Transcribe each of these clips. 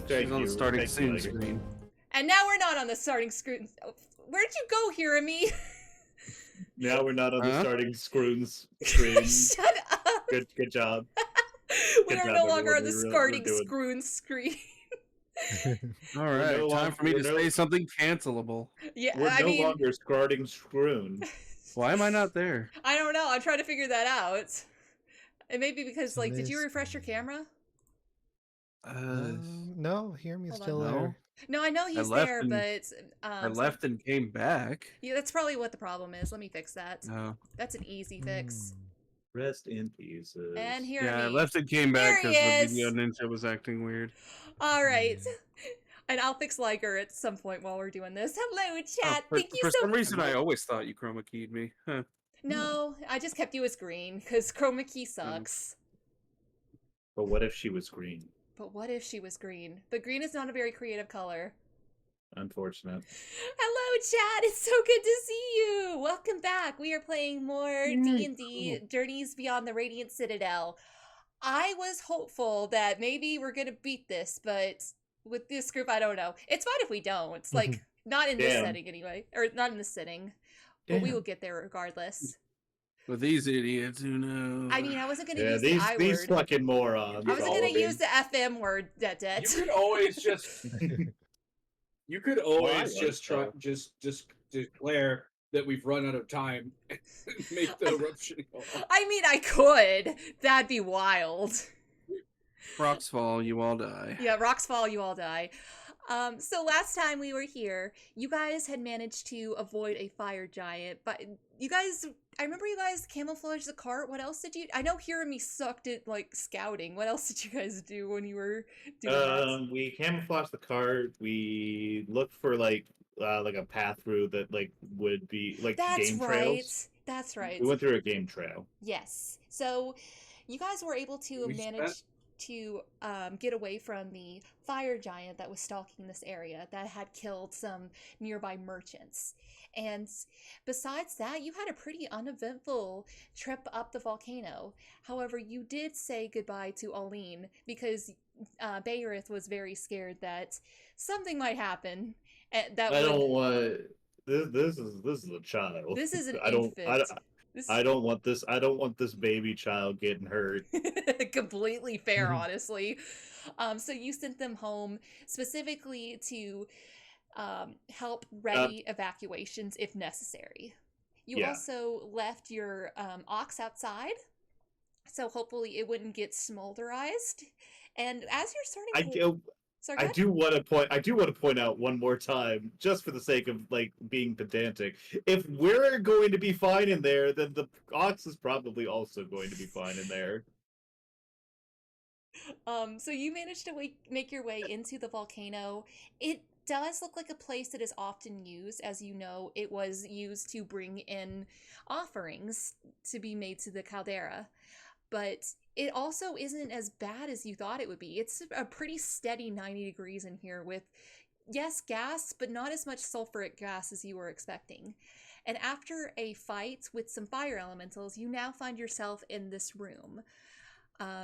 She's on the starting soon screen. And now we're not on the starting screen. Where'd you go, Hirimi? Now we're not on the starting screen. Shut up. Good job. We are no longer on the starting screen. All right, time for me to say something cancelable. Yeah, we're no longer starting scroon. Why am I not there? I don't know. I'm trying to figure that out. It may be because, like, did you refresh your camera? No, Hirimi's still there. No, I know he's there, but I left and came back. Yeah, that's probably what the problem is. Let me fix that. No, that's an easy fix. Rest in pieces. And here, I left and came back because the video ninja was acting weird. All right. And I'll fix Liger at some point while we're doing this. Hello, chat. Thank you so much. For some reason, I always thought you chroma keyed me. Huh. No, I just kept you as green because chroma key sucks. But what if she was green? But what if she was green? But green is not a very creative color. Unfortunate. Hello, chat. It's so good to see you. Welcome back. We are playing more D&D, Journeys Beyond the Radiant Citadel. I was hopeful that maybe we're going to beat this, but with this group, I don't know. It's fine if we don't. It's like, not in this setting anyway. Or not in this setting. But we will get there regardless. With these idiots, who knows? I mean, I wasn't going to use the I word. These fucking morons. I wasn't going to use the FM word, Detdet. You could always just... You could always just declare that we've run out of time and make the eruption go off. I mean, I could. That'd be wild. Rocks fall, you all die. Yeah, rocks fall, you all die. So last time we were here, you guys had managed to avoid a fire giant, but you guys, I remember you guys camouflaged the cart. What else did you, I know Hirimi sucked at, like, scouting. What else did you guys do when you were doing that? We camouflaged the cart. We looked for, like a path through that, like, would be, like, game trails. That's right. We went through a game trail. Yes. So you guys were able to manage to get away from the fire giant that was stalking this area that had killed some nearby merchants. And besides that, you had a pretty uneventful trip up the volcano. However, you did say goodbye to Aline because Baerith was very scared that something might happen. That I don't want... This is a child. This is an infant. I don't want this baby child getting hurt. Completely fair, honestly. So you sent them home specifically to help ready evacuations if necessary. You also left your ox outside, so hopefully it wouldn't get smolderized. And as you're starting I do want to point out one more time, just for the sake of, like, being pedantic. If we're going to be fine in there, then the ox is probably also going to be fine in there. So you managed to make your way into the volcano. It does look like a place that is often used. As you know, it was used to bring in offerings to be made to the caldera. But it also isn't as bad as you thought it would be. It's a pretty steady 90 degrees in here with, yes, gas, but not as much sulfuric gas as you were expecting. And after a fight with some fire elementals, you now find yourself in this room.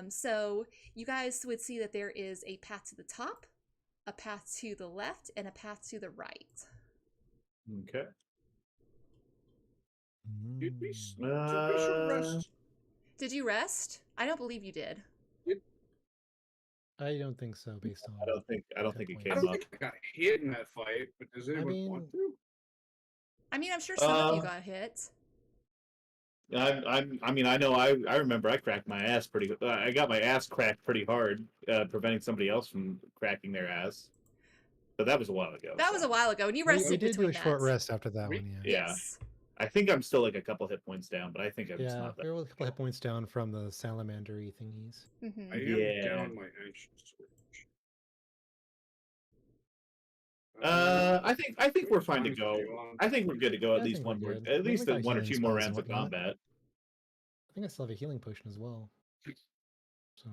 So you guys would see that there is a path to the top, a path to the left, and a path to the right. Okay. Did we should rest? Did you rest? I don't believe you did. I don't think so, based on... I don't think it came up. I don't think I got hit in that fight, but does anyone want to? I mean, I'm sure some of you got hit. I mean, I know. I remember I cracked my ass I got my ass cracked pretty hard, preventing somebody else from cracking their ass. But that was a while ago. That was a while ago, and you rested we did between do a short rest after that one, yeah. Yes. I think I'm still like a couple hit points down, but I think I'm just not that. We were a couple hit points down from the salamander-y thingies. Mm-hmm. I am down my action switch. I think we're fine to go. I think we're good to go at least one or two more rounds of combat. I think I still have a healing potion as well. So.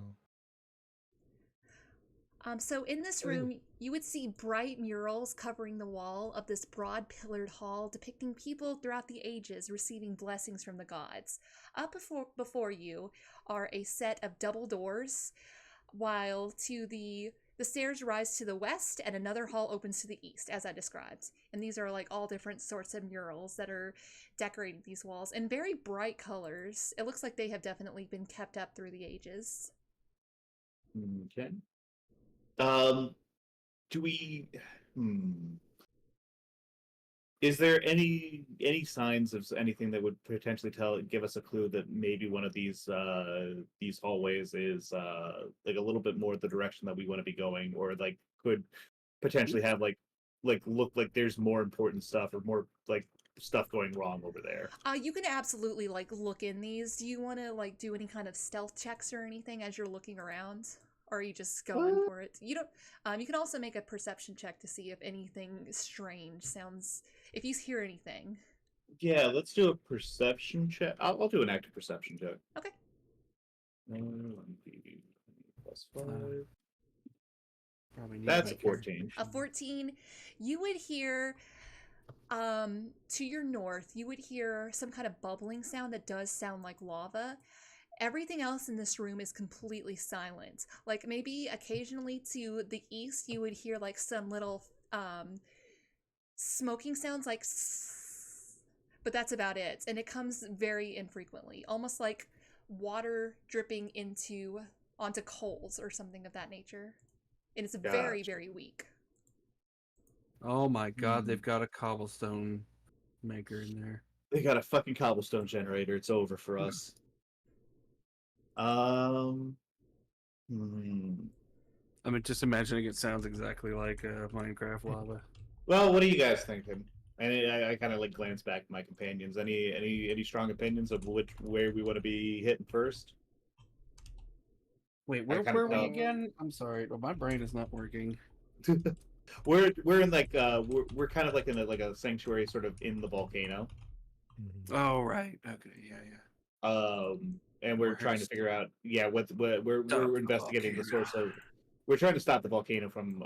So in this room, you would see bright murals covering the wall of this broad pillared hall depicting people throughout the ages receiving blessings from the gods. Up before you are a set of double doors, while to the The stairs rise to the west, and another hall opens to the east, as I described. And these are like all different sorts of murals that are decorating these walls in very bright colors. It looks like they have definitely been kept up through the ages. Okay. Do we? Is there any signs of anything that would potentially give us a clue that maybe one of these hallways is like a little bit more the direction that we want to be going, or like could potentially have like look like there's more important stuff or more like stuff going wrong over there? You can absolutely like look in these. Do you want to like do any kind of stealth checks or anything as you're looking around? Or are you just going for it? You don't. You can also make a perception check to see if anything strange sounds. If you hear anything. Yeah, let's do a perception check. I'll do an active perception check. Okay. +5. Probably That's a 14. A 14. You would hear, to your north, you would hear some kind of bubbling sound that does sound like lava. Everything else in this room is completely silent. Like maybe occasionally to the east, you would hear like some little smoking sounds, like, but that's about it. And it comes very infrequently, almost like water dripping onto coals or something of that nature. And it's very, very weak. Oh my god, they've got a cobblestone maker in there. They got a fucking cobblestone generator. It's over for us. I mean, just imagining it sounds exactly like Minecraft lava. Well, what are you guys thinking? And I kind of like glance back at my companions. Any strong opinions of where we want to be hitting first? Wait, where were we again? I'm sorry, but my brain is not working. we're in like we're kind of like in a sanctuary, sort of in the volcano. Oh right, okay, yeah. And we're trying to figure out, we're investigating the source of. We're trying to stop the volcano from.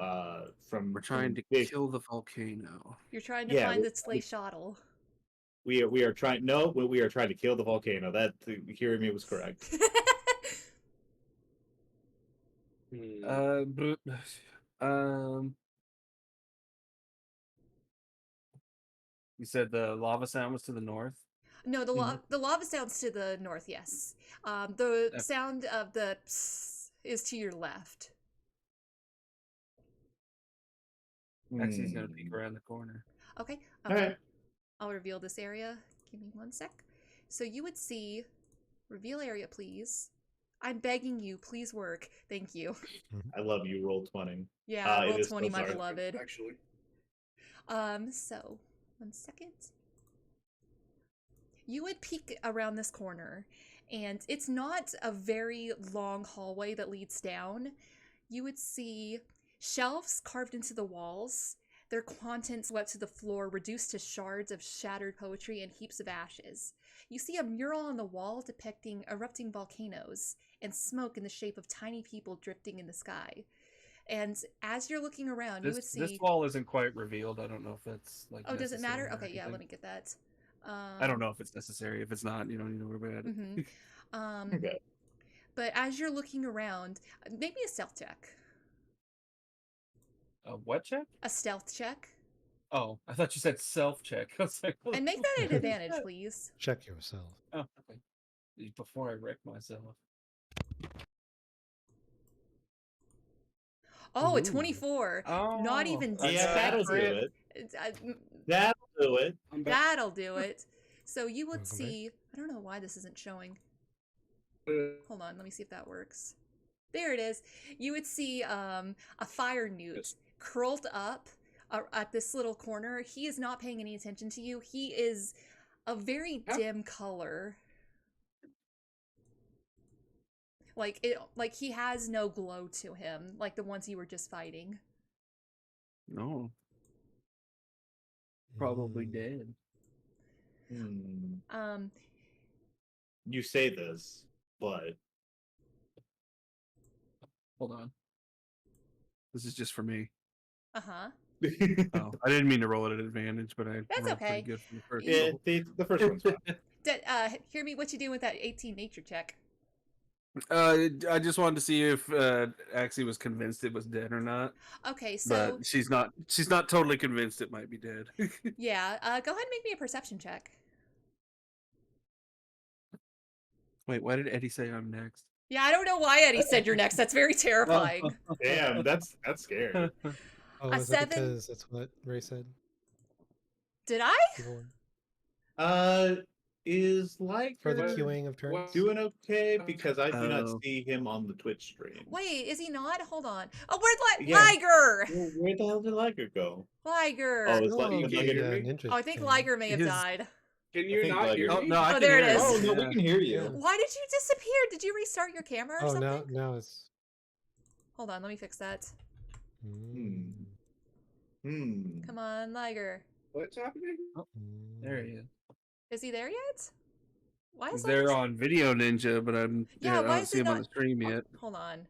We're trying to kill the volcano. You're trying to find the Twishtshield. We are trying. No, we are trying to kill the volcano. That Hirimi was correct. You said the lava sound was to the north? No, the lava sound's to the north, yes. The sound of the psst is to your left. Axee's gonna peek around the corner. Okay. Alright. I'll reveal this area. Give me 1 sec. So you would see, reveal area, please. I'm begging you, please work. Thank you. I love you, roll 20. Yeah, roll 20, my beloved. Actually. So 1 second. You would peek around this corner, and it's not a very long hallway that leads down. You would see shelves carved into the walls, their contents swept to the floor, reduced to shards of shattered poetry and heaps of ashes. You see a mural on the wall depicting erupting volcanoes and smoke in the shape of tiny people drifting in the sky. And as you're looking around, you would see... This wall isn't quite revealed. I don't know if that's like... Oh, does it matter? Okay, yeah, let me get that. I don't know if it's necessary. If it's not, you don't need to worry about it. Okay. But as you're looking around, maybe a stealth check. A what check? A stealth check. Oh, I thought you said self-check. I was like, and make that an advantage, please. Check yourself. Oh, okay. Before I wreck myself. Oh, a 24. Oh, not even that'll do it. That'll do it. That'll do it. So you would see... I don't know why this isn't showing. Hold on, let me see if that works. There it is. You would see a fire newt curled up at this little corner. He is not paying any attention to you. He is a very dim color. Like he has no glow to him, like the ones you were just fighting. No. Probably dead. You say this, but hold on. This is just for me. Uh-huh. Oh, I didn't mean to roll it at advantage, but I That's rolled okay. pretty good for the first the first one's fine. Hear me, what you doing with that 18 nature check? I just wanted to see if Axee was convinced it was dead or not. Okay, so But she's not. She's not totally convinced it might be dead. yeah, go ahead and make me a perception check. Wait, why did Eddie say I'm next? Yeah, I don't know why Eddie said you're next. That's very terrifying. Damn, that's scary. Oh, A is that 7? because that's what Ray said? Did I? People were- Is like For the queuing of turns? doing okay? Because I do not Oh. see him on the Twitch stream. Wait, is he not? Hold on. Oh, where'd Yeah. Liger? Where the hell did Liger go? Liger. Oh, is Oh, Liger you the, hear me? ninja Oh, I think thing. Liger may have His- died. Can I you think not Liger- hear Oh me? no, I Oh, can there hear it is. you. Oh no, we Yeah. can hear you. Yeah. Why did you disappear? Did you restart your camera or Oh, something? now it's. Hold on, let me fix that. Mm. Come on, Liger. What's happening? Oh, there he is. Is he there yet? Why is They're Liger... on Video Ninja, but Yeah, I why don't is see it him on not- the stream yet. Hold on.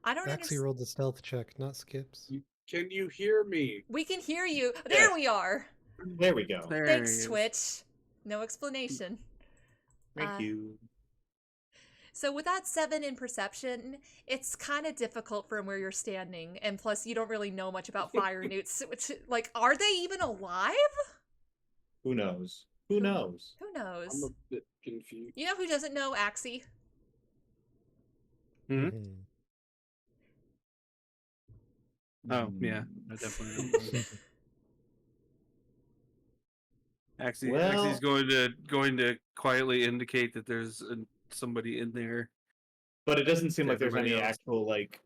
I don't Axie understand. rolled the stealth check, not skips. Can you hear me? We can hear you. There Yes. we are. There we go. There he Thanks, is. Twitch. No explanation. Thank you. So with that 7 in perception, it's kind of difficult from where you're standing, and plus you don't really know much about fire newts. Which, like, are they even alive? Who knows? Who knows? Who I'm knows? a bit confused. You know who doesn't know Axee? Hmm? Mhm. Oh yeah, I definitely don't know. Axie's going to quietly indicate that there's somebody in there. But it doesn't seem To like there's any everybody else. actual like.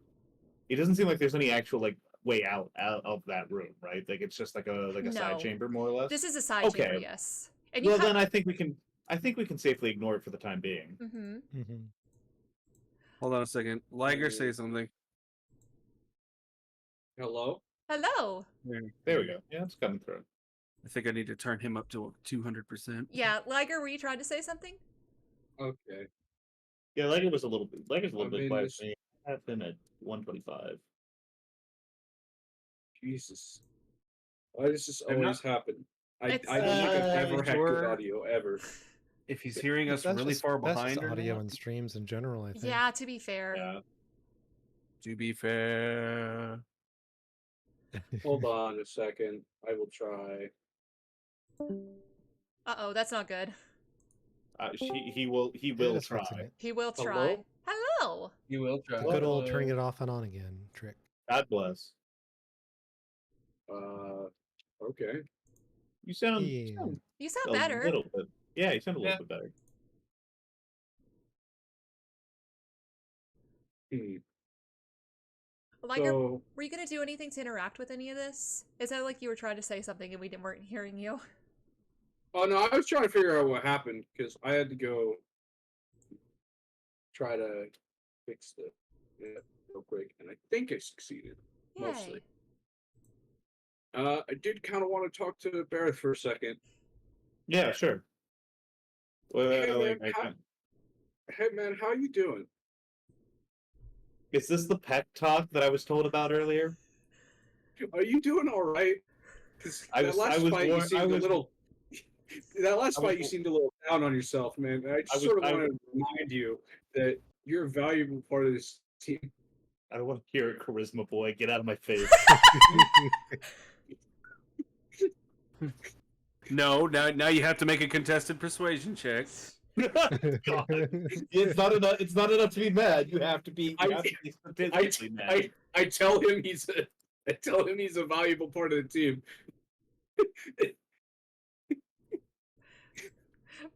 It doesn't seem like there's any actual like way out of that room, right? Like it's just like a No. side chamber more or less. This is a side Okay. chamber, yes. And you Well, then I think we can safely ignore it for the time being. Mm-hmm. Mhm. Hold on a second. Liger, say something. Hello? Hello. There we go. Yeah, it's coming through. I think I need to turn him up to 200%. Yeah, Liger, were you trying to say something? Okay. Yeah, Liger's a little bit I mean, quiet this- for me. I have him at 125. Jesus. Why does this I'm always happen? I It's- don't think I've ever had good Sure. audio ever. If he's hearing us That's really just- far that's behind just or audio not, and streams in general, I think. Yeah, to be fair. Yeah. to be fair. Hold on a second. I will try. Uh-oh, that's not good. He will Just try. fixing it. He will Hello? try. Hello. You will try. The good old turning it off and on again trick. God bless. Okay. You sound, Yeah. You sound a better. little bit. Yeah, you sound a little Yeah. bit better. Liger, So, were you gonna do anything to interact with any of this? Is that like you were trying to say something and weren't hearing you? oh no, I was trying to figure out what happened because I had to go try to fix it real quick, and I think I succeeded. Yay. Mostly. I did kind of want to talk to Baerith for a second. Yeah, sure. Well, Hey, man, Hey man, how you doing? is this the pet talk that I was told about earlier? Are you doing all right? Because I that was- last I was fight you warned- I seemed a was- little. That last I was fight you wa- seemed a little down on yourself, man. And I just I was- sort of I want to remind you that you're a valuable part of this team. I don't want to hear it, charisma boy. Get out of my face. No, now you have to make a contested persuasion check. God. It's not enough. It's not enough to be mad. You have to be. You have to be statistically mad. I tell him he's a valuable part of the team.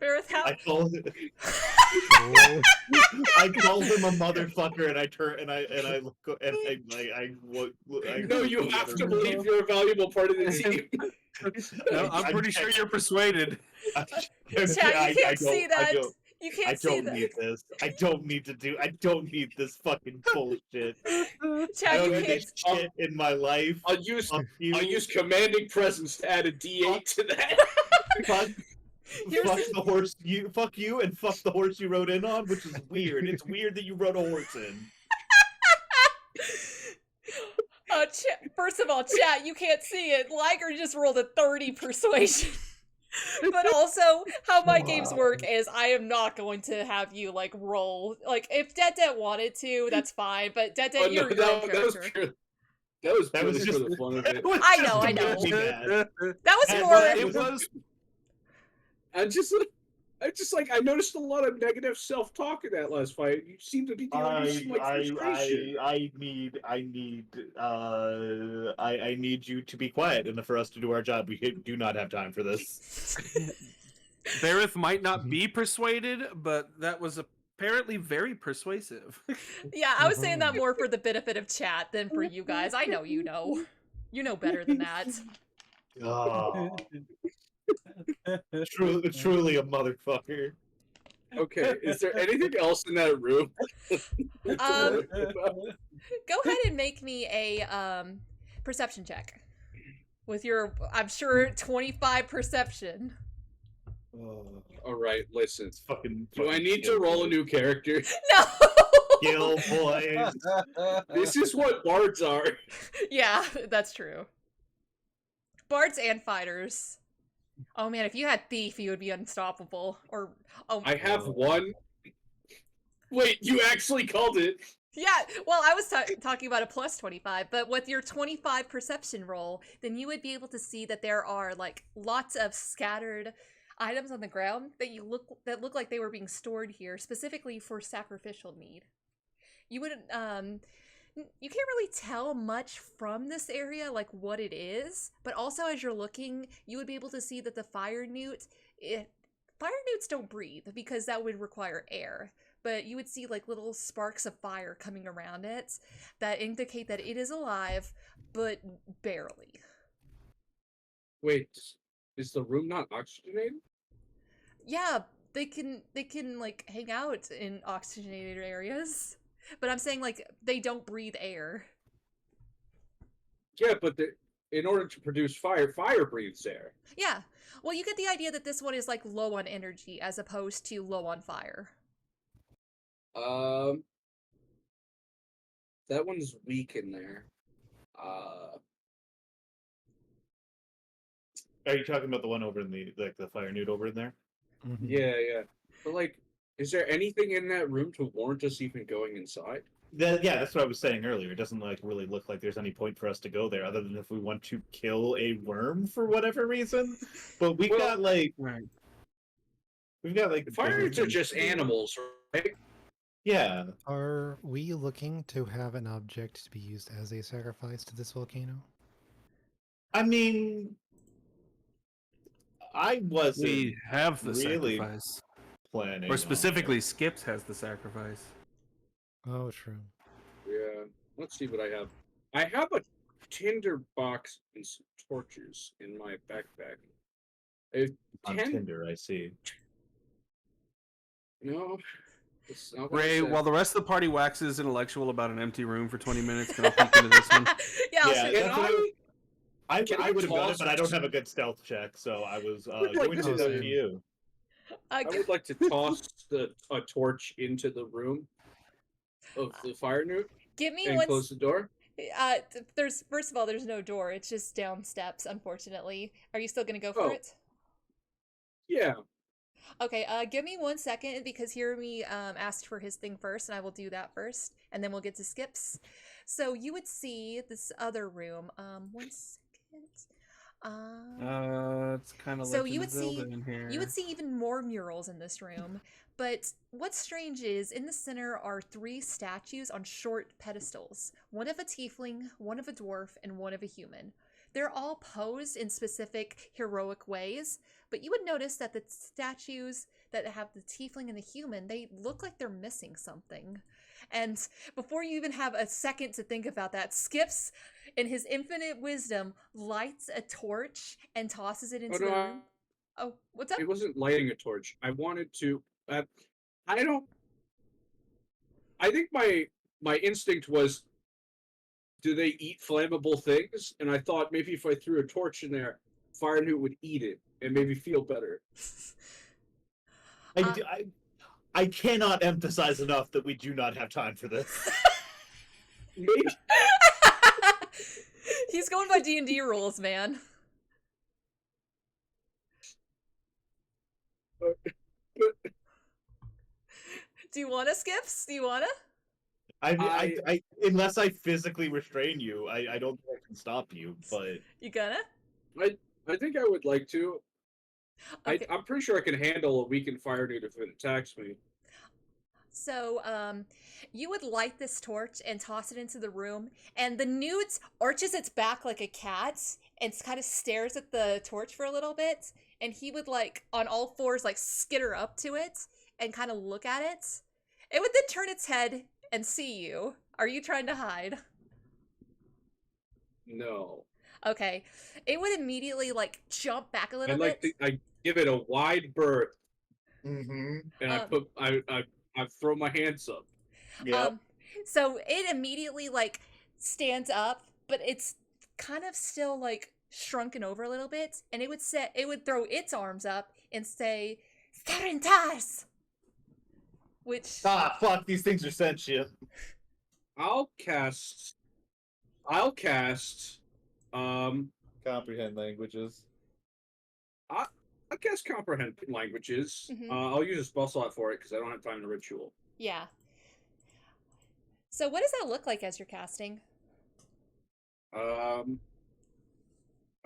Baerith, how? I called him. Oh. I called him a motherfucker, and I turn and I look and I No, you have to believe you're a valuable part of the team. No, I'm pretty sure you're persuaded. Chat, you can't see that. You I can't see don't that. need this. I don't need this fucking bullshit. I Chat, don't you need can't. this shit in my life. I'll use Fuck you. I'll use commanding presence to add a D8 to that. Fuck, Here's fuck the- the horse. Fuck you, and fuck the horse you rode in on, which is weird. It's weird that you rode a horse in. First of all, chat, you can't see it. Liger just rolled a 30 persuasion. But also, how my games work is I am not going to have you, like, roll. Like, if Detdet wanted to, that's fine, but Detdet, you're your own character. That was That was purely just for the fun of it. was I just know, to I know. make me mad. That was And more... It was I noticed a lot of negative self-talk in that last fight. You seem to be dealing with some frustration. I need you to be quiet and for us to do our job. We do not have time for this. Baerith might not be persuaded, but that was apparently very persuasive. Yeah, I was saying that more for the benefit of chat than for you guys. I know you know. You know better than that. Oh, truly a motherfucker. Okay, is there anything else in that room? Go ahead and make me a perception check. With your, I'm sure, 25 perception. All right, listen. It's fucking. Do I need to roll a new character? No! Skill boys. This is what bards are. Yeah, that's true. Bards and fighters. Oh man, if you had thief, you would be unstoppable. Or I have one. Wait, you actually called it. yeah. Well, I was talking about a plus 25, but with your 25 perception roll, then you would be able to see that there are like lots of scattered items on the ground that look like they were being stored here specifically for sacrificial need. You wouldn't you can't really tell much from this area, like what it is, but also as you're looking, you would be able to see that the fire newts don't breathe because that would require air, but you would see like little sparks of fire coming around it that indicate that it is alive, but barely. Wait, is the room not oxygenated? Yeah, they can like hang out in oxygenated areas. But I'm saying, like, they don't breathe air. Yeah, but in order to produce fire breathes air. Yeah. Well, you get the idea that this one is, like, low on energy as opposed to low on fire. That one's weak in there. Are you talking about the one over in the fire newt over in there? Mm-hmm. Yeah. But, like, is there anything in that room to warrant us even going inside? Yeah, that's what I was saying earlier. It doesn't really look like there's any point for us to go there, other than if we want to kill a worm for whatever reason. But we've got right. Fire newts are just animals, right? Yeah. Are we looking to have an object to be used as a sacrifice to this volcano? I mean, I wasn't. We have the really sacrifice. Planning or specifically, Skips has the sacrifice. Oh, true. Yeah. Let's see what I have. I have a tinder box and some torches in my backpack. On Tinder, I see. No. It's not what I Ray, said. while the rest of the party waxes intellectual about an empty room for 20 minutes, can I peek into this one? Yeah, I'll Yeah, see. that's what I would have done toss it, but I don't have a good stealth check, so I was like going to to- do to you. I would like to toss a torch into the room of the fire newt Give me and one. close the door. First of all, there's no door. It's just down steps, unfortunately. Are you still gonna go for Oh. it? Yeah. Okay, give me 1 second because Hirimi asked for his thing first, and I will do that first, and then we'll get to Skips. So you would see this other room. 1 second. It's kind of So like you would see in here. you would see even more murals in this room. But what's strange is in the center are 3 statues on short pedestals. One of a tiefling, one of a dwarf, and one of a human. They're all posed in specific heroic ways, but you would notice that the statues that have the tiefling and the human, they look like they're missing something. And before you even have a second to think about that, Skips, in his infinite wisdom, lights a torch and tosses it into the room. Oh, what's up? It wasn't lighting a torch. I wanted to. I think my instinct was, do they eat flammable things? And I thought maybe if I threw a torch in there, fire newt would eat it and maybe feel better. I cannot emphasize enough that we do not have time for this. Maybe. He's going by D&D rules, man. Do you wanna, Skips? Do you wanna? I mean, I unless I physically restrain you, I don't think I can stop you. But You gonna? I think I would like to. Okay. I'm pretty sure I can handle a weakened fire newt if it attacks me. So, you would light this torch and toss it into the room, and the newt arches its back like a cat and kind of stares at the torch for a little bit, and he would, like, on all fours, like, skitter up to it and kind of look at it. It would then turn its head and see you. Are you trying to hide? No. Okay. It would immediately, like, jump back a little bit. I give it a wide berth, mm-hmm. and I throw my hands up. Yeah. So it immediately, like, stands up, but it's kind of still, like, shrunken over a little bit, and it would throw its arms up and say, Starentas! Which... Fuck, these things are sentient. I'll cast Comprehend languages. I guess comprehend languages. Mhm. I'll use a spell slot for it because I don't have time to ritual. Yeah. So what does that look like as you're casting? I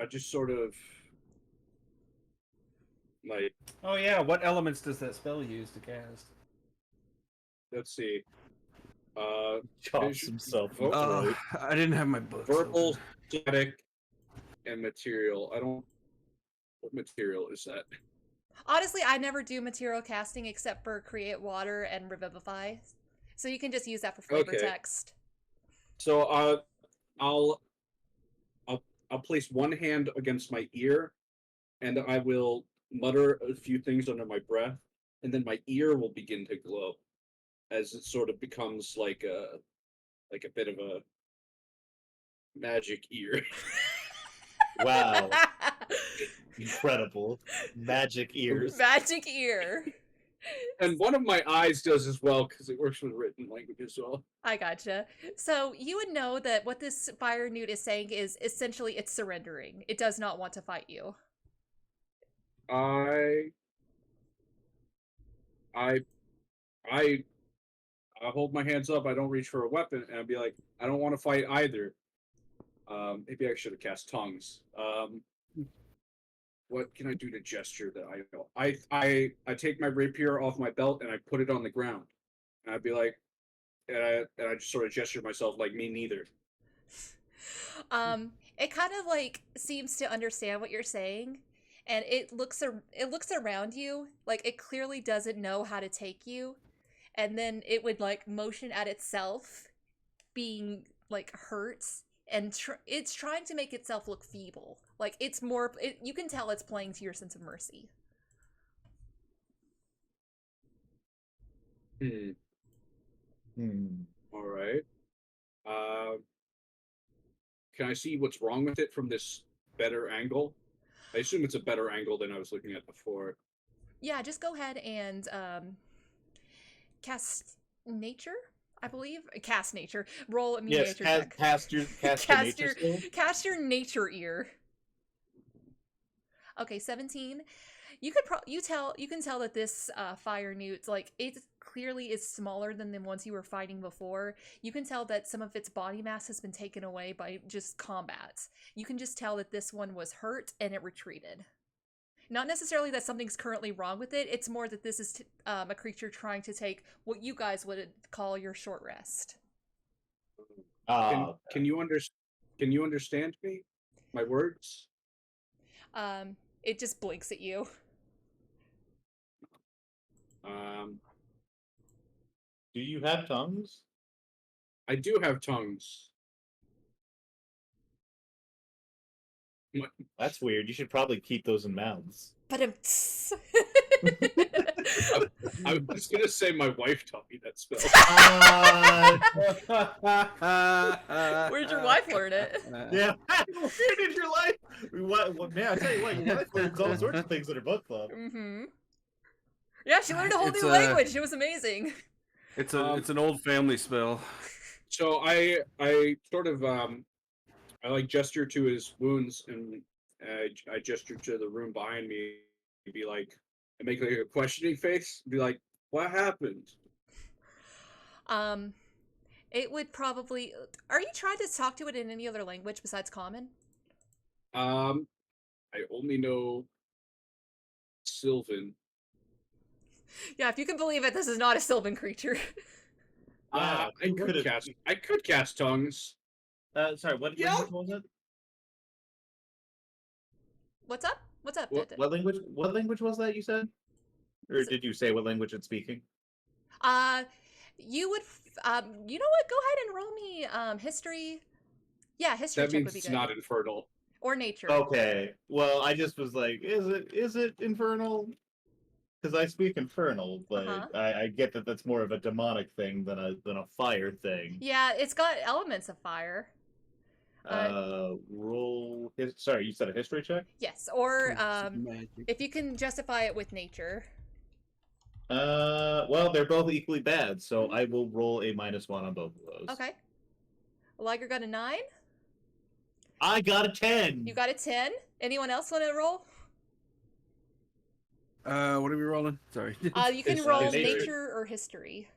just sort of like, Oh yeah, what elements does that spell use to cast? let's see. Chops himself. I didn't have my books. Verbal, open. static, and material. I don't. What material is that? Honestly, I never do material casting except for create water and revivify. So you can just use that for flavor Okay. text. So I'll place one hand against my ear, and I will mutter a few things under my breath, and then my ear will begin to glow as it sort of becomes like a bit of a magic ear. Wow. Incredible. Magic ears. Magic ear. And one of my eyes does as well because it works with written language as well. I gotcha. So you would know that what this fire newt is saying is essentially it's surrendering. It does not want to fight you. I hold my hands up. I don't reach for a weapon, and I'd be like, I don't want to fight either. Maybe I should have cast tongues. What can I do to gesture that I know? I take my rapier off my belt and I put it on the ground, and I'd be like, and I just sort of gesture myself like me neither. It kind of like seems to understand what you're saying, and it looks around you like it clearly doesn't know how to take you, and then it would like motion at itself being like hurt, and it's trying to make itself look feeble. Like it's more you can tell it's playing to your sense of mercy. All right. Can I see what's wrong with it from this better angle? I assume it's a better angle than I was looking at before. Yeah, just go ahead and cast nature, I believe. Cast nature. Roll a nature check. Cast your nature ear. Okay, 17. You can tell that this fire newt, like, it clearly is smaller than the ones you were fighting before. You can tell that some of its body mass has been taken away by just combat. You can just tell that this one was hurt and it retreated. Not necessarily that something's currently wrong with it. It's more that this is a creature trying to take what you guys would call your short rest. Can you understand me? My words? It just blinks at you. Do you have tongues? I do have tongues. That's weird. You should probably keep those in mouths. But I was gonna say my wife taught me that spell. Where'd your wife learn it? Yeah, where did your life? Man, I tell you what, your wife learns all sorts of things at her book club. Mm-hmm. Yeah, she learned a whole new language. It was amazing. It's an old family spell. So I sort of I like gesture to his wounds, and I gesture to the room behind me, and be like, and make like a questioning face, and be like, what happened? It would probably. Are you trying to talk to it in any other language besides Common? I only know Sylvan. Yeah, if you can believe it, this is not a Sylvan creature. Yeah, I could cast tongues. Sorry, what Yeah. language was it? What's up? What's up, What, Detdet? what language? What language was that you said? Or Is it- did you say what language it's speaking? You would. You know what? Go ahead and roll me history. Yeah, history That check means would be it's good. not infernal. Or nature. Okay. Well, I just was like, is it infernal? Because I speak infernal, but Uh-huh. I get that that's more of a demonic thing than a fire thing. Yeah, it's got elements of fire. Sorry, you said a history check? Yes, or Magic. if you can justify it with nature. Well, they're both equally bad, so I will roll a -1 on both of those. Okay. Liger got a 9. I got a 10. You got a 10. Anyone else want to roll? What are we rolling? Sorry. You can It's, roll nature. nature or history.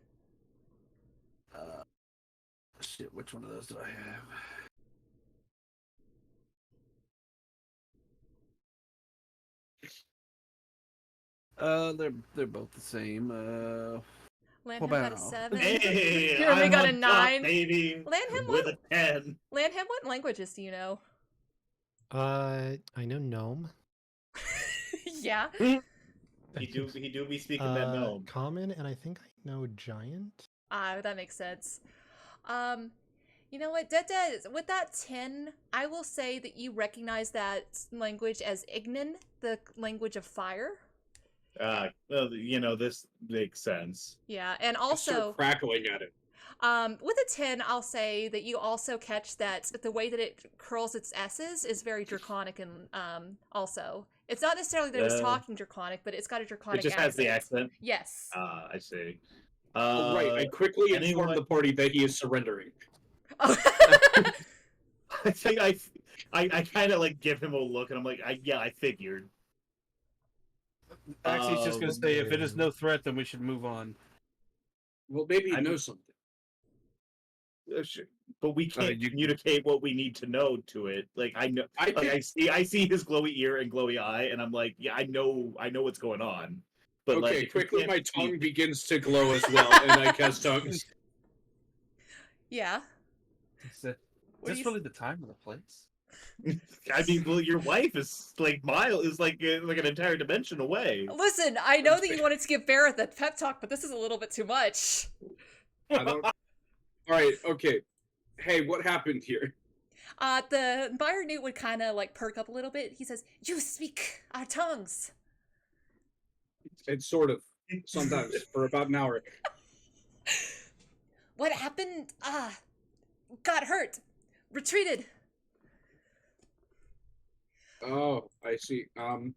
Shit, which one of those do I have? They're both the same. Lanhim got a about- 7. Hey, Hirimi I'm got a on top, 9. baby. Lanhim, With what? a 10. Lanhim, what languages do you know? I know gnome. Yeah. He do be speaking that gnome. Common, and I think I know giant. That makes sense. You know what, Detdet, with that 10, I will say that you recognize that language as Ignan, the language of fire. Well, this makes sense. Yeah, and I start also, crackling at it. with a 10, I'll say that you also catch that the way that it curls its S's is very draconic, and also. It's not necessarily that it's talking draconic, but it's got a draconic It just accent. has the accent. Yes. I see. Right, I quickly inform the party that he is surrendering. Oh. I think I kind of like give him a look, and I'm like, I figured. Axee's just gonna say, if it is man. no threat, then we should move on. Well, maybe he I knows something. Sure. But we can't you- communicate what we need to know to it. Like I know, I like think, I see his glowy ear and glowy eye, and I'm like, yeah, I know what's going on. But like, okay, if you quickly can't my speak- tongue begins to glow as well, and I cast tongues. Yeah. Is that- What do is this you really the time or the place? I mean, well, your wife is like like an entire dimension away. Listen, I know that you wanted to give Baerith a pep talk, but this is a little bit too much. I don't... Alright, okay. Hey, what happened here? The Buyer Newt would kind of like perk up a little bit. He says, "You speak our tongues." It's sort of, sometimes, for about an hour. What happened? Got hurt. Retreated. Oh, I see. And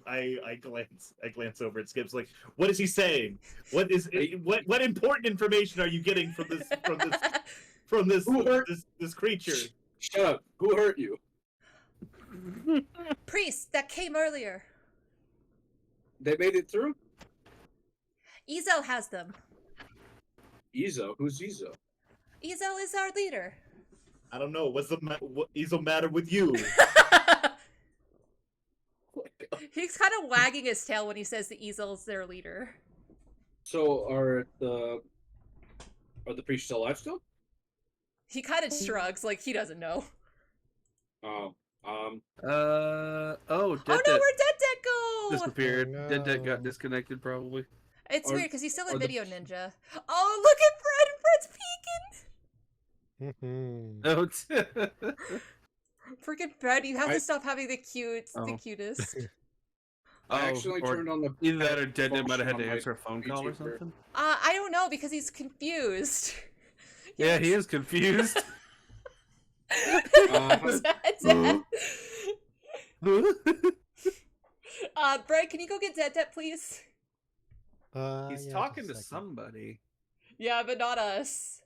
I glance over at Skips like, what is he saying? What important information are you getting from this creature? Shut up. Who hurt you? Priest that came earlier. They made it through? Ezel has them. Izo? Who's Izo? Ezel is our leader. I don't know. What is the matter with you? He's kind of wagging his tail when he says that Ezel's their leader. So are the priests still alive still? He kind of shrugs like he doesn't know. Oh, Oh, Oh no, Detdet where'd Detdet go? disappeared. Oh, Detdet got no. disconnected, probably. It's Are- weird because he's still in are the- Video Ninja. Oh, look at Fred! Fred's peeking! Mhm. Oh, Freaking Fred, you have I- to stop having the Oh. cutest. I accidentally or turned on the either that or Dettet might have had function to on my answer a phone call or YouTuber. something. I don't know because he's confused. Yeah, he is confused. Dettet. Brad, can you go get Dettet, please? He's Yeah, talking just to a second. somebody. Yeah, but not us.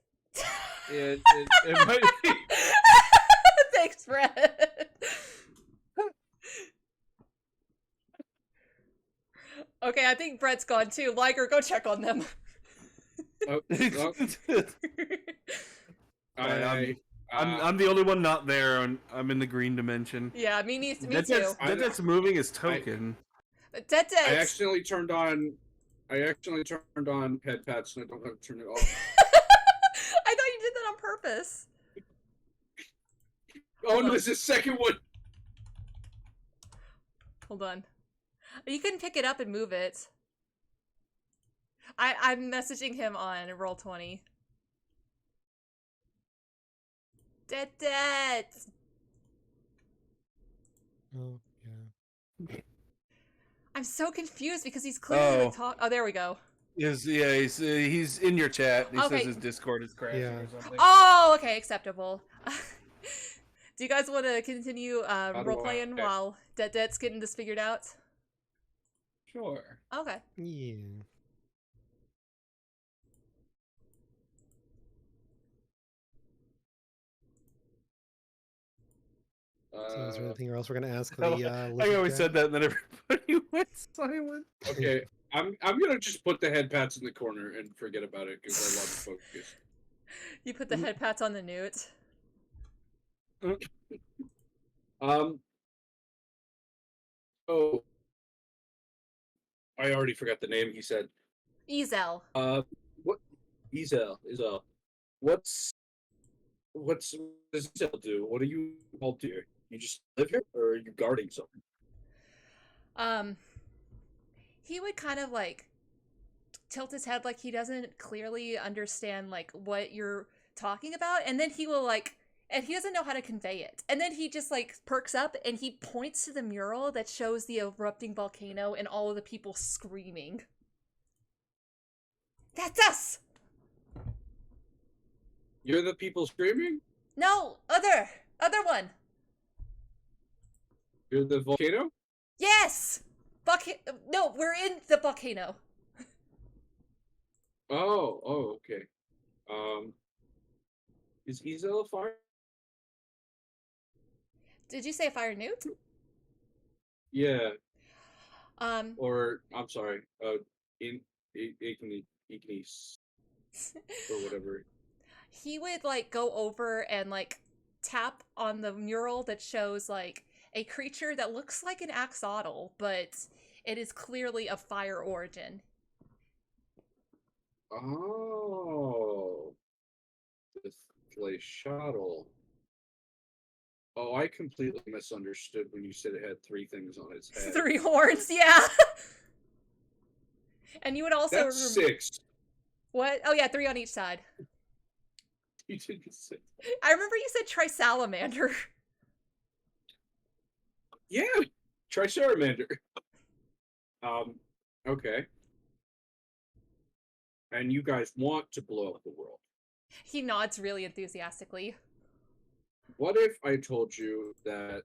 It might be. Thanks, Brad. Okay, I think Brett's gone too. Liger, go check on them. Oh, I'm the only one not there, and I'm in the green dimension. Yeah, me too. Deadet's moving his token. Detdet! I accidentally turned on head pats, and I don't have to turn it off. I thought you did that on purpose. Oh no, there's a second one. Hold on. You can pick it up and move it. I'm messaging him on Roll20. Detdet! Oh, yeah. I'm so confused because he's clearly like Oh, there we go. He's in your chat. He Okay. says his Discord is crashing Yeah. or something. Oh, okay, acceptable. Do you guys want to continue do role playing I- while Dettet's getting this figured out? Sure. Okay. Yeah. So is there anything else we're gonna ask the I lizard always guy? said that, and then everybody went silent. Okay, I'm gonna just put the head pats in the corner and forget about it because I love focus. You put the head pats on the newt. Oh, I already forgot the name he said. Ezel. What? Ezel. What does Ezel do? What do you all do? You just live here, or are you guarding something? He would kind of like tilt his head like he doesn't clearly understand like what you're talking about, and then he will like, and he doesn't know how to convey it, and then he just like perks up and he points to the mural that shows the erupting volcano and all of the people screaming. That's us. You're the people screaming? No, other one. You're the volcano? Yes. No, we're in the volcano. Oh, okay. Is Ezel a fire? Did you say a fire newt? Yeah. Or I'm sorry. Ignis or whatever. He would like go over and like tap on the mural that shows like a creature that looks like an axolotl, but it is clearly of fire origin. Oh, the Twistshield. Oh, I completely misunderstood when you said it had 3 things on its head. 3 horns, yeah. And you would also That's 6. What? Oh yeah, 3 on each side. You didn't say. I remember you said trisalamander. Yeah, Triceramander. Okay. And you guys want to blow up the world. He nods really enthusiastically. What if I told you that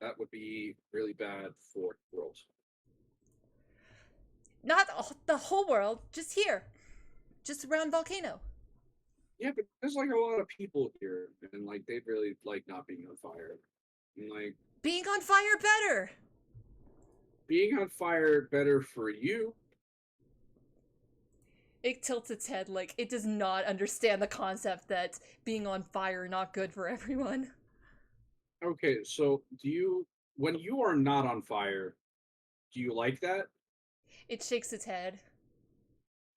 that would be really bad for the world? Not the whole world, just here. Just around volcano. Yeah, but there's like a lot of people here, and like they'd really like not being on fire. And like Being on fire better. being on fire better for you. It tilts its head like it does not understand the concept that being on fire not good for everyone. Okay, so when you are not on fire, do you like that? It shakes its head.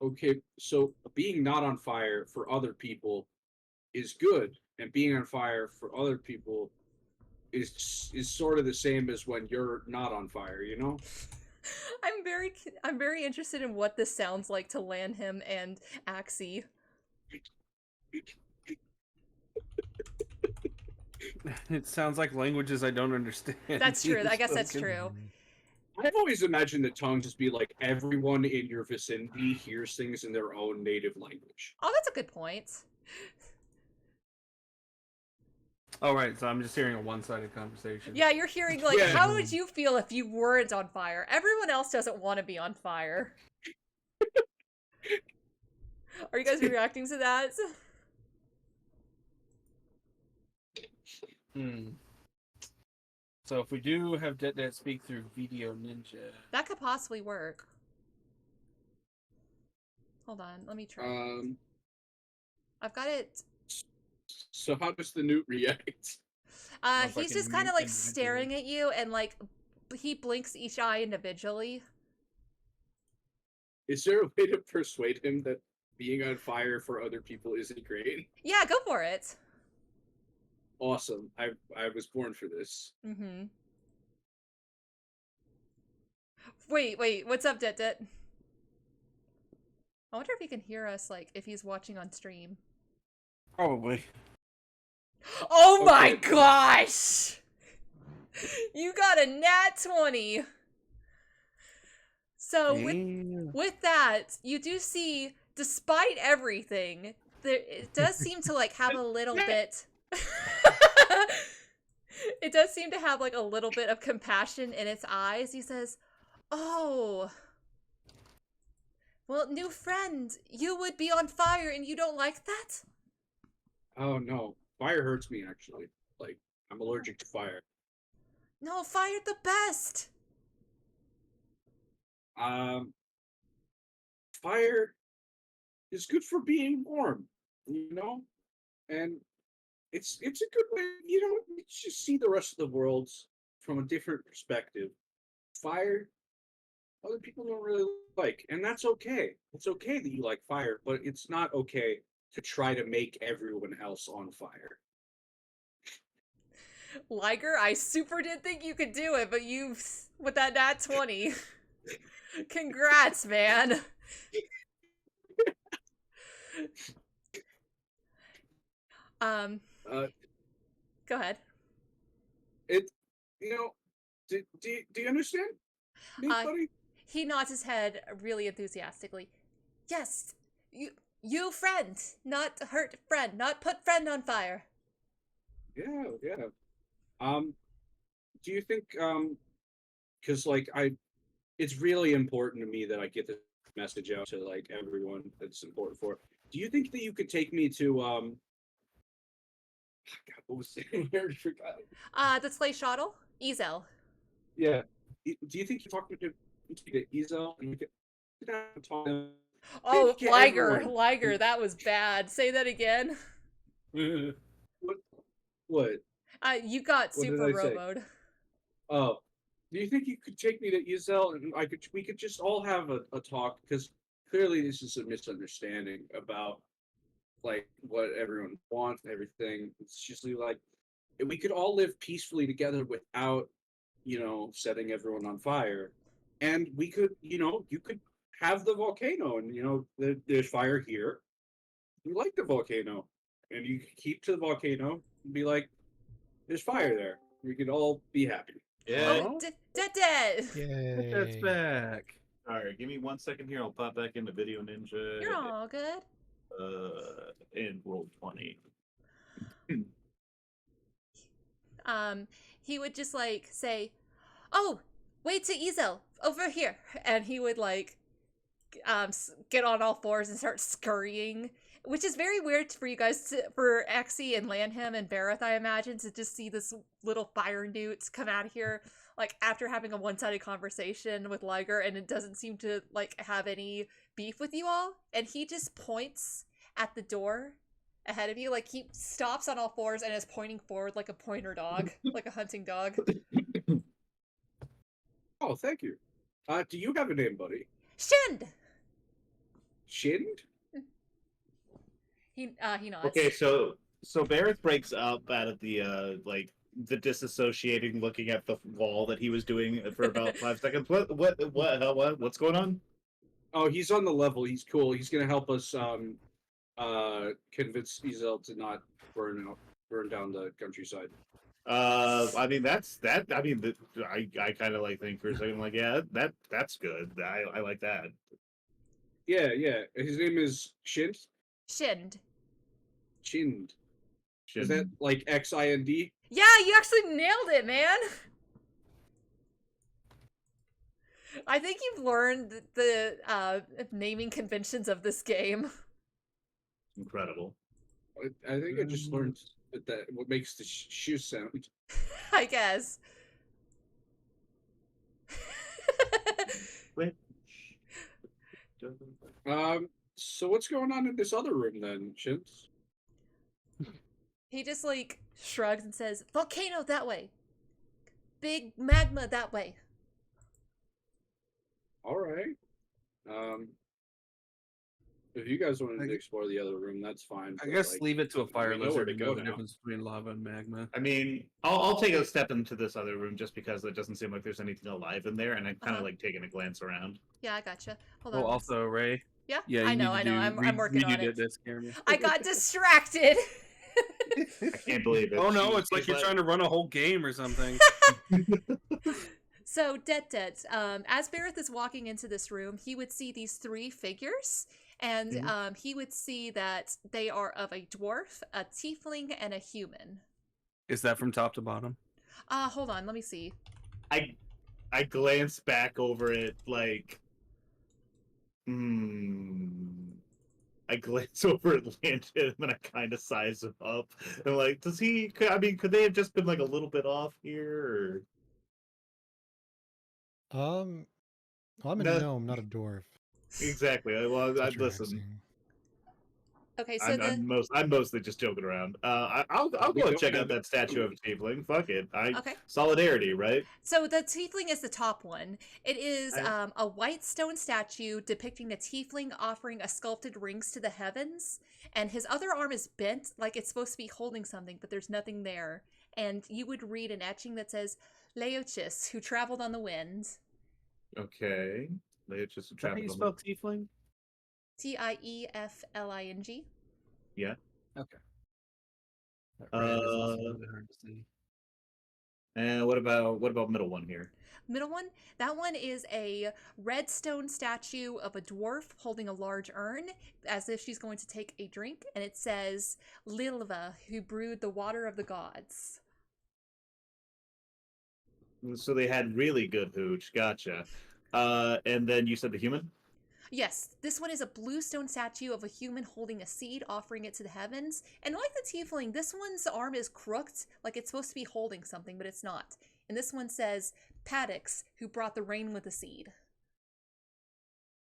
Okay, so being not on fire for other people is good, and being on fire for other people is sort of the same as when you're not on fire, you know? I'm very interested in what this sounds like to Lanhim and Axee. It sounds like languages I don't understand. That's true. I guess that's true. I've always imagined that tongues just be like everyone in your vicinity hears things in their own native language. Oh, that's a good point. Oh, right. So I'm just hearing a one-sided conversation. Yeah, you're hearing like, Yeah. how would you feel if you weren't on fire? Everyone else doesn't want to be on fire. Are you guys reacting to that? So if we do have Detdet speak through Video Ninja, That could possibly work. Hold on, let me try. I've got it. So how does the newt react? He's just kind of like staring at you, and like he blinks each eye individually. Is there a way to persuade him that being on fire for other people isn't great? Yeah, go for it. Awesome. I was born for this. Mm-hmm. Wait, what's up, Detdet? I wonder if he can hear us, like, if he's watching on stream. probably. Oh my Okay. gosh! You got a nat 20! So, with that, you do see, despite everything, it does seem to, like, have a little bit... It does seem to have, like, a little bit of compassion in its eyes. He says, "Oh... Well, new friend, you would be on fire and you don't like that?" Oh no. Fire hurts me actually. Like, I'm allergic to fire. No, fire's the best! Fire is good for being warm, you know? And it's a good way, you know, you just see the rest of the world from a different perspective. Fire, other people don't really like, and that's okay. It's okay that you like fire, but it's not okay to try to make everyone else on fire. Liger, I super did think you could do it, but you, with that nat 20. Congrats, man. Go ahead. It, you know, do you understand me, buddy? He nods his head really enthusiastically. Yes, you friend, not hurt friend, not put friend on fire. Yeah. Do you think, because like it's really important to me that I get this message out to like everyone that's important for. Do you think that you could take me to God, what was it? I already forgot. The sleigh shuttle, Ezel. Yeah. Do you think you talk to Ezel and we could talk to him? Oh, Get Liger, everyone. Liger, that was bad. Say that again. What? You got What did super I say? roboed. Oh, do you think you could take me to Ezel and we could just all have a talk, because clearly this is a misunderstanding about like what everyone wants and everything. It's just like we could all live peacefully together without, you know, setting everyone on fire, and we could, you know, you could have the volcano, and you know, there's fire here. You like the volcano, and you could keep to the volcano and be like, there's fire there. We could all be happy. Yeah. Oh, Dettet! Yay. That's back. All right, give me 1 second here. I'll pop back into Video Ninja. You're all good. And roll 20. He would just like say, "Oh, wait to Ezel over here," and he would like get on all fours and start scurrying, which is very weird for you guys for Axee and Lanhim and Baerith, I imagine, to just see this little fire newt come out of here like after having a one-sided conversation with Liger, and it doesn't seem to like have any beef with you all, and he just points at the door ahead of you, like he stops on all fours and is pointing forward like a pointer dog, like a hunting dog. Oh, thank you. Do you have a name, buddy? Shind! Shind? He nods. Okay, so Baerith breaks up out of the like the disassociating, looking at the wall that he was doing for about 5 seconds. What's going on? Oh, he's on the level. He's cool. He's gonna help us convince Ezel to not burn down the countryside. I mean I kind of like think for a second, like, yeah, that's good. I like that. Yeah. His name is Shind. Shind. Shind. Is Shouldn't- that like Xind? Yeah, you actually nailed it, man! I think you've learned the naming conventions of this game. incredible? I think I just learned that what makes the shoe sound. I guess. Which? So what's going on in this other room then, Shins? He just like shrugs and says, "Volcano that way. Big magma that way." All right. If you guys wanted to explore the other room, that's fine. I but, guess like, leave it to a fire we know where lizard to to go know the now. difference between lava and magma. I mean, I'll take a step into this other room just because it doesn't seem like there's anything alive in there, and I'm kind of like taking a glance around. Yeah, I gotcha. Hold Oh, on. also, Ray. Yeah, Yeah, I you know, need I to know. I'm working on it. This, Jeremy. I got distracted. I can't believe it. Oh no, She- it's like she's you're trying to run a whole game or something. So, Detdet, as Baerith is walking into this room, he would see these three figures, and he would see that they are of a dwarf, a tiefling, and a human. Is that from top to bottom? Hold on, let me see. I glance back over it like, I glance over at Landon and then I kind of size him up. And like, does he? I mean, could they have just been like a little bit off here? I'm a No. gnome, not a dwarf. Exactly. Well, That's I what you're listen. asking. Okay, so I'm mostly just joking around. I'll We go and don't check have out that statue of a tiefling. Fuck it. Okay. Solidarity, right? So the tiefling is the top one. It is I- a white stone statue depicting a tiefling offering a sculpted rings to the heavens, and his other arm is bent like it's supposed to be holding something, but there's nothing there. And you would read an etching that says, "Leochis, who traveled on the wind." Okay. They just Is that how you traveled on spell tiefling? Tiefling. Yeah. Okay. That red is also really hard to see. And what about middle one here? Middle one, that one is a red stone statue of a dwarf holding a large urn as if she's going to take a drink, and it says, "Lilva, who brewed the water of the gods." So they had really good hooch. Gotcha. And then you said the human? Yes, this one is a blue stone statue of a human holding a seed, offering it to the heavens. And like the tiefling, this one's arm is crooked, like it's supposed to be holding something, but it's not. And this one says, "Paddocks, who brought the rain with the seed."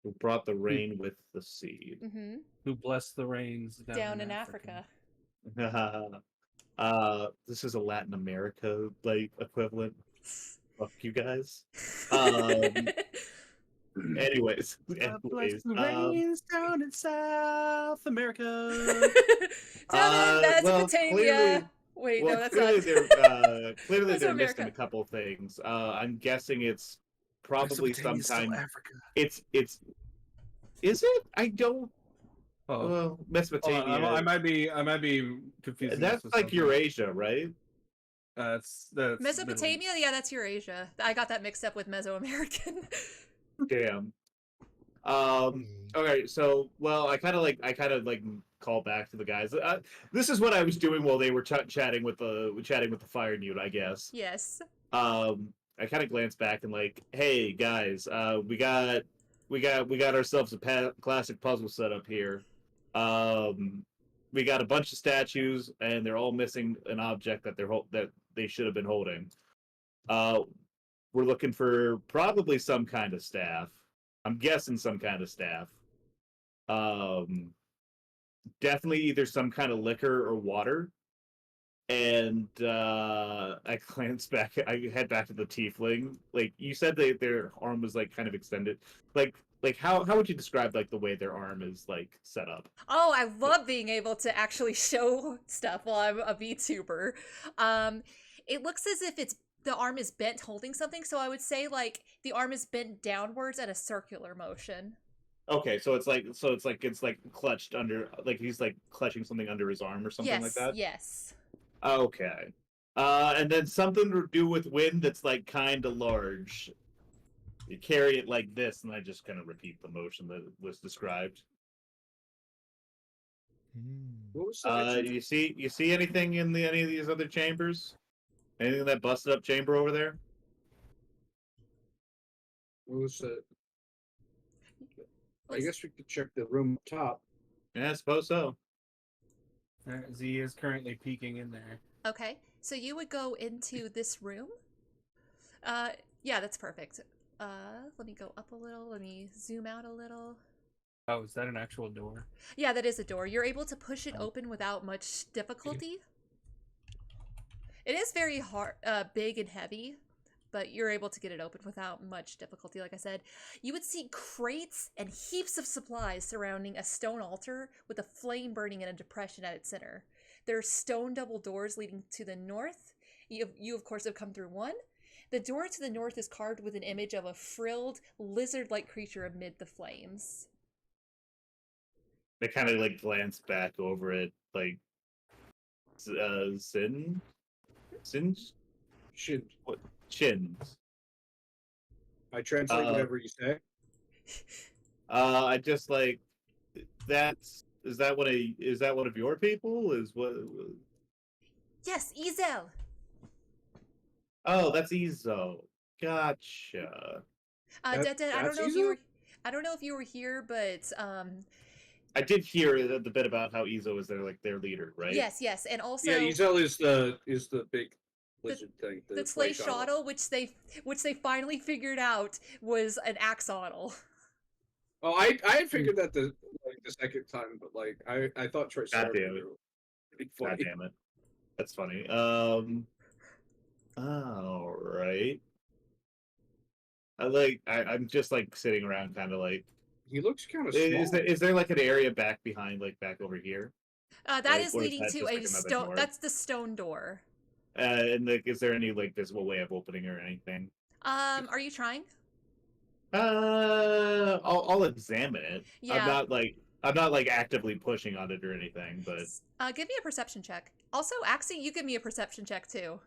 Who brought the rain with the seed? Mm-hmm. Who blessed the rains Down in Africa. This is a Latin America like equivalent. Fuck you guys. Anyways, Bless the rains down in South America. Down in Mesopotamia. Wait, no, that's clearly not. clearly they're missing Mesoamerica. a couple things. I'm guessing it's probably some Mesopotamia's still kind. Africa. It's is it? I don't. Oh, Well, hold on, Mesopotamia. I might be confusing. That's this with like something. Eurasia, right? That's Mesopotamia? Yeah, that's Eurasia. I got that mixed up with Mesoamerican. Damn. Okay, so I kind of like call back to the guys. This is what I was doing while they were chatting with the fire newt, I guess. Yes. I kind of glanced back and like, hey guys, we got ourselves a classic puzzle setup here. We got a bunch of statues and they're all missing an object that they should have been holding. We're looking for probably some kind of staff. I'm guessing some kind of staff. Definitely either some kind of liquor or water. And I glance back. I head back to the tiefling. Like you said, their arm was like kind of extended. Like how would you describe like the way their arm is like set up? Oh, I love being able to actually show stuff while I'm a VTuber. It looks as if the arm is bent holding something, so I would say like the arm is bent downwards at a circular motion. Okay, so it's like clutched under, like he's like clutching something under his arm or something like that. Yes. Okay. And then something to do with wind that's like kind of large. You carry it like this, and I just kind of repeat the motion that was described. What was that? You see anything in any of these other chambers? Anything in that busted up chamber over there? What was that? I guess we could check the room up top. Yeah, I suppose so. Z is currently peeking in there. Okay, so you would go into this room. Yeah, that's perfect. Let me go up a little. Let me zoom out a little. Oh, is that an actual door? Yeah, that is a door. You're able to push it Oh. open without much difficulty. It is very hard, big and heavy, but you're able to get it open without much difficulty, like I said. You would see crates and heaps of supplies surrounding a stone altar with a flame burning in a depression at its center. There are stone double doors leading to the north. You of course, have come through one. The door to the north is carved with an image of a frilled, lizard-like creature amid the flames. They kind of like glance back over it, like, Sin? Should What? Chins. I translate whatever you say? I just like, is that one of your people? Is what? Yes, Ezel! Oh, that's Izo. Gotcha. Detdet, I don't that's know if you Ezel? were... I don't know if you were here, but I did hear the bit about how Izo is their leader, right? yes, and also Yeah, Ezel is the big lizard thing. the sleigh shuttle, which they finally figured out was an axolotl. Oh, I had figured that the second time, but like I thought God damn it. were pretty God funny. damn it. That's funny. All right. I'm just like sitting around, kind of like. He looks kind of small. Is there like an area back behind, like back over here? That is Or is leading that to just, a like, another stone. door? That's the stone door. And like, is there any like visible way of opening or anything? Are you trying? I'll examine it. Yeah. I'm not like actively pushing on it or anything, but Give me a perception check. Also, Axee, you give me a perception check too.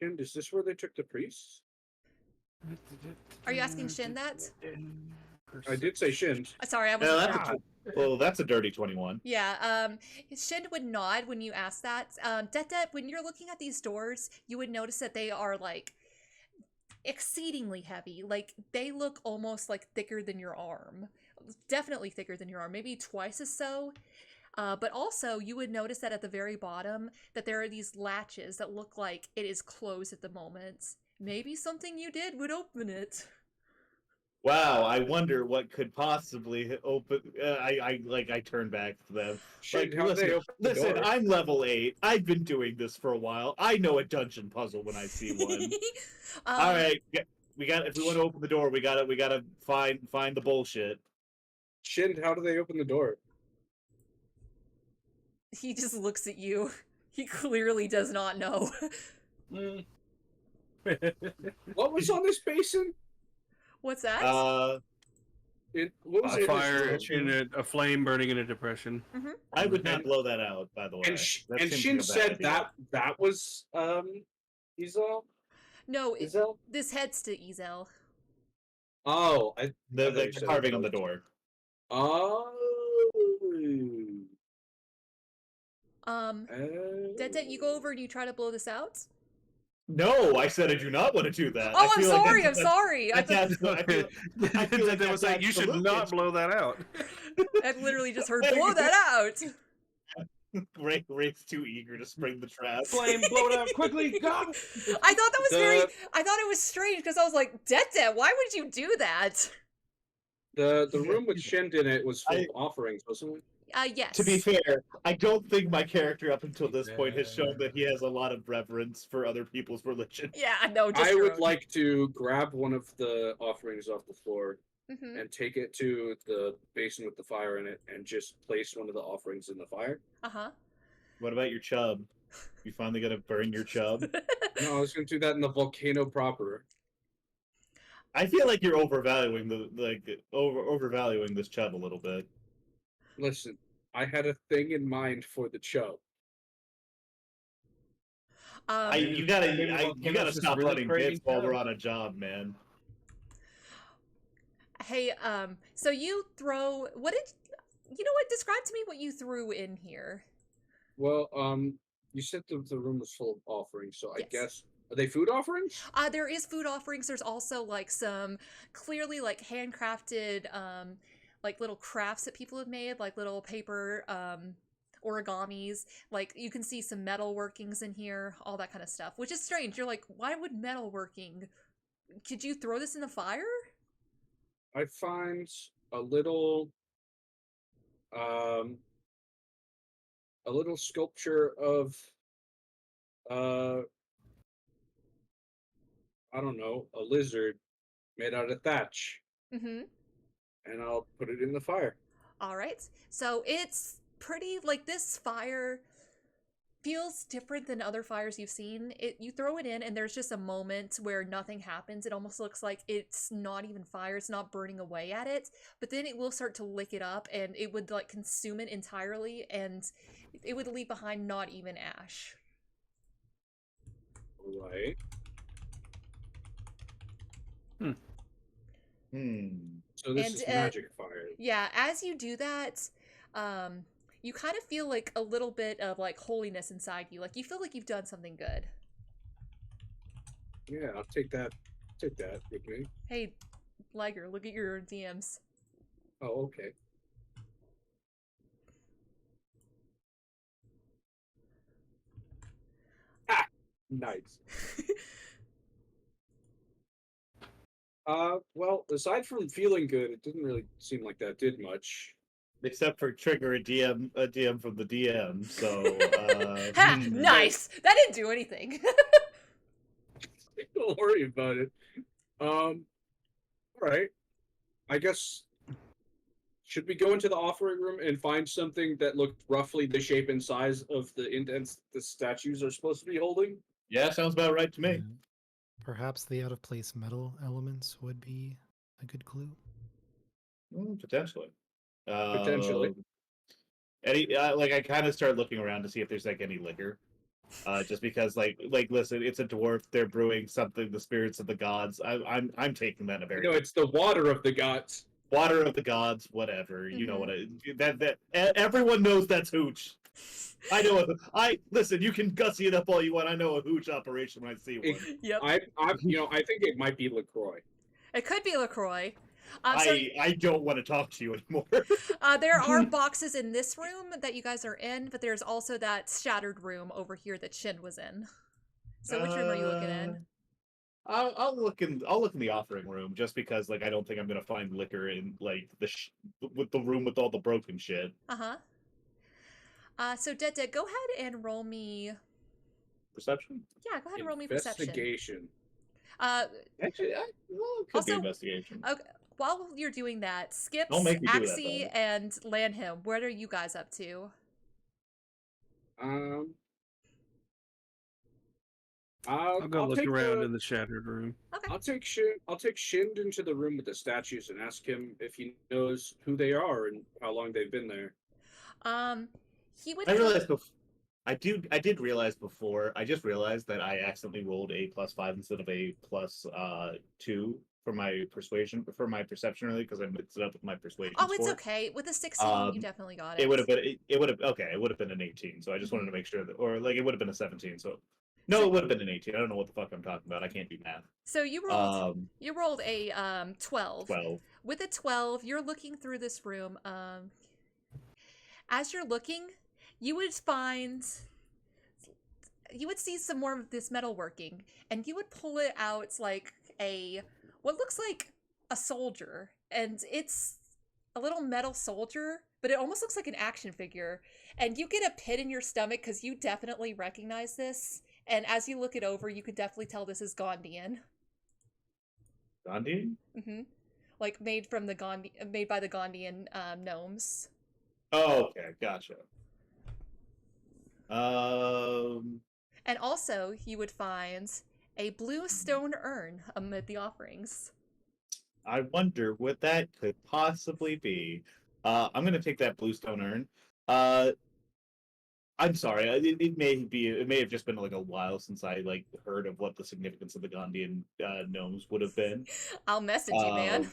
And is this where they took the priests? Are you asking Shin that? I did say shins. Sorry, I no, wasn't. that's a dirty 21. Yeah, Shin would nod when you ask that. Detdet, when you're looking at these doors, you would notice that they are, like, exceedingly heavy. Like, they look almost, like, thicker than your arm. Definitely thicker than your arm, maybe twice as so. But also, you would notice that at the very bottom, that there are these latches that look like it is closed at the moment. Maybe something you did would open it. Wow, I wonder what could possibly open. I turn back to them. Shit, Like, how they open the listen, door? I'm level 8. I've been doing this for a while. I know a dungeon puzzle when I see one. All right, we got. If we want to open the door, we gotta find the bullshit. Shin, how do they open the door? He just looks at you. He clearly does not know. What was on this basin? What's that? What was A it? Fire in a flame burning in a depression. I would not blow that out, by the way. And, That and seems Shin like a bad said idea. that was Ezel? No, Ezel? this heads to Ezel. Oh, The carving on the door. Oh. Detdet, you go over and you try to blow this out? No, I said I do not want to do that. Oh, I I'm feel like sorry, that's- I'm sorry. I that's thought abs- I feel like That was like, that's you should absolutely- not blow that out. I've literally just heard blow that out. Ray's too eager to spring the trap. Flame, blow it out quickly, go! I thought that was I thought it was strange because I was like, Detdet, why would you do that? The room with Shin in it was full of offerings, wasn't it? Yes. To be fair, I don't think my character up until this point has shown that he has a lot of reverence for other people's religion. Yeah, no, just I your would own. like to grab one of the offerings off the floor Mhm. and take it to the basin with the fire in it and just place one of the offerings in the fire. Uh-huh. What about your chub? You finally gonna burn your chub? No, I was going to do that in the volcano proper. I feel like you're overvaluing overvaluing this chub a little bit. Listen, I had a thing in mind for the chub. You gotta Volcano's just stop really running craving bits while chub. we're on a job, man. Hey, so you throw you know what? Describe to me what you threw in here. Well, you said the room was full of offerings, so I Yes. guess are they food offerings? There is food offerings. There's also like some clearly like handcrafted like little crafts that people have made, like little paper origamis. Like you can see some metal workings in here, all that kind of stuff, which is strange. You're like, why would metalworking could you throw this in the fire? I find a little sculpture of I don't know, a lizard made out of thatch, Mm-hmm. and I'll put it in the fire. All right. So it's pretty like this fire feels different than other fires you've seen. You throw it in and there's just a moment where nothing happens. It almost looks like it's not even fire, it's not burning away at it, but then it will start to lick it up and it would like consume it entirely and it would leave behind not even ash. Right. So this And, is magic fire. Yeah, as you do that, you kind of feel like a little bit of like holiness inside you. Like you feel like you've done something good. Yeah, I'll take that. Take that with me. Hey, Liger, look at your DMs. Oh, okay. Ah, nice. Well, aside from feeling good, it didn't really seem like that did much. Except for trigger a DM from the DM. So, Ha! Nice! That didn't do anything. Don't worry about it. All right. I guess should we go into the offering room and find something that looked roughly the shape and size of the indents the statues are supposed to be holding? Yeah, sounds about right to me. Yeah. Perhaps the out of place metal elements would be a good clue. Potentially. Potentially. I kind of start looking around to see if there's like any liquor. Just because, listen, it's a dwarf. They're brewing something. The spirits of the gods. I'm taking that in a very. No, it's the water of the gods. Water of the gods. Whatever. You know what? Everyone knows that's hooch. I know. Listen. You can gussy it up all you want. I know a hooch operation when I see one. Yep. I think it might be LaCroix. It could be LaCroix. I don't want to talk to you anymore. There are boxes in this room that you guys are in, but there's also that shattered room over here that Shin was in. So which room are you looking in? I'll look in the offering room just because I don't think I'm gonna find liquor in with the room with all the broken shit. So Detdet, go ahead and roll me. Perception? Yeah, go ahead and roll me perception. Investigation. Actually, it could be investigation. Okay, while you're doing that, Skips, Don't make me do that, Axee, and Lanhim, what are you guys up to? I'll go look around in the shattered room. Okay. I'll take Shind into the room with the statues and ask him if he knows who they are and how long they've been there. He would. I realized I did realize before. I just realized that I accidentally rolled a +5 instead of a +2 for my perception earlier because I mixed it up with my persuasion. Oh, it's okay. With a 16, you definitely got it. It would have been an 18. So I just wanted to make sure that, or it would have been a 17. So it would have been an 18. I don't know what the fuck I'm talking about. I can't do math. So you rolled a 12. 12. With a 12, you're looking through this room. As you're looking, you would see some more of this metalworking, and you would pull it out like what looks like a soldier, and it's a little metal soldier, but it almost looks like an action figure. And you get a pit in your stomach because you definitely recognize this. And as you look it over, you could definitely tell this is Gondian. Gondian? Mm-hmm. Like made by the Gondian gnomes. Oh, okay, gotcha. And also, you would find a blue stone urn amid the offerings. I wonder what that could possibly be. I'm gonna take that blue stone urn. I'm sorry. It may have just been a while since I heard of what the significance of the Gondian gnomes would have been. I'll message you, man.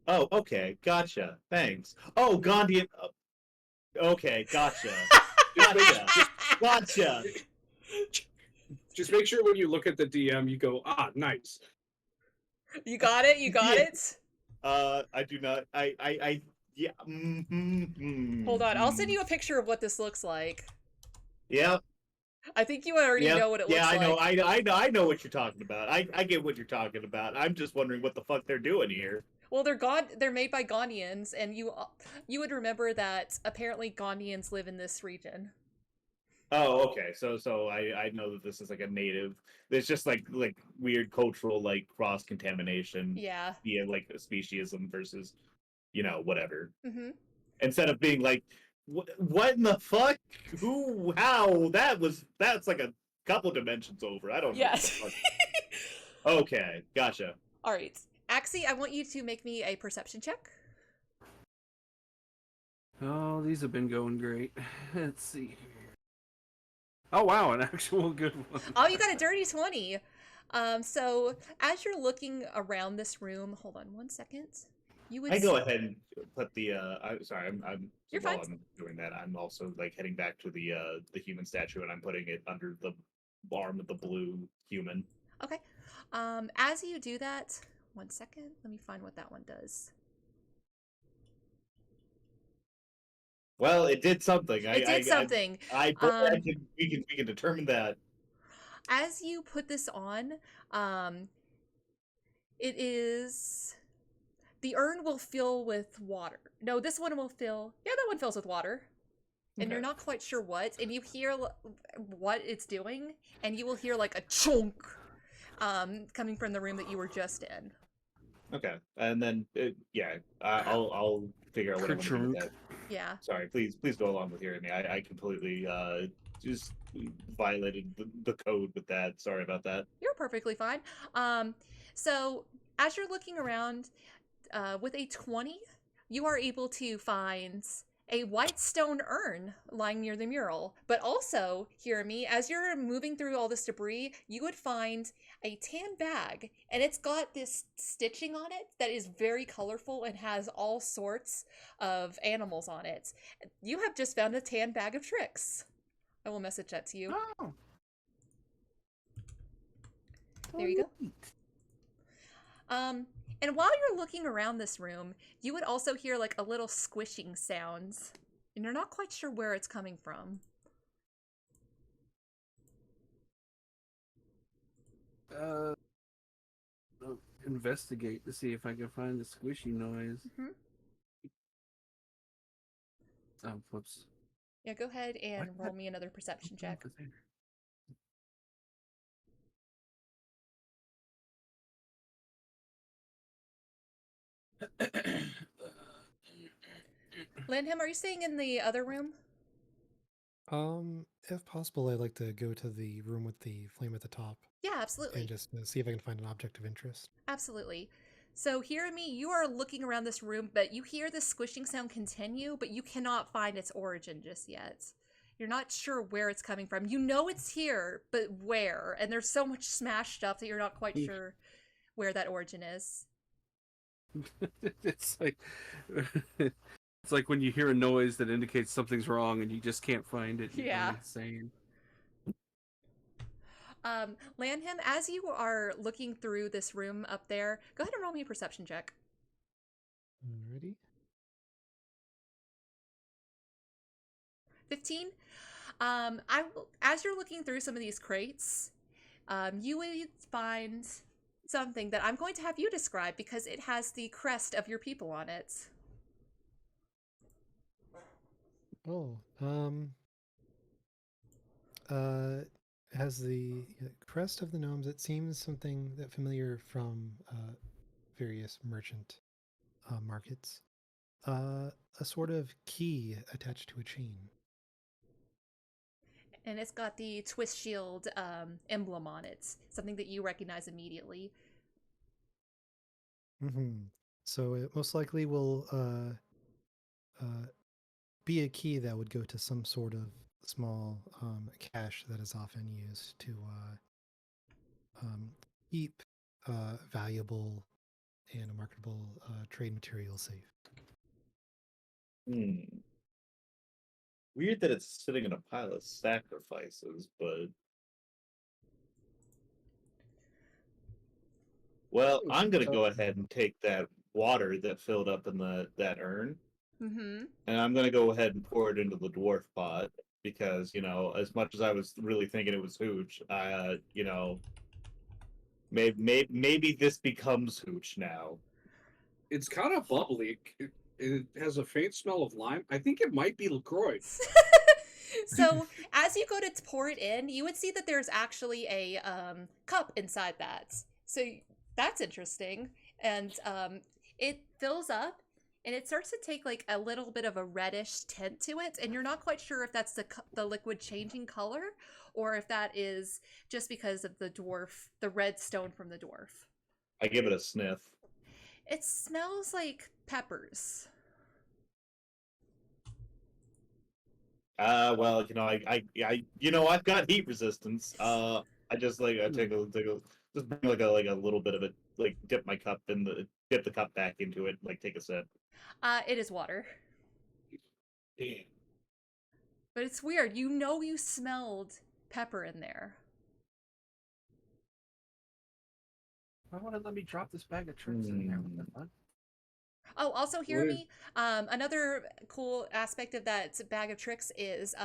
Oh, okay, gotcha. Thanks. Oh, Gondian. Okay, gotcha. Gotcha. Just make sure when you look at the DM, you go, nice. You got it? You got it? I do not. Yeah. Hold on. I'll send you a picture of what this looks like. Yep. I think you already Yeah, know what it looks I know, like. I know what you're talking about. I get what you're talking about. I'm just wondering what the fuck they're doing here. Well, they're made by Ghanaians, and you would remember that apparently Ghanaians live in this region. Oh, okay. So I know that this is like a native. There's just like weird cultural like cross contamination Yeah. via like speciesism versus whatever. Mm-hmm. Instead of being like, what in the fuck? Who? How? That's like a couple dimensions over. I don't know. What the Yes. fuck. Okay, gotcha. All right. Axee, I want you to make me a perception check. Oh, these have been going great. Let's see. Oh wow, an actual good one. Oh, you got a dirty 20. So as you're looking around this room, hold on 1 second. You would I go ahead and put the. Sorry, I'm. You're while fine. I'm doing that, I'm also like heading back to the human statue, and I'm putting it under the arm of the blue human. Okay. As you do that, 1 second. Let me find what that one does. Well, it did something. It did something. We can determine that. As you put this on, it is the urn will fill with water. No, this one will fill. Yeah, that one fills with water. And Okay. you're not quite sure what, and you hear what it's doing, and you will hear like a chunk coming from the room that you were just in. Okay, and then I'll figure out what I want to do with that. Yeah. Sorry, please go along with Hirimi. I completely just violated the code with that. Sorry about that. You're perfectly fine. So as you're looking around, with a 20, you are able to find a white stone urn lying near the mural. But also, Hirimi, as you're moving through all this debris, you would find a tan bag, and it's got this stitching on it that is very colorful and has all sorts of animals on it. You have just found a tan bag of tricks. I will message that to you. Oh. There you go. And while you're looking around this room, you would also hear like a little squishing sounds, and you're not quite sure where it's coming from. I'll investigate to see if I can find the squishy noise. Mm-hmm. Oh, whoops. Yeah, go ahead and What? roll me another perception check. Lanhim, are you staying in the other room? If possible, I'd like to go to the room with the flame at the top Yeah, absolutely. and just see if I can find an object of interest. Absolutely. So, Hirimi, you are looking around this room, but you hear the squishing sound continue, but you cannot find its origin just yet. You're not sure where it's coming from. You know it's here, but where? And there's so much smashed stuff that you're not quite sure where that origin is. It's like it's like when you hear a noise that indicates something's wrong and you just can't find it. You're Yeah. insane. Lanhim, as you are looking through this room up there, go ahead and roll me a perception check. Alrighty. 15. As you're looking through some of these crates, you would find something that I'm going to have you describe because it has the crest of your people on it. Oh, has the crest of the gnomes. It seems something that familiar from various merchant markets. A sort of key attached to a chain. And it's got the Twistshield emblem on it, something that you recognize immediately. Mm-hmm. So it most likely will be a key that would go to some sort of small cache that is often used to keep valuable and marketable trade materials safe. Weird that it's sitting in a pile of sacrifices, but well, I'm gonna go ahead and take that water that filled up in that urn, Mm-hmm. and I'm gonna go ahead and pour it into the dwarf pot. because as much as I was really thinking it was Hooch, maybe this becomes Hooch now. It's kind of bubbly. It has a faint smell of lime. I think it might be LaCroix. So as you go to pour it in, you would see that there's actually a cup inside that. So that's interesting. And it fills up and it starts to take like a little bit of a reddish tint to it. And you're not quite sure if that's the liquid changing color or if that is just because of the red stone from the dwarf. I give it a sniff. It smells like peppers. Well, I've got heat resistance. I take a just bring like a little bit of it, like dip the cup back into it, like take a sip. It is water. Damn. But it's weird. You smelled pepper in there. Why won't it let me drop this bag of tricks in there? What the fuck? Oh, also, Hirimi, another cool aspect of that bag of tricks is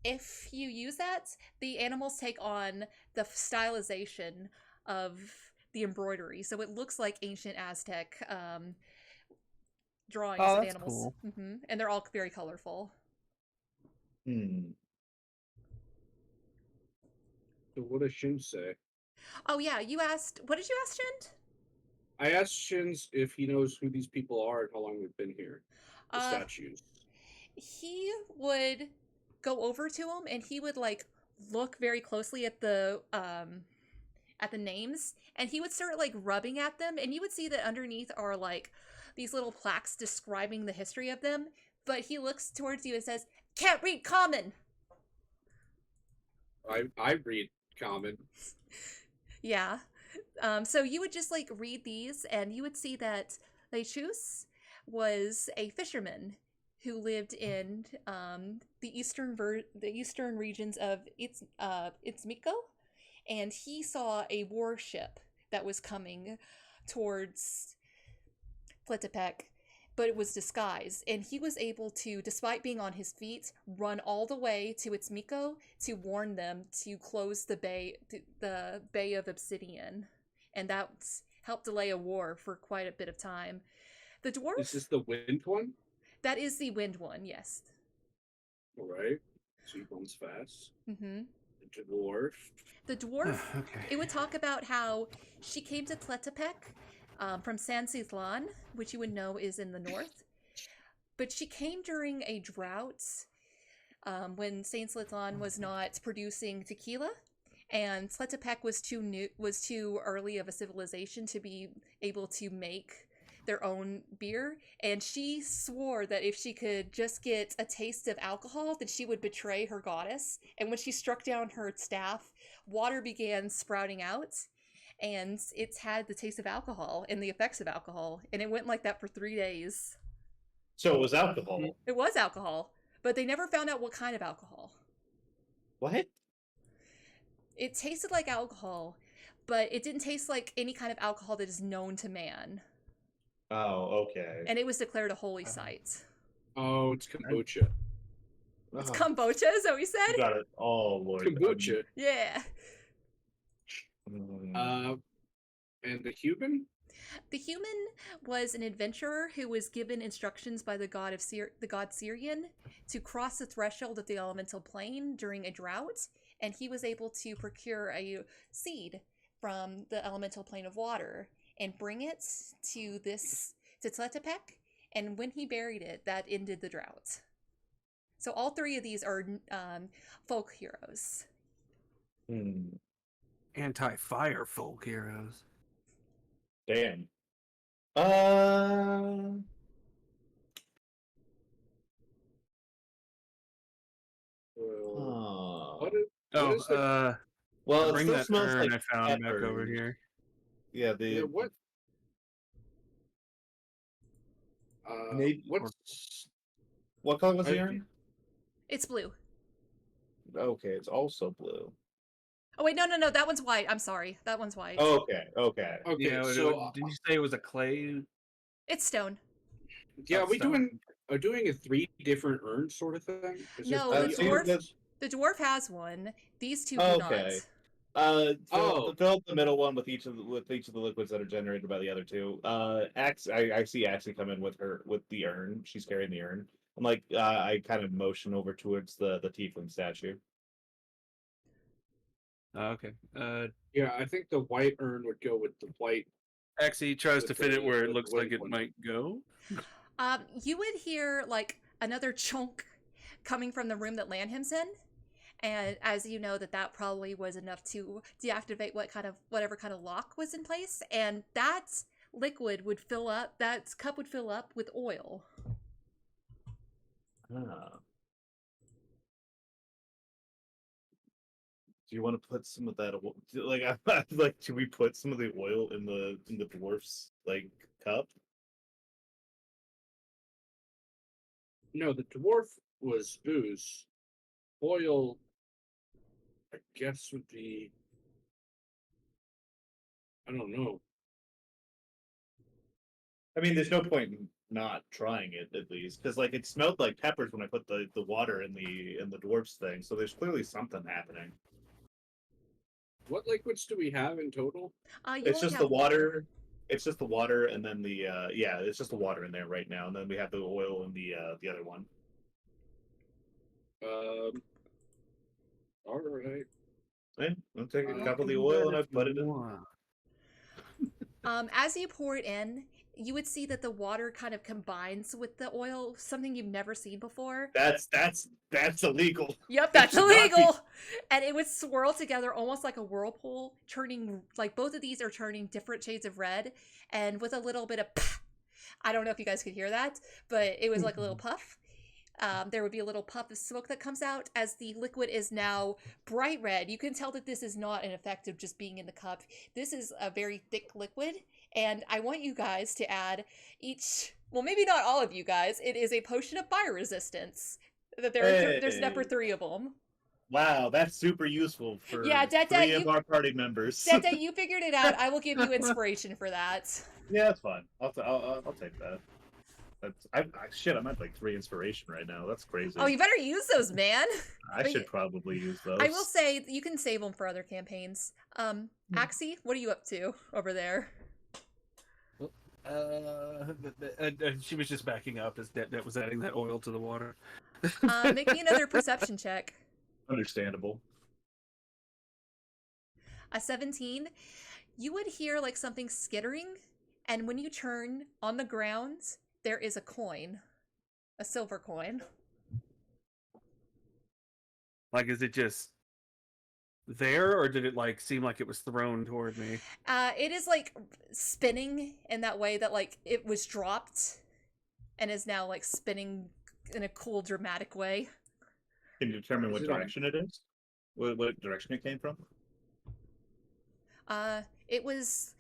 if you use that, the animals take on the stylization of the embroidery. So it looks like ancient Aztec drawings of that's animals. cool. Mm-hmm. And they're all very colorful. So what does Shin say? Oh, yeah. What did you ask, Shin? I asked Shins if he knows who these people are and how long they've been here. The statues. He would go over to them and he would like look very closely at the names and he would start like rubbing at them and you would see that underneath are like these little plaques describing the history of them, but he looks towards you and says, "Can't read common." I read common. Yeah. So you would just like read these and you would see that Lechus was a fisherman who lived in the eastern regions of Itzmiko, and he saw a warship that was coming towards Flitapec, but it was disguised, and he was able to, despite being on his feet, run all the way to Itzmiko to warn them to close the Bay of Obsidian, and that helped delay a war for quite a bit of time. The dwarf. Is this the wind one? That is the wind one, yes. All right. So he runs fast. Mm-hmm. The dwarf. The dwarf, Okay. it would talk about how she came to Tletepec from San Citlan, which you would know is in the north. But she came during a drought when San Citlan was not producing tequila. And Tletepec was too early of a civilization to be able to make their own beer, and she swore that if she could just get a taste of alcohol, that she would betray her goddess. And when she struck down her staff, water began sprouting out, and it's had the taste of alcohol and the effects of alcohol, and it went like that for 3 days. So it was alcohol. It was alcohol, but they never found out what kind of alcohol. What? It tasted like alcohol, but it didn't taste like any kind of alcohol that is known to man. Oh, okay. And it was declared a holy site. Oh, it's kombucha. It's kombucha, is that what you said? You got it. Oh, Lord. Kombucha. Yeah. And the human? The human was an adventurer who was given instructions by the god Syrian to cross the threshold of the elemental plane during a drought, and he was able to procure a seed from the elemental plane of water and bring it to Tletepec, and when he buried it, that ended the drought. So all three of these are folk heroes. Anti-fire folk heroes. Damn. What is well, it bring still that smells urn like I found back pepper. over here. Yeah, what? Maybe- What's What color was the urn? It's blue. Okay, it's also blue. Oh wait, no, that one's white. I'm sorry, that one's white. Okay. okay? Yeah, So did you say it was a clay? It's stone. yeah, Oh, are we stone. doing doing a 3 different urns sort of thing? Is there No, 3 so you- urns? the dwarf has one. These two do Okay. not. Fill up the middle one with each of the liquids that are generated by the other two. I see Axie come in with the urn. She's carrying the urn. I'm like, I kind of motion over towards the tiefling statue. Okay. Yeah, I think the white urn would go with the white. Axie tries to With fit it the- where it with looks the like it one. might go. You would hear like another chunk coming from the room that Lanhim's in, and as you know that probably was enough to deactivate whatever kind of lock was in place, and that liquid would fill up. That cup would fill up with oil. Ah. Do you want to put some of that? Like, should we put some of the oil in the dwarf's like cup? No, the dwarf was booze. Oil, I guess, would be. I don't know. I mean, there's no point in not trying it at least, because like it smelled like peppers when I put the water in the dwarf's thing. So there's clearly something happening. What liquids do we have in total? You It's only just have the water. It's just the water, and then it's just the water in there right now, and then we have the oil in the other one. All right. Okay, I'll take a Uh, cup of the Do oil that and I if you put it in. want. As you pour it in, you would see that the water kind of combines with the oil, something you've never seen before. That's illegal. Yep, That that's should not be- illegal. And it would swirl together almost like a whirlpool, turning like both of these are turning different shades of red, and with a little bit of I don't know if you guys could hear that, but it was like a little puff. There would be a little puff of smoke that comes out as the liquid is now bright red. You can tell that this is not an effect of just being in the cup. This is a very thick liquid, and I want you guys to add well, maybe not all of you guys. It is a potion of fire resistance. That there's number 3 of them. Wow, that's super useful for Yeah, Detdet, 3 of our party members. Detdet, you figured it out. I will give you inspiration for that. Yeah, that's fine. I'll take that. I'm at like 3 inspiration right now. That's crazy. Oh, you better use those, man. I should probably use those. I will say you can save them for other campaigns. Axee, what are you up to over there? She was just backing up as Detdet was adding that oil to the water. Make me another perception check. Understandable. A 17. You would hear like something skittering, and when you turn on the ground, there is a coin. A silver coin. Like, is it just there, or did it like seem like it was thrown toward me? It is like spinning in that way that like it was dropped and is now like spinning in a cool dramatic way. Can you determine what Is it on- direction it is? What direction it came from? It was,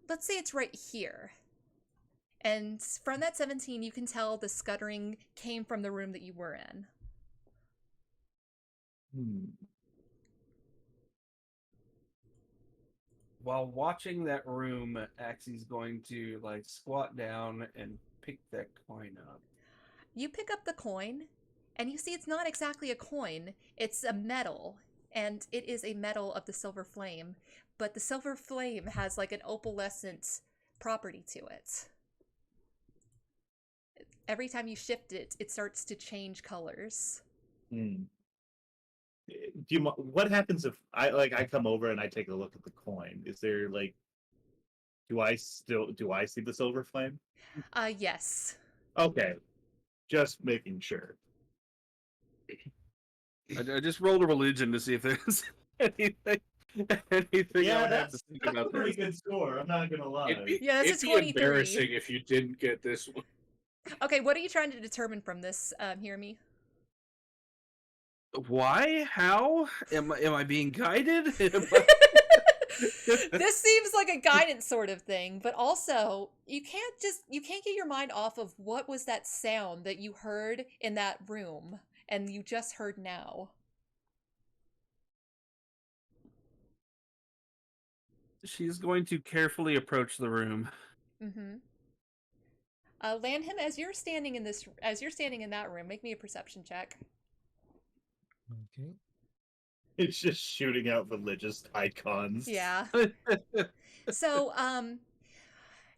let's say it's right here. And from that 17, you can tell the scuttering came from the room that you were in. While watching that room, Axie's going to like squat down and pick that coin up. You pick up the coin, and you see it's not exactly a coin. It's a medal, and it is a medal of the silver flame. But the silver flame has like an opalescent property to it. Every time you shift it, it starts to change colors. What happens if I come over and I take a look at the coin? Is there like, do I see the silver flame? Yes. Okay, just making sure. I just rolled a religion to see if there's anything I would have to think about pretty this. good score. I'm not gonna lie. Yeah, that's it'd a be 23. embarrassing if you didn't get this one. Okay, what are you trying to determine from this, Hirimi? Why? How? Am I being guided? This seems like a guidance sort of thing, but also you can't get your mind off of what was that sound that you heard in that room and you just heard now. She's going to carefully approach the room. Mm-hmm. Lanhim, as you're standing in that room, make me a perception check. Okay. It's just shooting out religious icons. Yeah. So,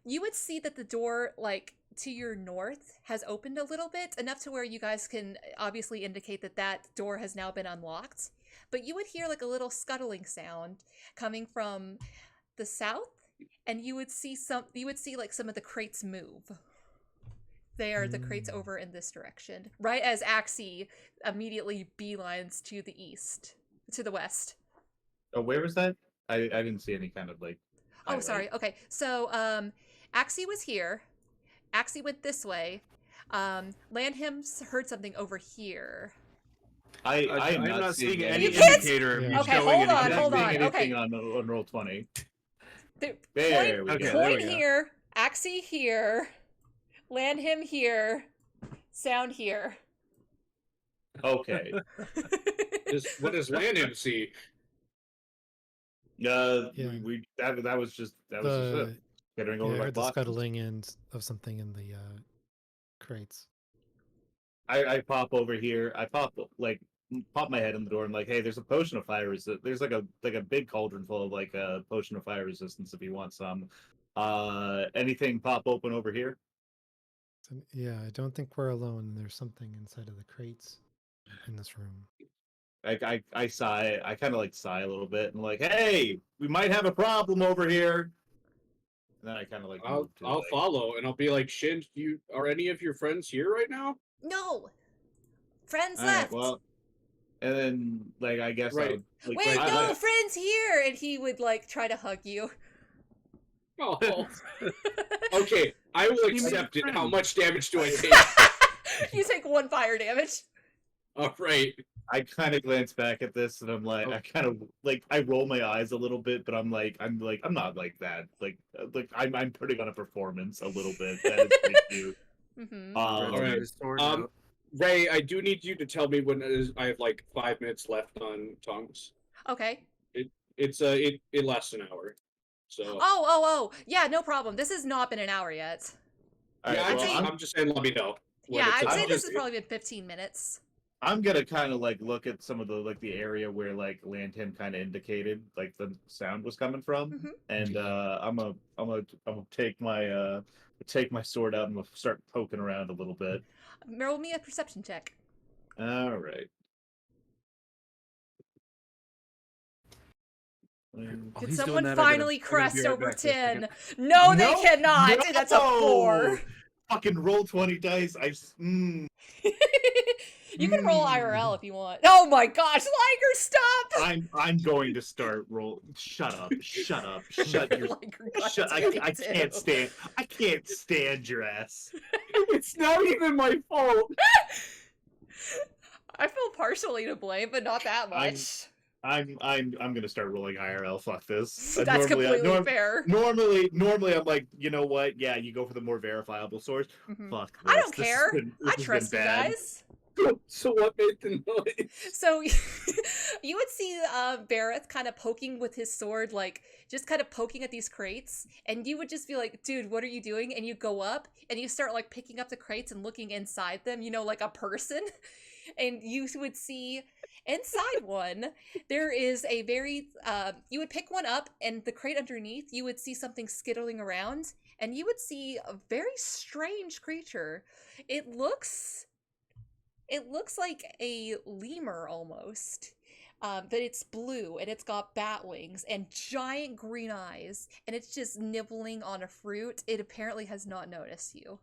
you would see that the door, like, to your north has opened a little bit, enough to where you guys can obviously indicate that that door has now been unlocked. But you would hear, like, a little scuttling sound coming from the south, and you would see like some of the crates move. They are the crates over in this direction, right as Axee immediately beelines to the west. Oh, where was that? I didn't see any kind of like. Oh, highlight. sorry. Okay, so Axee was here. Axee went this way. Lanhim's heard something over here. I'm not seeing any You can't- indicator of Yeah. you Okay, showing hold on, anything. hold I'm on. not seeing Okay. anything on roll 20. There There we point, go. Okay, point there we go. here. Axee here. Lanhim here. Sound here. Okay. What does Lanhim see? Yeah. That was just it. Getting Yeah, over I my heard the clock. scuttling and of something in the crates. I pop over here. I pop my head in the door. I'm like, hey, there's a potion of fire resist. There's like a big cauldron full of like a potion of fire resistance if you want some. Anything pop open over here? So, yeah, I don't think we're alone. There's something inside of the crates in this room. I sigh. I kind of like sigh a little bit and like, hey, we might have a problem over here. And then I kind of like I'll move to, I'll like, follow, and I'll be like, Shin, are any of your friends here right now? No! Friends all right, left! well, and then like I guess Right. I would, like, Wait, I- no, I- friends here! And he would, like, try to hug you. Oh, okay. I will You made accept it. How friends. much damage do I take? You take 1 fire damage. All right. I kind of glance back at this and I'm like, Oh. I kind of like, I roll my eyes a little bit, but I'm not like that. Like I'm putting on a performance a little bit. That is pretty cute. Mm-hmm. All right. His sword Um, out. Ray, I do need you to tell me when it is. I have like 5 minutes left on tongues. Okay. It lasts an hour. So Oh. Yeah, no problem. This has not been an hour yet. All right, yeah, well, I'm just saying. Let me know. when Yeah, it's I'd say about. this has probably been 15 minutes. I'm gonna kind of like look at some of the area where like Lanhim kind of indicated like the sound was coming from, Mhm. and I'm gonna take my sword out and we'll start poking around a little bit. Roll me a perception check. All right. While Could he's doing someone that, I gotta- finally I gotta be crest right over back for a 10? second. No, they No, cannot! That's a 4! Fucking roll 20 dice. You can roll IRL if you want. Oh my gosh, Liger, stop! I'm going to start roll. Shut up! Shut up! Shut your. Liger got Shut! I 22. can't stand your ass. It's not even my fault. I feel partially to blame, but not that much. I'm gonna start rolling IRL. Fuck this. That's completely fair. Normally I'm like, you know what? Yeah, you go for the more verifiable source. Mhm. Fuck. I this. don't This has care. been- this I has been trust you bad. guys. So what made the noise? So you would see Baerith kind of poking with his sword, like just kind of poking at these crates, and you would just be like, dude, what are you doing? And you go up and you start like picking up the crates and looking inside them, you know, like a person. And you would see inside one, there is a very, you would pick one up and the crate underneath, you would see something skittling around and you would see a very strange creature. It looks like a lemur almost, but it's blue and it's got bat wings and giant green eyes and it's just nibbling on a fruit. It apparently has not noticed you.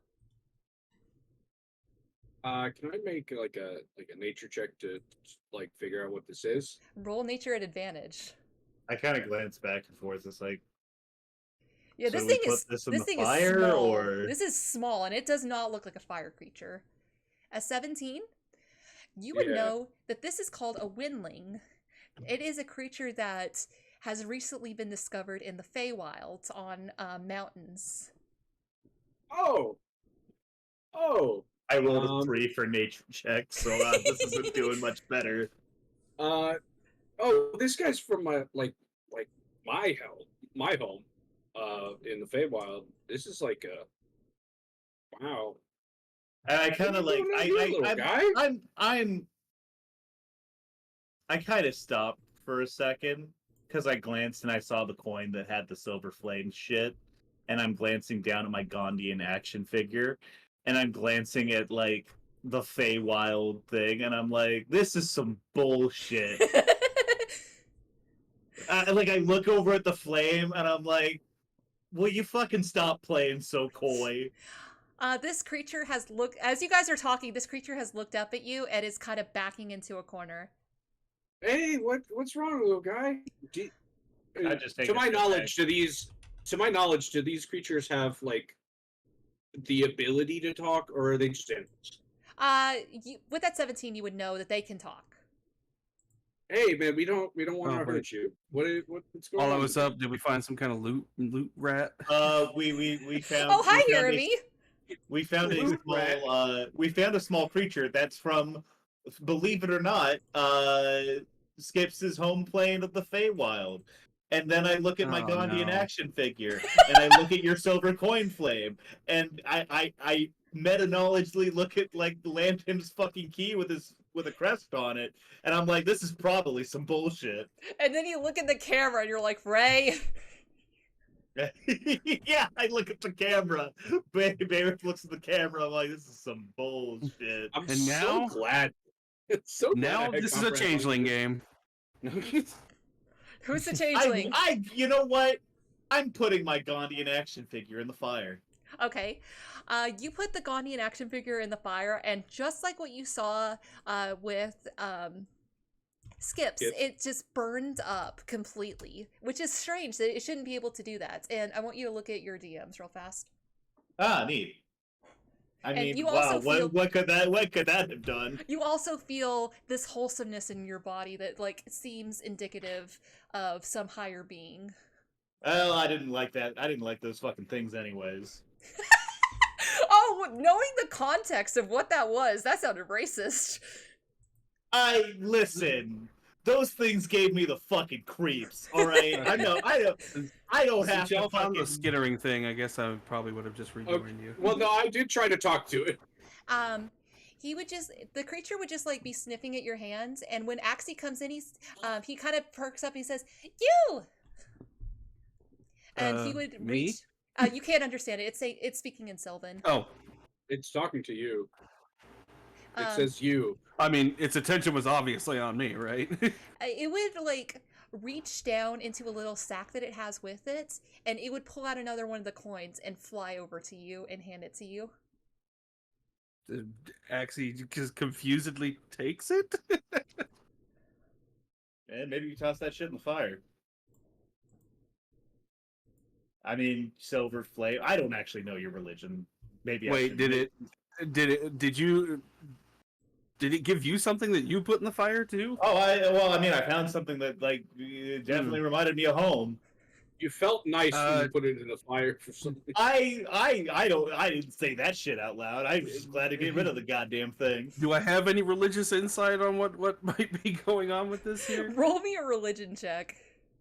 Can I make like a nature check to like figure out what this is? Roll nature at advantage. I kind of glance back and forth. It's like, Yeah, So this we thing put is this in this the thing fire, is small. or- This is small and it does not look like a fire creature. A 17, you would Yeah. know that this is called a windling. It is a creature that has recently been discovered in the Feywild on mountains. Oh. I rolled a Um, 3 for nature check, so this isn't doing much better. Oh, this guy's from my my home in the Feywild. This is like a Wow. And I kind of What are you like, doing there, little guy? I kind of stopped for a second because I glanced and I saw the coin that had the silver flame shit, and I'm glancing down at my Gandhian action figure, and I'm glancing at like the Feywild thing, and I'm like, this is some bullshit. Like I look over at the flame, and I'm like, will you fucking stop playing so coy? This creature has looked, as you guys are talking, this creature has looked up at you and is kind of backing into a corner. Hey, what's wrong, little guy? I just take to a my step knowledge, back. do these creatures have like the ability to talk, or are they just animals? With that 17, you would know that they can talk. Hey, man, we don't want to wait. hurt you. What's going While I on? was up, did we find some kind of loot rat? We found. Oh, hi, we found Hirimi! we found a Loot rat. small. We found a small creature that's from, believe it or not, Skips' home plane of the Feywild. And then I look at my Oh, Gandhian no. action figure, and I look at your silver coin flame, and I meta-knowledgely look at like Lanhim's fucking key with a crest on it, and I'm like, this is probably some bullshit. And then you look at the camera and you're like, Vree. Yeah, I look at the camera. Baerith looks at the camera. I'm like, this is some bullshit. I'm And so now- glad. So glad Now I had this is a comprehension. changeling game. Who's the changeling? You know what? I'm putting my Gandhian action figure in the fire. Okay. You put the Gandhian action figure in the fire, and just like what you saw with Skips, it just burned up completely, which is strange that it shouldn't be able to do that. And I want you to look at your DMs real fast. Ah, neat. I And mean, you wow, also feel- what could that have done? You also feel this wholesomeness in your body that like seems indicative of some higher being. Well, I didn't like that. I didn't like those fucking things anyways. Oh, knowing the context of what that was, that sounded racist. Listen. Those things gave me the fucking creeps. All right, I don't have Since y'all to found the fucking. skittering thing, I guess I probably would have just rejoined you. Well, no, I did try to talk to it. The creature would just like be sniffing at your hands, and when Axee comes in, he kind of perks up and he says, "You!" And he would me? reach. You can't understand it. It's speaking in Sylvan. Oh, It's talking to you. It Um, says you. I mean, its attention was obviously on me, right? It would like reach down into a little sack that it has with it, and it would pull out another one of the coins and fly over to you and hand it to you. Axie just confusedly takes it. And maybe you toss that shit in the fire. I mean, silver flame. I don't actually know your religion. Maybe. Wait, did it give you something that you put in the fire too? Oh, I mean, I found something that like definitely reminded me of home. You felt nice when you put it in the fire for something. I didn't say that shit out loud. I was just glad to get rid of the goddamn thing. Do I have any religious insight on what might be going on with this here? Roll me a religion check.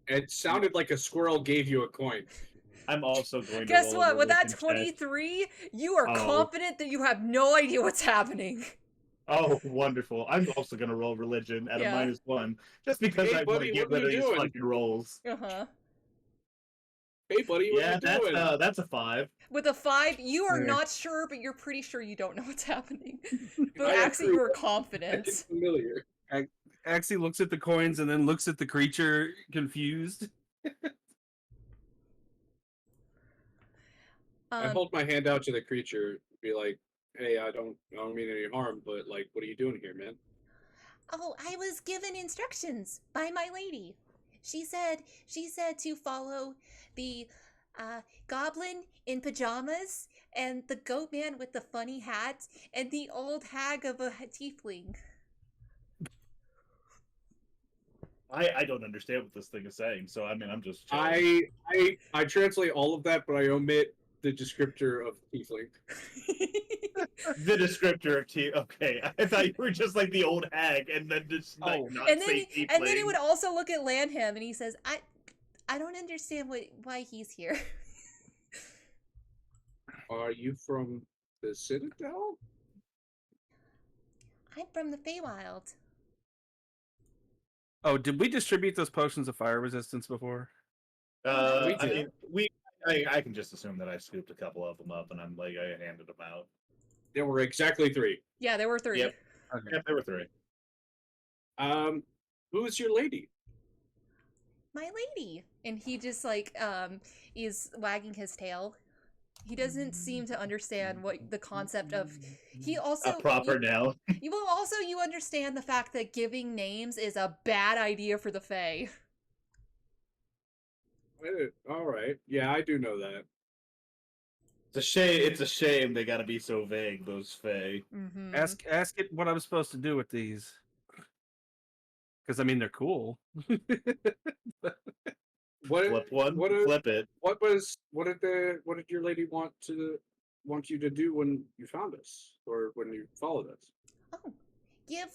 It sounded like a squirrel gave you a coin. I'm also going to Guess roll a what? With that religion check. 23, you are Oh. confident that you have no idea what's happening. Oh, wonderful. I'm also going to roll religion at Yeah. a -1. Just because Hey, I want buddy, to get what rid are of you these doing? fucking rolls. Uh-huh. Hey, buddy, what Yeah, are you doing? that's a 5. With a 5, you are Yeah. not sure, but you're pretty sure you don't know what's happening. But I actually, you are approve. confident. It's familiar. Axie looks at the coins and then looks at the creature confused. I hold my hand out to the creature, be like, "Hey, I don't mean any harm, but like, what are you doing here, man?" Oh, I was given instructions by my lady. She said to follow the goblin in pajamas and the goat man with the funny hat and the old hag of a tiefling. I don't understand what this thing is saying, so I mean, I'm just chilling. I translate all of that, but I omit the descriptor of tiefling. The descriptor of Okay, I thought you were just like the old hag, and then just like not and then say he would also look at Lanhim and he says, I don't understand why he's here. Are you from The Citadel? I'm from the Feywild. Oh, did we distribute those potions of fire resistance before? We I did. mean, I can just assume that I scooped a couple of them up and I'm like, I handed them out. There were exactly 3. Yeah, there were 3. Yep. Okay. Yeah, there were 3. Who is your lady? My lady. And he just like is wagging his tail. He doesn't seem to understand what the concept of. He also A proper noun. you understand the fact that giving names is a bad idea for the Fae. All right. Yeah, I do know that. It's a shame they gotta be so vague, those Fae. Mm-hmm. Ask it what I'm supposed to do with these. Because I mean they're cool. What? Flip one, flip it. What did your lady want you to do when you found us or when you followed us? Oh, give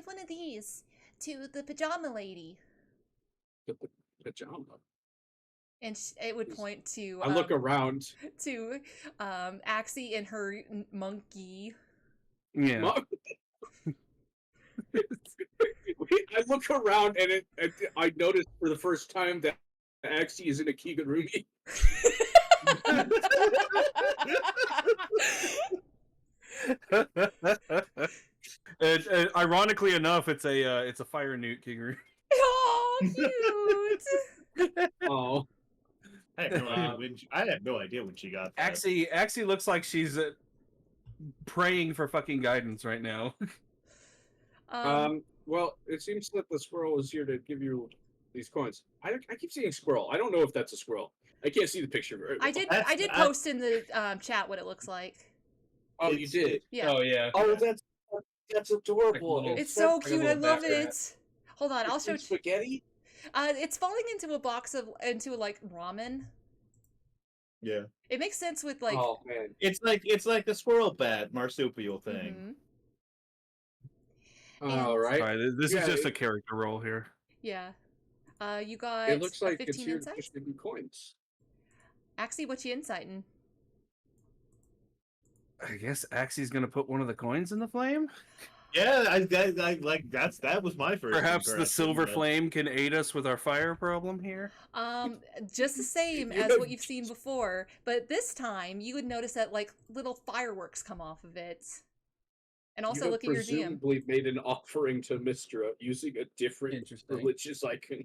one of these to the pajama lady. The pajama. And it would point to. I look around. To Axee and her monkey. Yeah. I look around and I noticed for the first time that Axee is in a Kigurumi. And ironically enough, it's a fire newt kingery. Oh, cute! Oh, I had no idea when she got that. Axie looks like she's praying for fucking guidance right now. Well, it seems that the squirrel is here to give you these coins. I keep seeing squirrel. I don't know if that's a squirrel. I can't see the picture very well. I did post in the chat what it looks like. Oh, you did? Yeah. Oh yeah. Oh, that's adorable. Like It's so like a cute. I little love bat it. Hold on, I'll show. Spaghetti. It's falling into a box into like ramen. Yeah. It makes sense with like. Oh man, It's like the squirrel bat marsupial thing. Mhm. all right. Alright, this is just a character role here. Yeah. You got. It looks like a it's 15 here insight. just giving coins. Axie, what you inciting? I guess Axie's gonna put one of the coins in the flame. Yeah, I like that was my first. Perhaps the impression, silver but- flame can aid us with our fire problem here. Just the same as what you've seen before, but this time you would notice that like little fireworks come off of it. And also you look at your DM. presumably made an offering to Mistra using a different Interesting. religious icon.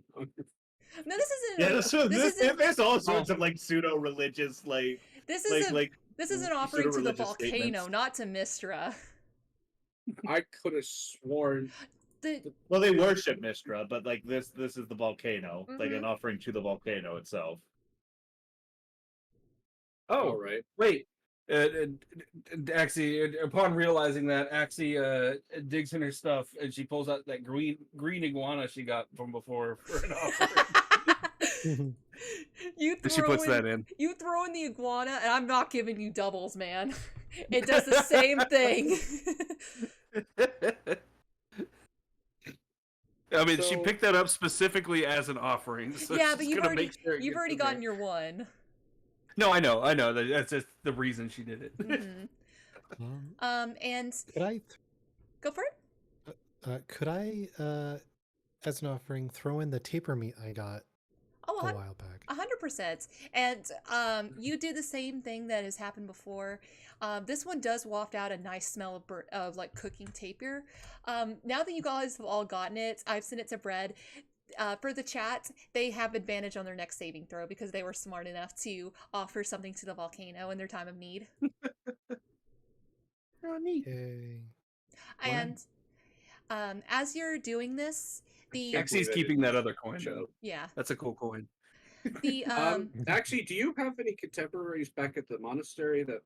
No, this isn't. Yeah, so there's all sorts Oh. of like pseudo religious like This is this is an offering to the pseudo-religious volcano, statements. not to Mistra. I could have sworn. Well, they worship Mistra, but like this is the volcano, like Mhm. an offering to the volcano itself. All Oh, right. wait. Axie, upon realizing that, Axie digs in her stuff and she pulls out that green iguana she got from before for an offering. You And she throw puts in, that in. You throw in the iguana, and I'm not giving you doubles, man. It does the same thing. I mean, she So- picked that up specifically as an offering. So Yeah, she's but you've gonna already make sure it you've gets already in there. gotten your one. No, I know. That's just the reason she did it. Mhm. And Could I go for it. could I as an offering throw in the taper meat I got Oh, a while back? 100%. And you do the same thing that has happened before. This one does waft out a nice smell of like cooking tapir. Now that you guys have all gotten it, I've sent it to Bread. For the chat, they have advantage on their next saving throw because they were smart enough to offer something to the volcano in their time of need. Oh, neat. Yay. And as you're doing this, the Can't Axie's believe I keeping didn't that other coin. show. Though. yeah, That's a cool coin. the Actually, do you have any contemporaries back at the monastery that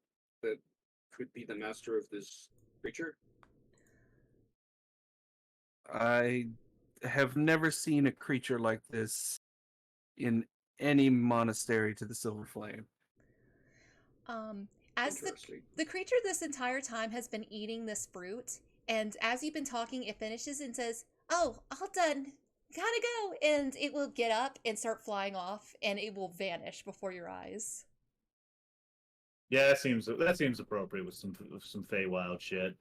could be the master of this creature? I have never seen a creature like this in any monastery to the Silver Flame. as Interesting. the creature this entire time has been eating this fruit, and as you've been talking, it finishes and says, "Oh, all done. Gotta go," and it will get up and start flying off, and it will vanish before your eyes. Yeah, that seems appropriate with some Feywild shit.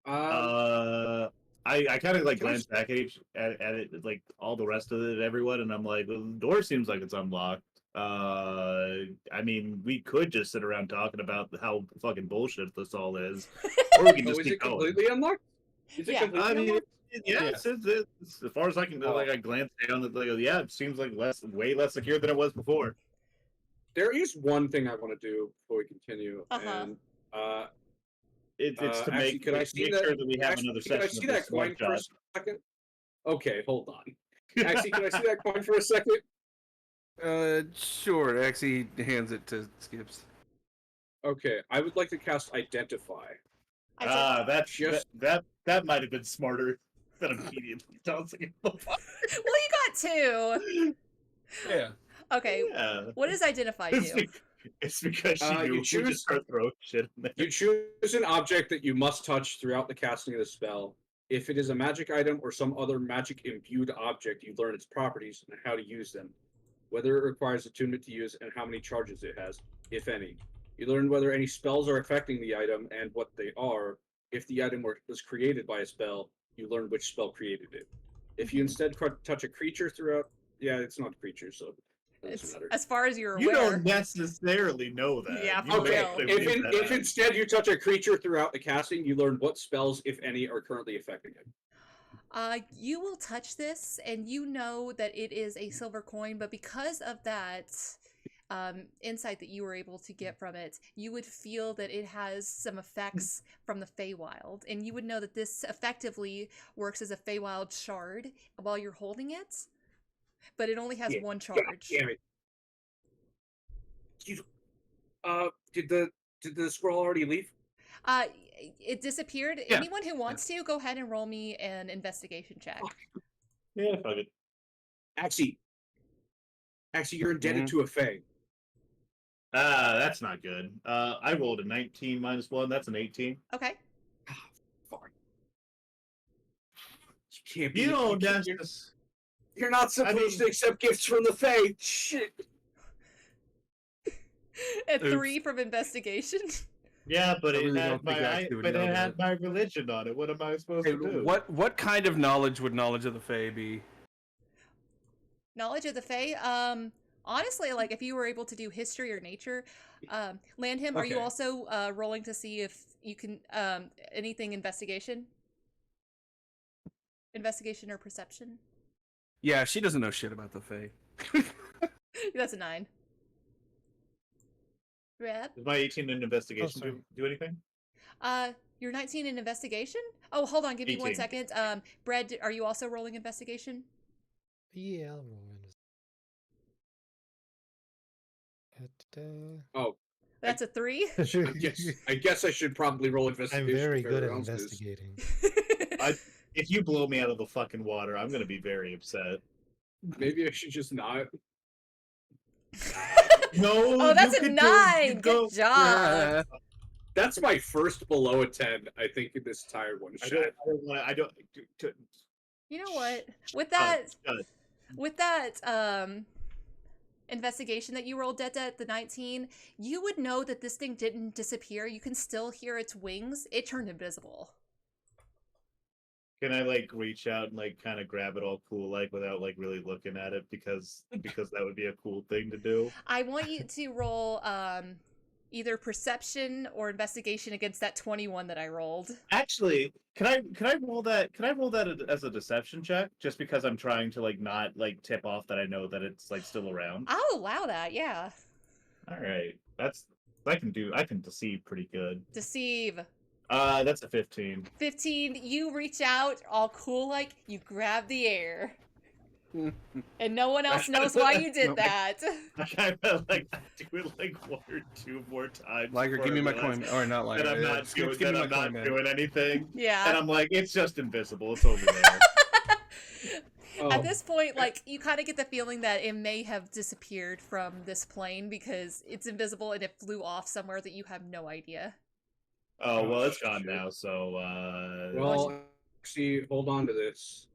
Um, I kind of like Can I glance back at it, like all the rest of it, everyone, and I'm like, well, the door seems like it's unlocked. I mean, we could just sit around talking about how fucking bullshit this all is, or we can oh, just is keep it going. completely unlocked? Is it Yeah. completely I mean, unlocked? yes, it's, as far as I can, Oh. like, I glance down, like, yeah, it seems like way less secure than it was before. There is one thing I want to do before we continue, Uh-huh. and It's to actually, make could I see make that? sure that we have Actually, another could I session see of that this one coin for a shot. second? Okay, hold on. Actually, can I see that coin for a second? Sure. Axie hands it to Skips. Okay, I would like to cast Identify. That might have been smarter than immediately tossing it. Well, you got two. Yeah. Okay. Yeah. What does identify do? It's because she You knew we choose- just start throwing shit in there. You choose an object that you must touch throughout the casting of the spell. If it is a magic item or some other magic imbued object, you learn its properties and how to use them, whether it requires attunement to use, and how many charges it has, if any. You learn whether any spells are affecting the item and what they are. If the item was created by a spell, you learn which spell created it. If you instead touch a creature throughout, yeah, it's not a creature, so it doesn't It's, matter. as far as you're You aware. don't necessarily know that. Yeah, You for Okay, real. may leave that if out. instead you touch a creature throughout the casting, you learn what spells, if any, are currently affecting it. You will touch this, and you know that it is a silver coin, but because of that insight that you were able to get from it, you would feel that it has some effects from the Feywild, and you would know that this effectively works as a Feywild shard while you're holding it, but it only has one charge. Damn it. Did the squirrel already leave? It disappeared. Yeah. Anyone who wants to, go ahead and roll me an investigation check. Yeah, fuck it. Axee, you're indebted to a Fey. That's not good. I rolled a 19 minus 1. That's an 18. Okay. Fine. You can't be. You don't You're not supposed to accept gifts from the Fey. Shit. A Oops. 3 from investigation. Yeah, but I it really had don't think Axie would but know it had that. my religion on it. What am I supposed Hey, to do? what kind of knowledge would knowledge of the Fae be? Knowledge of the Fae. Honestly, like if you were able to do history or nature, Lanhim, are you Okay. also rolling to see if you can anything investigation? Investigation or perception? Yeah, she doesn't know shit about the Fae. That's a 9. Reb? Did my 18 in investigation sorry. do anything? You're 19 in investigation? Oh, hold on, give me 1 18. second. Brad, are you also rolling investigation? Yeah, I'll roll in. Oh, That's a 3. I guess I should probably roll I'm investigation. very if good at everyone else is. investigating. If you blow me out of the fucking water, I'm gonna be very upset. Maybe I should just not. No. Oh, that's you a could 9. go. Good job. That's my first below a 10, I think, in this entire one I shot. don't. You know what? With Shut that, it. with that investigation that you rolled, Detdet, the 19, you would know that this thing didn't disappear. You can still hear its wings. It turned invisible. Can I like reach out and like kind of grab it all cool like without like really looking at it because that would be a cool thing to do. I want you to roll either perception or investigation against that 21 that I rolled. Actually, can I roll that? Can I roll that as a deception check? Just because I'm trying to like not like tip off that I know that it's like still around. I'll allow that, yeah. All right, I can deceive pretty good. Deceive. That's a 15. 15, you reach out, all cool like, you grab the air. And no one else knows why you did Nope. that. I kind of like do it like 1 or 2 more times. Liger, before give me I my realize coin. Or not Liger. That I'm not Skips, doing. give me That my I'm coin, not man. doing anything. And Yeah. I'm like, it's just invisible. It's over there. At this point, like, you kind of get the feeling that it may have disappeared from this plane because it's invisible and it flew off somewhere that you have no idea. Oh well, Oh, it's gone shit. now. So Well, Axee, hold on to this.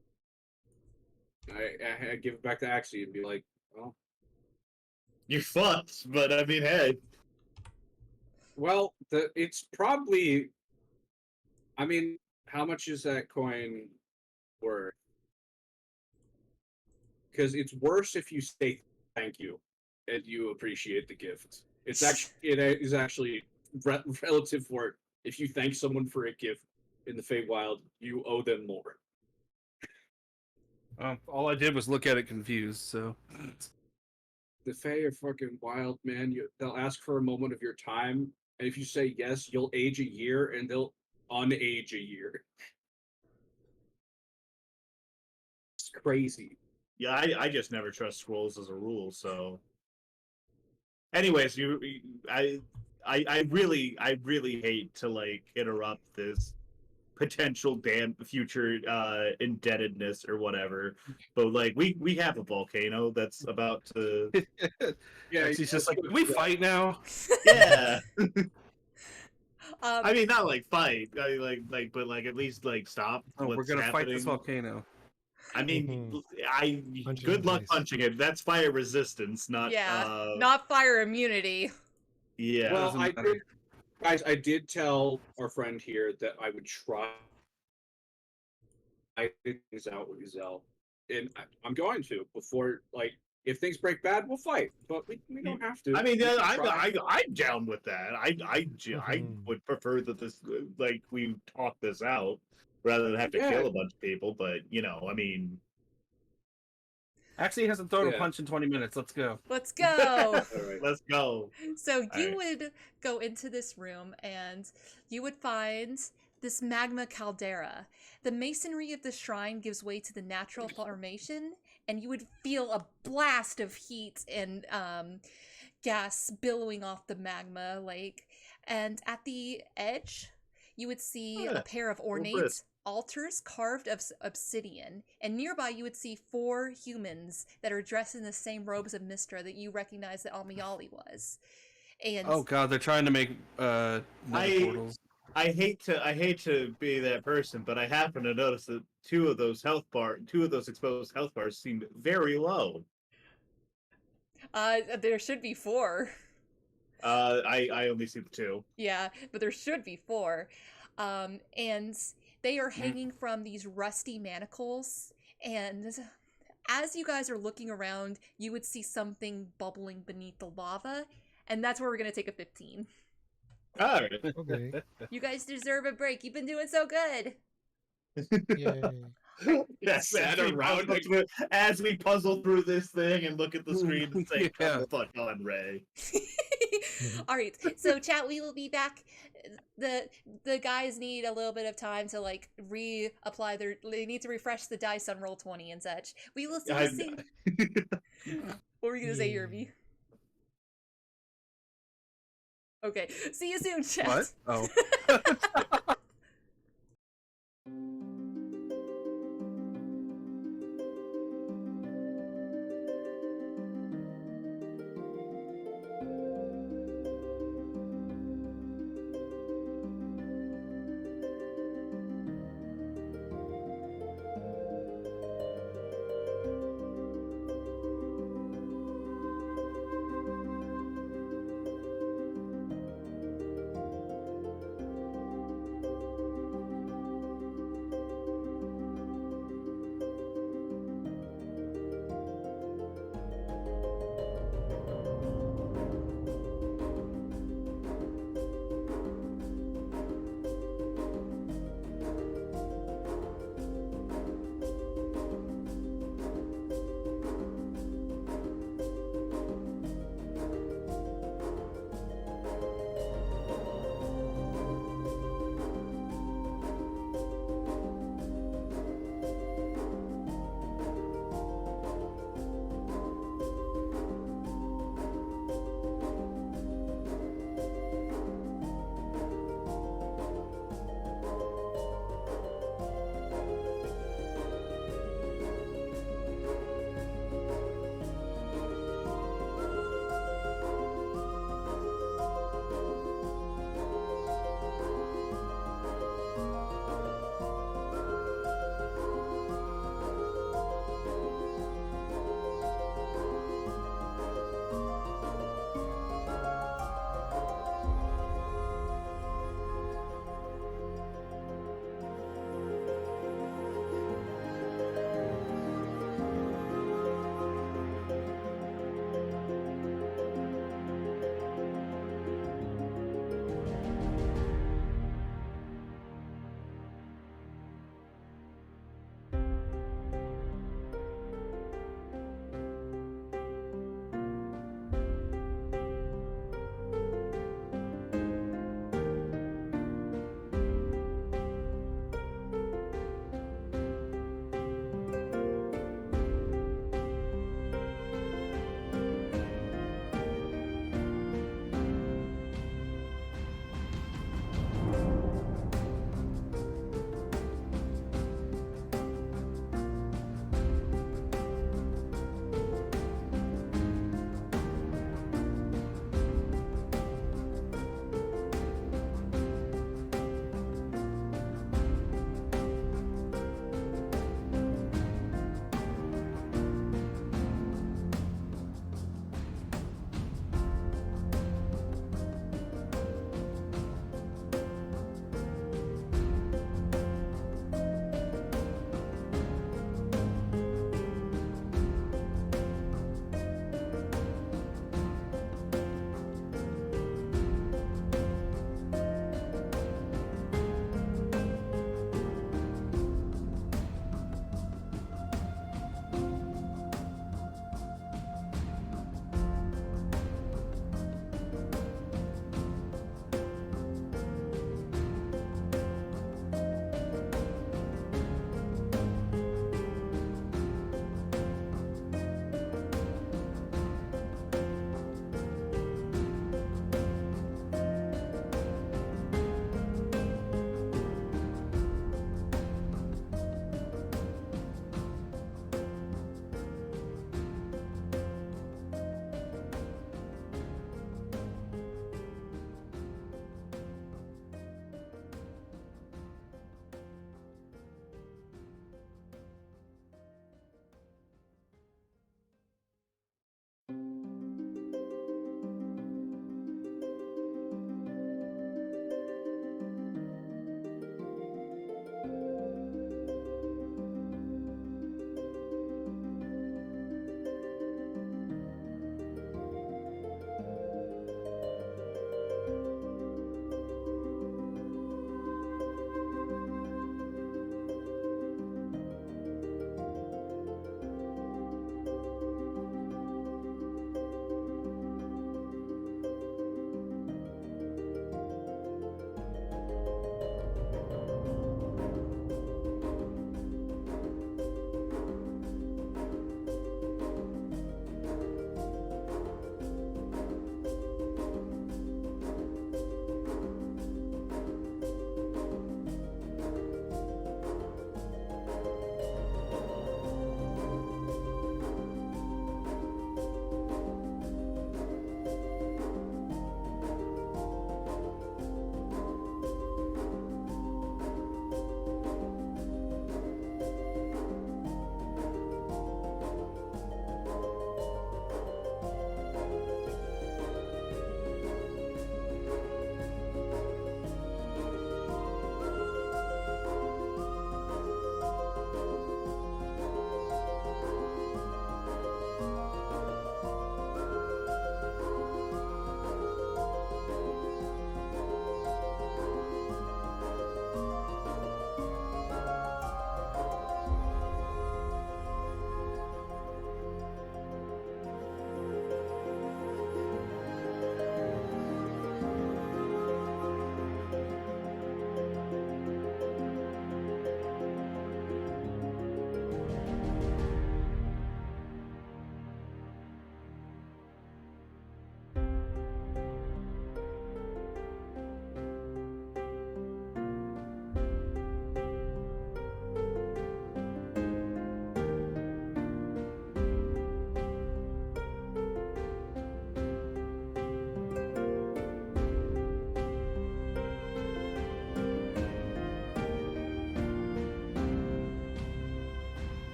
I give it back to Axee and be like, well, you fucked. But I mean, hey, Well, it's probably. I mean, how much is that coin worth? Because it's worse if you say thank you and you appreciate the gift. It is actually relative for it. If you thank someone for a gift in the Feywild, you owe them more. All I did was look at it confused. So The Fey are fucking wild, man. They'll ask for a moment of your time, and if you say yes, you'll age a year, and they'll unage a year. It's crazy. Yeah, I just never trust scrolls as a rule. So, anyways, I really hate to like interrupt this potential future indebtedness or whatever, but like we have a volcano that's about to. Yeah, she's just like, can we fight now? Yeah. I Um, mean, not like fight. I mean, like, but like at least like stop Oh, what's we're gonna fight this happening. volcano. I mean, Punching good on luck dice. punching it. That's fire resistance, not yeah, not fire immunity. yeah. Well, Doesn't I matter. did, guys. I did tell our friend here that I would try things out with Gazelle, and I'm going to before like if things break bad, we'll fight, but we don't have to. I mean, We yeah, can try. I'm down with that. I would prefer that this like we talk this out rather than have to Yeah. kill a bunch of people. But you know, I mean, Axee hasn't thrown a Yeah. punch in 20 minutes. Let's go. Let's go. All right. let's go. So you Alright. would go into this room and you would find this magma caldera. The masonry of the shrine gives way to the natural formation, and you would feel a blast of heat and gas billowing off the magma lake. And at the edge, you would see Yeah, a pair of ornate brisk. altars carved of obsidian, and nearby you would see 4 humans that are dressed in the same robes of Mistra that you recognize that Almiali was. And Oh god, they're trying to make nether portals. I hate to be that person, but I happen to notice that two of those exposed health bars seem very low. there should be 4. I only see the 2. Yeah, but there should be 4. And they are hanging from these rusty manacles. And as you guys are looking around, you would see something bubbling beneath the lava. And that's where we're going to take a 15. All right. Okay. You guys deserve a break. You've been doing so good. Yay. Yes, Sad as we puzzle through this thing and look at the screen and say, Yeah. "Come fuck on, Ray." All right, so chat, we will be back. The guys need a little bit of time to like reapply they need to refresh the dice on Roll20 and such. We will see you soon. What were you gonna say, Yeah. Hirimi? Okay, see you soon, chat. What? Oh.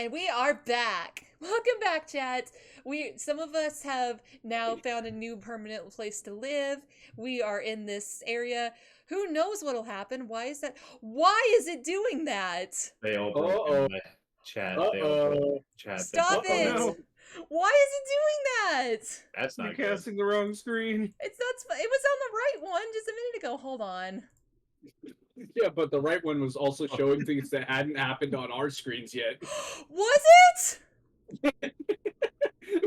And we are back. Welcome back, chat. Some of us have now found a new permanent place to live. We are in this area. Who knows what'll happen? Why is it doing that? They all broke Uh-oh. in my chat. They all broke in chat. Stop They it! broke in. no. Why is it doing that? That's You're not good. casting the wrong screen. It's not. It was on the right one just a minute ago. Hold on. Yeah, but the right one was also showing things that hadn't happened on our screens yet. Was it?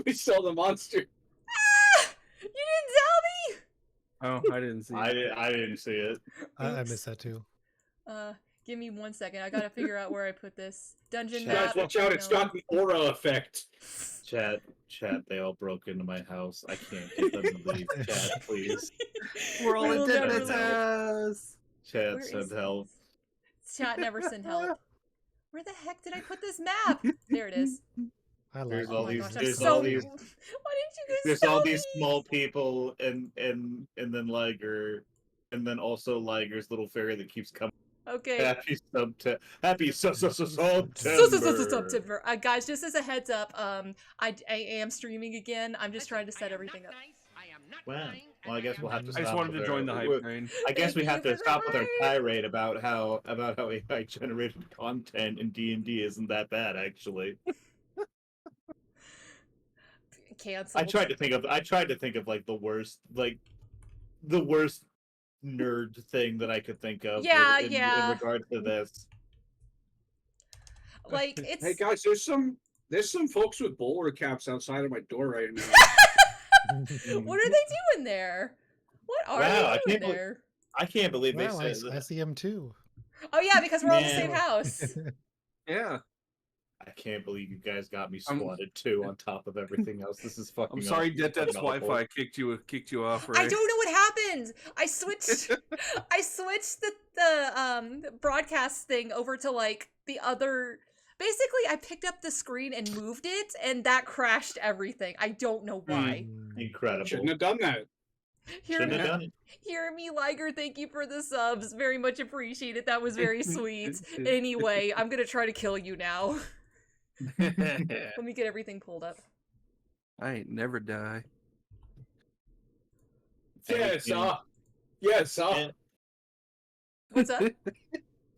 We saw the monster. Ah! You didn't tell me. Oh, I didn't see it. I didn't see it. I Oops. missed that too. Give me 1 second. I gotta figure out where I put this dungeon Chat. map. Guys, watch out! It's got the aura effect. Chat, they all broke into my house. I can't get them to leave. Chat, please. We're all We in will never Deadet's leave. house. Chat, Where send is help. this? Chat never send help. Where the heck did I put this map? There it is. I like There's Oh all my these. gosh, I'm There's so. all these. Why didn't you guys There's tell all me? these small people, and then Liger, and then also Liger's little fairy that keeps coming. Okay. Happy September. September. Guys, just as a heads up, I am streaming again. I'm just trying to set everything up. Wow. Well, I guess we'll have to. I just stop wanted with to join the our- hype train. I guess Thank we you have to for the stop with our hype. tirade about how AI generated content in D&D isn't that bad, actually. Canceled. I tried to think of like the worst nerd thing that I could think of. Yeah, in yeah. regard to this. Like it's. Hey guys, there's some folks with bowler caps outside of my door right now. What are they doing there? What are Wow, I they doing can't believe- there? I can't believe Wow, they I said. see him too. Oh yeah, because we're all in the same Man. house. Yeah. I can't believe you guys got me I'm- swatted too on top of everything else. This is fucking. I'm sorry, awful. Deadet's Fucking awful. Wi-Fi kicked you off, I right? don't know what happened. I switched the broadcast thing over to like the other. Basically, I picked up the screen and moved it, and that crashed everything. I don't know why. Incredible. Shouldn't have done that. Shouldn't have done it. Hirimi, Liger, thank you for the subs. Very much appreciated. That was very sweet. Anyway, I'm gonna try to kill you now. Let me get everything pulled up. I ain't never die. Yes, Anything- yes, What's up?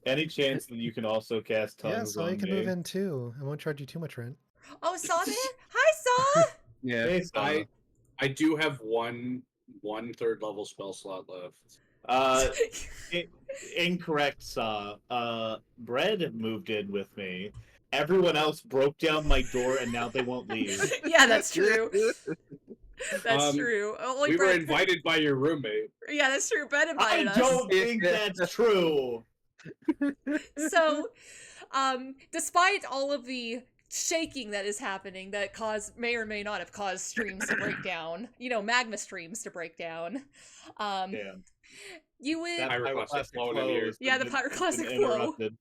Any chance that you can also cast Yeah, tongues so you on can me? move in too. I won't charge you too much rent. Oh, Saw there? Hi, Saw! Yeah. Hey, Saw. I do have one third level spell slot left. Incorrect, Saw. Bread moved in with me. Everyone else broke down my door, and now they won't leave. Yeah, that's true. That's Um, true. Only We were Brett- invited by your roommate. Yeah, that's true. Brett I invited us. don't think that's true. So, despite all of the shaking that is happening that may or may not have caused streams to break down, magma streams to break down, Damn. you would... That Pyroclastic pyroclastic flow in flow here. has Yeah, the been pyroclastic flow. interrupted.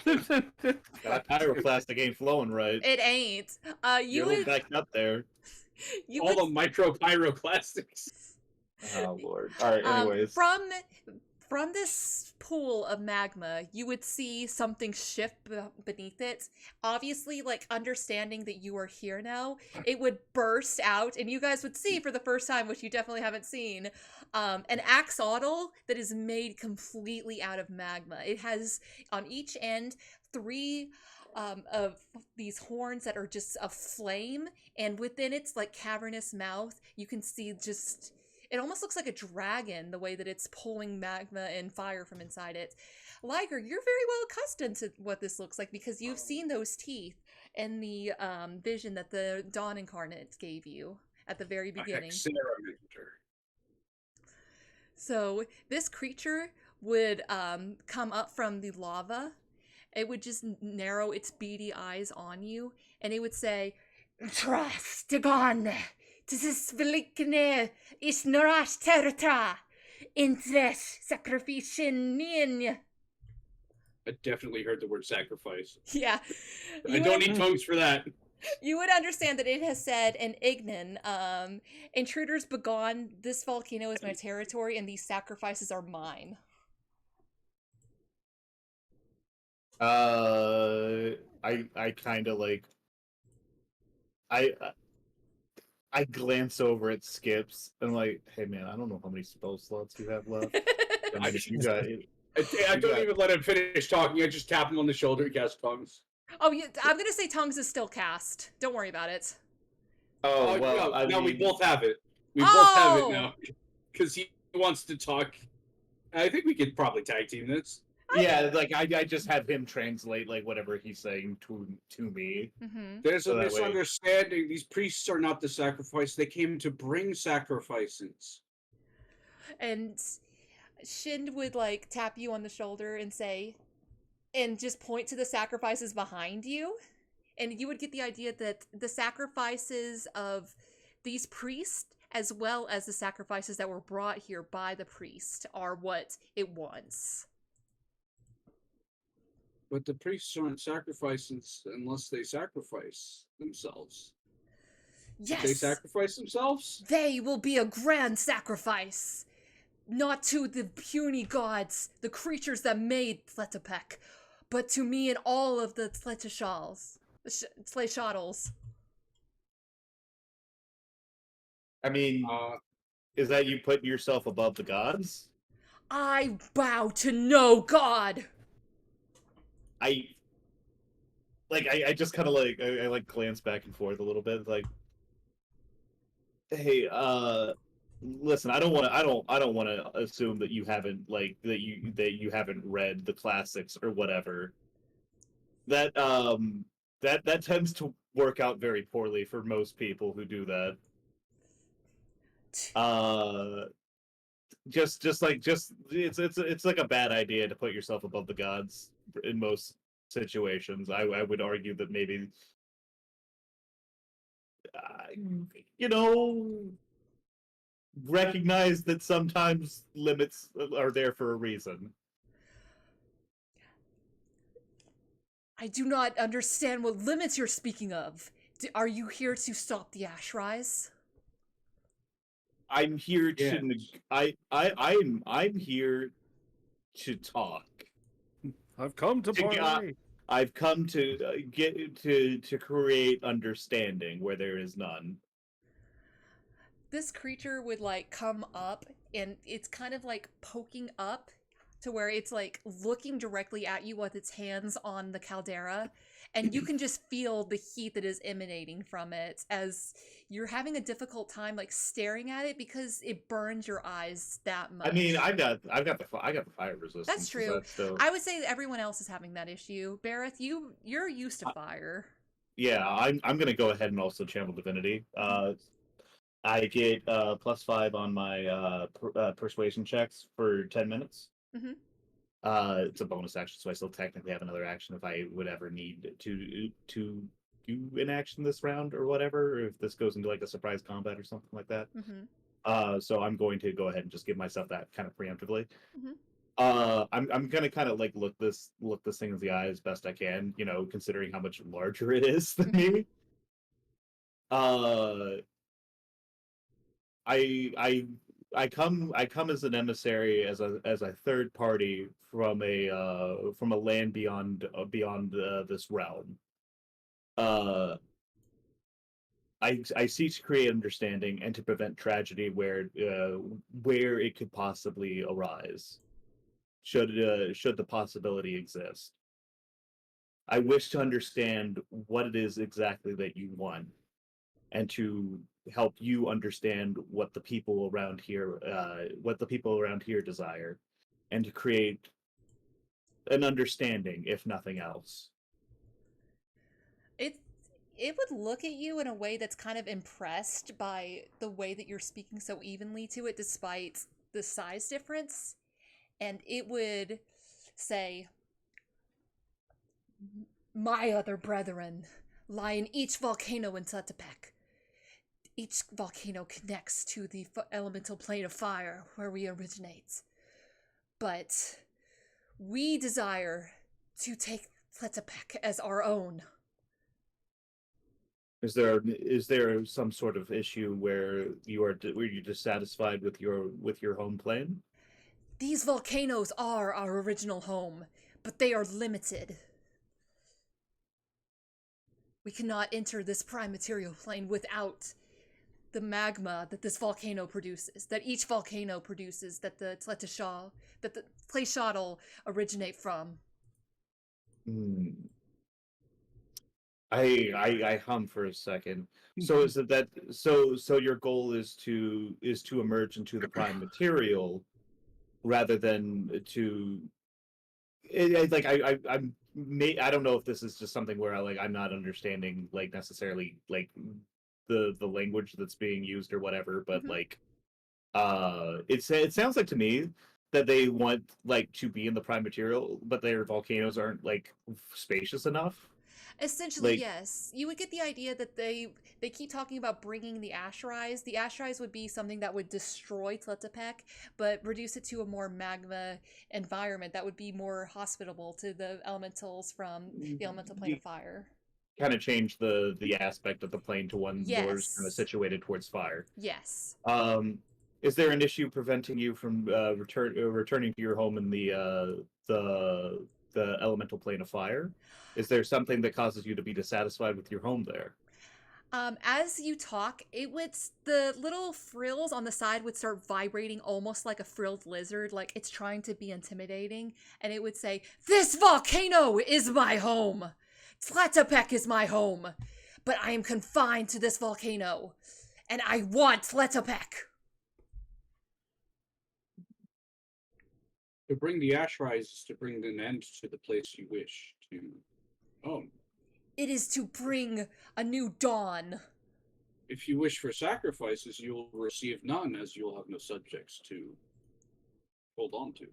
That pyroclastic ain't flowing right. It ain't. You You're a little would... backed up there. You All would... the micro pyroclastics. Oh lord. All right. Anyways. From this pool of magma, you would see something shift beneath it. Obviously, like, understanding that you are here now, it would burst out, and you guys would see for the first time, which you definitely haven't seen, an axolotl that is made completely out of magma. It has, on each end, 3 of these horns that are just a flame, and within its, like, cavernous mouth, you can see just... It almost looks like a dragon, the way that it's pulling magma and fire from inside it. Liger, you're very well accustomed to what this looks like because you've seen those teeth in the vision that the Dawn Incarnate gave you at the very beginning. So this creature would come up from the lava. It would just narrow its beady eyes on you, and it would say, "Trust gone. This velikne is norash terta. Interest sacrificin. I definitely heard the word sacrifice. Yeah. I don't need tongues for that. You would understand that it has said in Ignan, intruders begone, this volcano is my territory, and these sacrifices are mine. I kind of like I I glance over at Skips and like, hey man, I don't know how many spell slots you have left. I mean, if you got I don't even let him finish talking. I just tap him on the shoulder and cast tongues. Oh, yeah, I'm gonna say tongues is still cast. Don't worry about it. oh well, no, I now we mean, both have it. We both have it Oh! now because he wants to talk. I think we could probably tag team this. yeah, like I just have him translate like whatever he's saying to me. Mm-hmm. There's So a that way- misunderstanding. These priests are not the sacrifice. They came to bring sacrifices. And Shind would like tap you on the shoulder and say, and just point to the sacrifices behind you. And you would get the idea that the sacrifices of these priests, as well as the sacrifices that were brought here by the priest, are what it wants. But the priests aren't sacrifices unless they sacrifice themselves. Yes! Did they sacrifice themselves? They will be a grand sacrifice! Not to the puny gods, the creatures that made Tletepek, but to me and all of the Tleteshals. Tleishottles. I mean, is that you putting yourself above the gods? I bow to no god! I just kind of like I like glance back and forth a little bit, like, hey, listen, I don't want to assume that you haven't that you haven't read the classics or whatever. That that tends to work out very poorly for most people who do that. Just it's like a bad idea to put yourself above the gods in most situations. I would argue that maybe you know, recognize that sometimes limits are there for a reason. I do not understand what limits you're speaking of. Are you here to stop the ash rise? I'm here Yes. I'm here to talk. I've come to parlay. I've come to get to create understanding where there is none. This creature would like come up and it's kind of like poking up to where it's like looking directly at you with its hands on the caldera, and you can just feel the heat that is emanating from it as you're having a difficult time like staring at it because it burns your eyes that much. I mean, I got the fire resistance. That's true. I would say that everyone else is having that issue. Baerith, you're used to fire. Yeah, I'm gonna go ahead and also channel divinity. I get +5 on my persuasion checks for 10 minutes. Mm-hmm. It's a bonus action, so I still technically have another action if I would ever need to do an action this round or whatever, or if this goes into like a surprise combat or something like that. Mm-hmm. So I'm going to go ahead and just give myself that kind of preemptively. Mm-hmm. I'm gonna kind of like look this thing in the eye as best I can, you know, considering how much larger it is than me. I come as an emissary, as a third party from a land beyond this realm. I seek to create understanding and to prevent tragedy where it could possibly arise, should the possibility exist. I wish to understand what it is exactly that you want, and to help you understand what the people around here desire, and to create an understanding, if nothing else. It would look at you in a way that's kind of impressed by the way that you're speaking so evenly to it despite the size difference, and it would say, "My other brethren lie in each volcano in Tletepek. Each volcano connects to the elemental plane of fire where we originate. But we desire to take Tletepek as our own." Is there some sort of issue where you're dissatisfied with your home plane? These volcanoes are our original home, but they are limited. We cannot enter this prime material plane without the magma that this volcano produces, that each volcano produces, that the Twistshield originate from. Hmm. I hum for a second. So is it that so your goal is to emerge into the prime material rather than to like I don't know if this is just something where I'm not understanding like necessarily like the language that's being used or whatever, but Mhm. like it sounds like to me that they want like to be in the prime material, but their volcanoes aren't like spacious enough. Essentially, Like yes. You would get the idea that they keep talking about bringing the ash rise. The ash rise would be something that would destroy Tletepec, but reduce it to a more magma environment that would be more hospitable to the elementals from the elemental plane of fire. kind of change the aspect of the plane to one more kind of Yes. situated towards fire. Yes. Um, is there an issue preventing you from returning to your home in the elemental plane of fire? Is there something that causes you to be dissatisfied with your home there? As you talk, the little frills on the side would start vibrating almost like a frilled lizard, like it's trying to be intimidating, and it would say, "This volcano is my home! Tletepec is my home! But I am confined to this volcano, and I want Tletepec!" To bring the ash rise is to bring an end to the place you wish to own. It is to bring a new dawn. If you wish for sacrifices, you will receive none, as you will have no subjects to hold on to.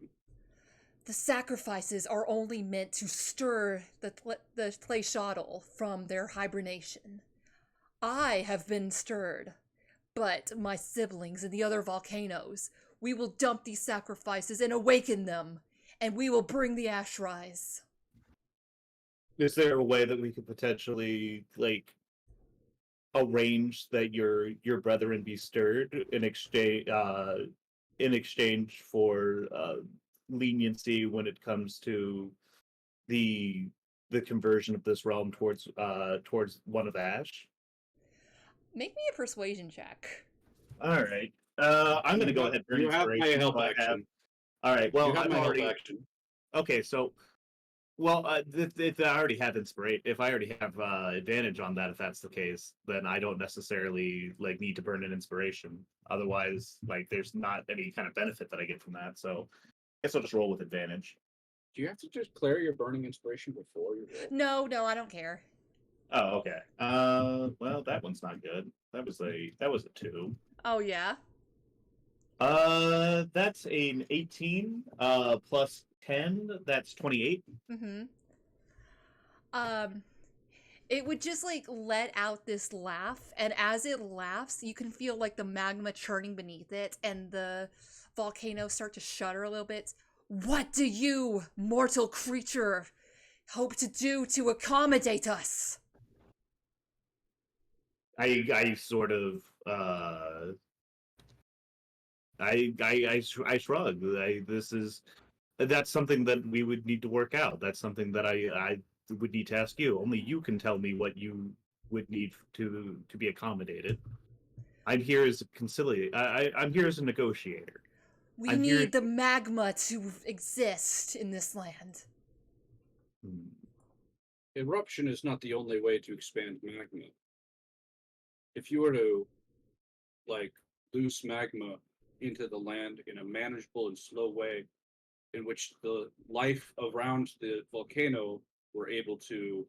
The sacrifices are only meant to stir the Twistshield from their hibernation. I have been stirred, but my siblings and the other volcanoes, we will dump these sacrifices and awaken them, and we will bring the ash rise. Is there a way that we could potentially like arrange that your brethren be stirred in exchange for leniency when it comes to the conversion of this realm towards one of ash? Make me a persuasion check. All right. I'm gonna go ahead and burn You have my inspiration. help So I have. action. All right. Well, You have I'm my help already action. okay. So, well, if I already have inspiration, if I already have advantage on that, if that's the case, then I don't necessarily like need to burn an inspiration. Otherwise, like, there's not any kind of benefit that I get from that. So, I guess I'll just roll with advantage. Do you have to declare your burning inspiration before you roll? No, I don't care. Oh, okay. Well, that one's not good. That was a 2. Oh, yeah? That's an 18. Plus 10. That's 28. Mm-hmm. Um, it would just like let out this laugh, and as it laughs, you can feel like the magma churning beneath it, and the volcano start to shudder a little bit. What do you, mortal creature, hope to do to accommodate us? I sort of I shrug. That's something that we would need to work out. That's something that I would need to ask you. Only you can tell me what you would need to be accommodated. I'm here as a conciliator. I'm here as a negotiator. We I'm here. need the magma to exist in this land. Hmm. Eruption is not the only way to expand magma. If you were to, like, loose magma into the land in a manageable and slow way, in which the life around the volcano were able to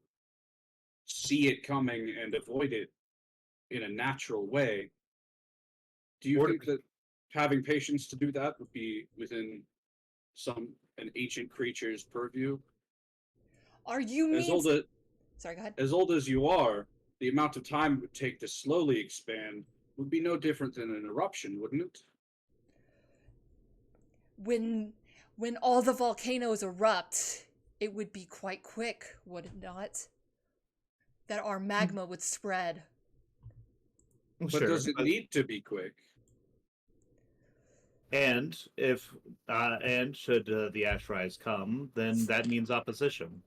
see it coming and avoid it in a natural way, do you Or think that having patience to do that would be within an ancient creature's purview? Are you As mean? old as Sorry, go ahead. as old as you are, the amount of time it would take to slowly expand would be no different than an eruption, wouldn't it? When all the volcanoes erupt, it would be quite quick, would it not? That our magma would spread. But sure, does it need to be quick? and should the ash rise come, then that means opposition.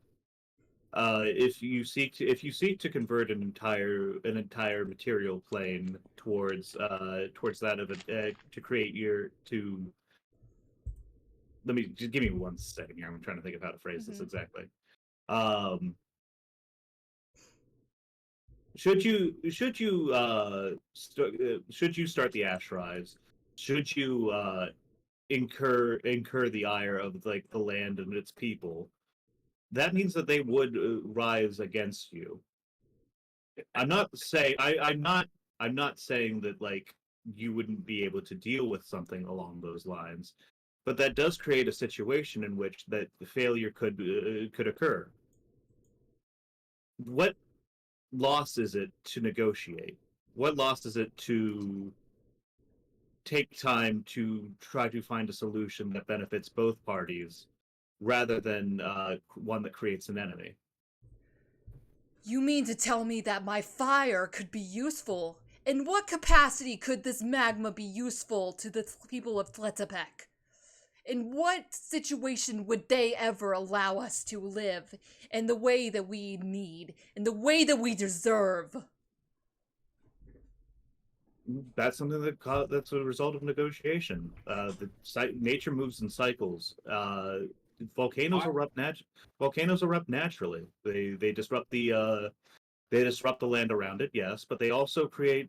if you seek to convert an entire material plane towards that of to create let me just give me 1 second here. I'm trying to think of how to phrase this exactly. Should you start the Ash Rise? Should you incur the ire of like the land and its people? That means that they would rise against you. I'm not saying I'm not saying that like you wouldn't be able to deal with something along those lines, but that does create a situation in which that the failure could occur. What loss is it to negotiate? What loss is it to take time to try to find a solution that benefits both parties rather than one that creates an enemy? You mean to tell me that my fire could be useful? In what capacity could this magma be useful to the people of Tletepec? In what situation would they ever allow us to live in the way that we need, in the way that we deserve? That's something that's a result of negotiation. Nature moves in cycles. Volcanoes erupt naturally. They disrupt the land around it, yes, but they also create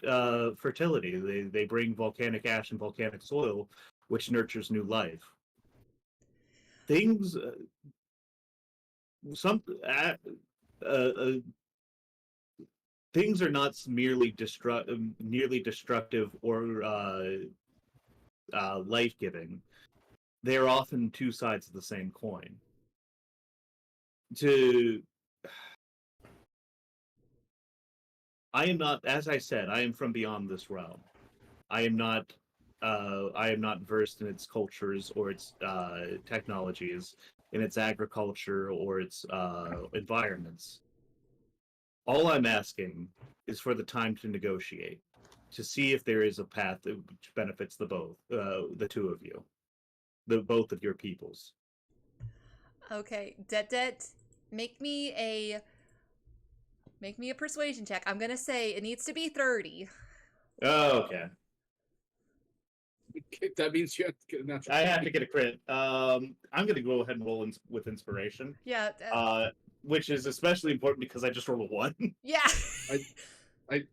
fertility. They bring volcanic ash and volcanic soil, which nurtures new life. Things things are not merely destructive or life-giving. They are often two sides of the same coin. I am not, as I said, I am from beyond this realm. I am not versed in its cultures or its technologies, in its agriculture or its environments. All I'm asking is for the time to negotiate, to see if there is a path which benefits the two of you, both of your peoples. Okay, Detdet, make me a persuasion check. I'm gonna say it needs to be 30. Oh, okay. That means you have to get a natural. I have to get a crit. I'm going to go ahead and roll with inspiration. Yeah. Which is especially important because I just rolled a 1. Yeah. I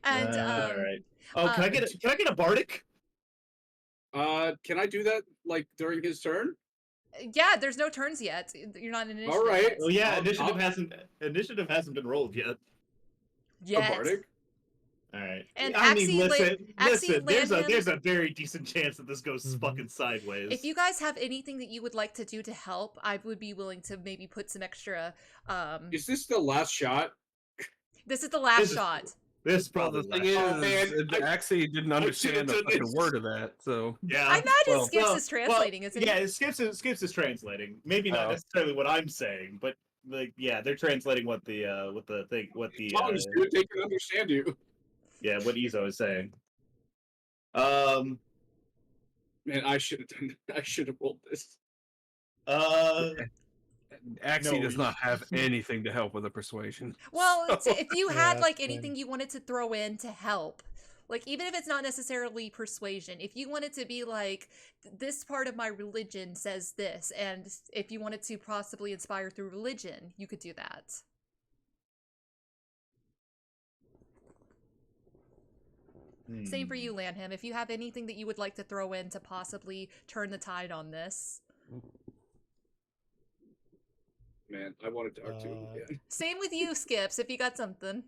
And all right. Oh, can I get a bardic? Can I do that like during his turn? yeah, there's no turns yet. You're not in initiative. All right. yet. Well, yeah, I'll- initiative hasn't been rolled yet. Yet. A bardic? All right. And I mean, Axee listen. There's Lanhim, a very decent chance that this goes fucking sideways. if you guys have anything that you would like to do to help, I would be willing to maybe put some extra. Is this the last shot? This is the last This is- shot. This Well, probably the thing last- Oh, man, Axee didn't understand a done fucking this. word of that, so yeah. I imagine well, Skips well, is translating, isn't yeah, he? Skips is translating. Maybe not Oh. necessarily what I'm saying, but like yeah, they're translating what the Tongues, dude, they can understand you. yeah, what Izo is saying. Man, I should have rolled this. Axee No, does not have anything to help with a persuasion. Well, So- if you had Yeah, like that's anything you wanted to throw in to help, like even if it's not necessarily persuasion, if you wanted to be like, this part of my religion says this, and if you wanted to possibly inspire through religion, you could do that. Same for you, Lanhim. If you have anything that you would like to throw in to possibly turn the tide on this. Man, I wanted to talk to him again. Same with you, Skips, if you got something.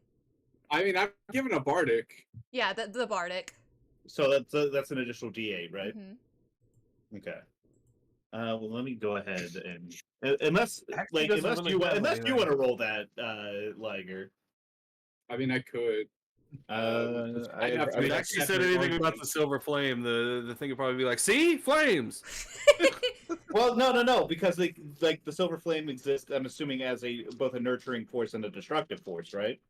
I mean, I'm given a bardic. Yeah, the bardic. So that's an additional D8, right? Mhm. Okay. Well, let me go ahead and unless Actually doesn't really have you anything. want to roll that, Liger. I mean, I could. I'd have to I mean, make a Axee said separate anything about argument. the silver flame, the thing would probably be like, "See, flames." Well, no, because like the silver flame exists. I'm assuming as both a nurturing force and a destructive force, right?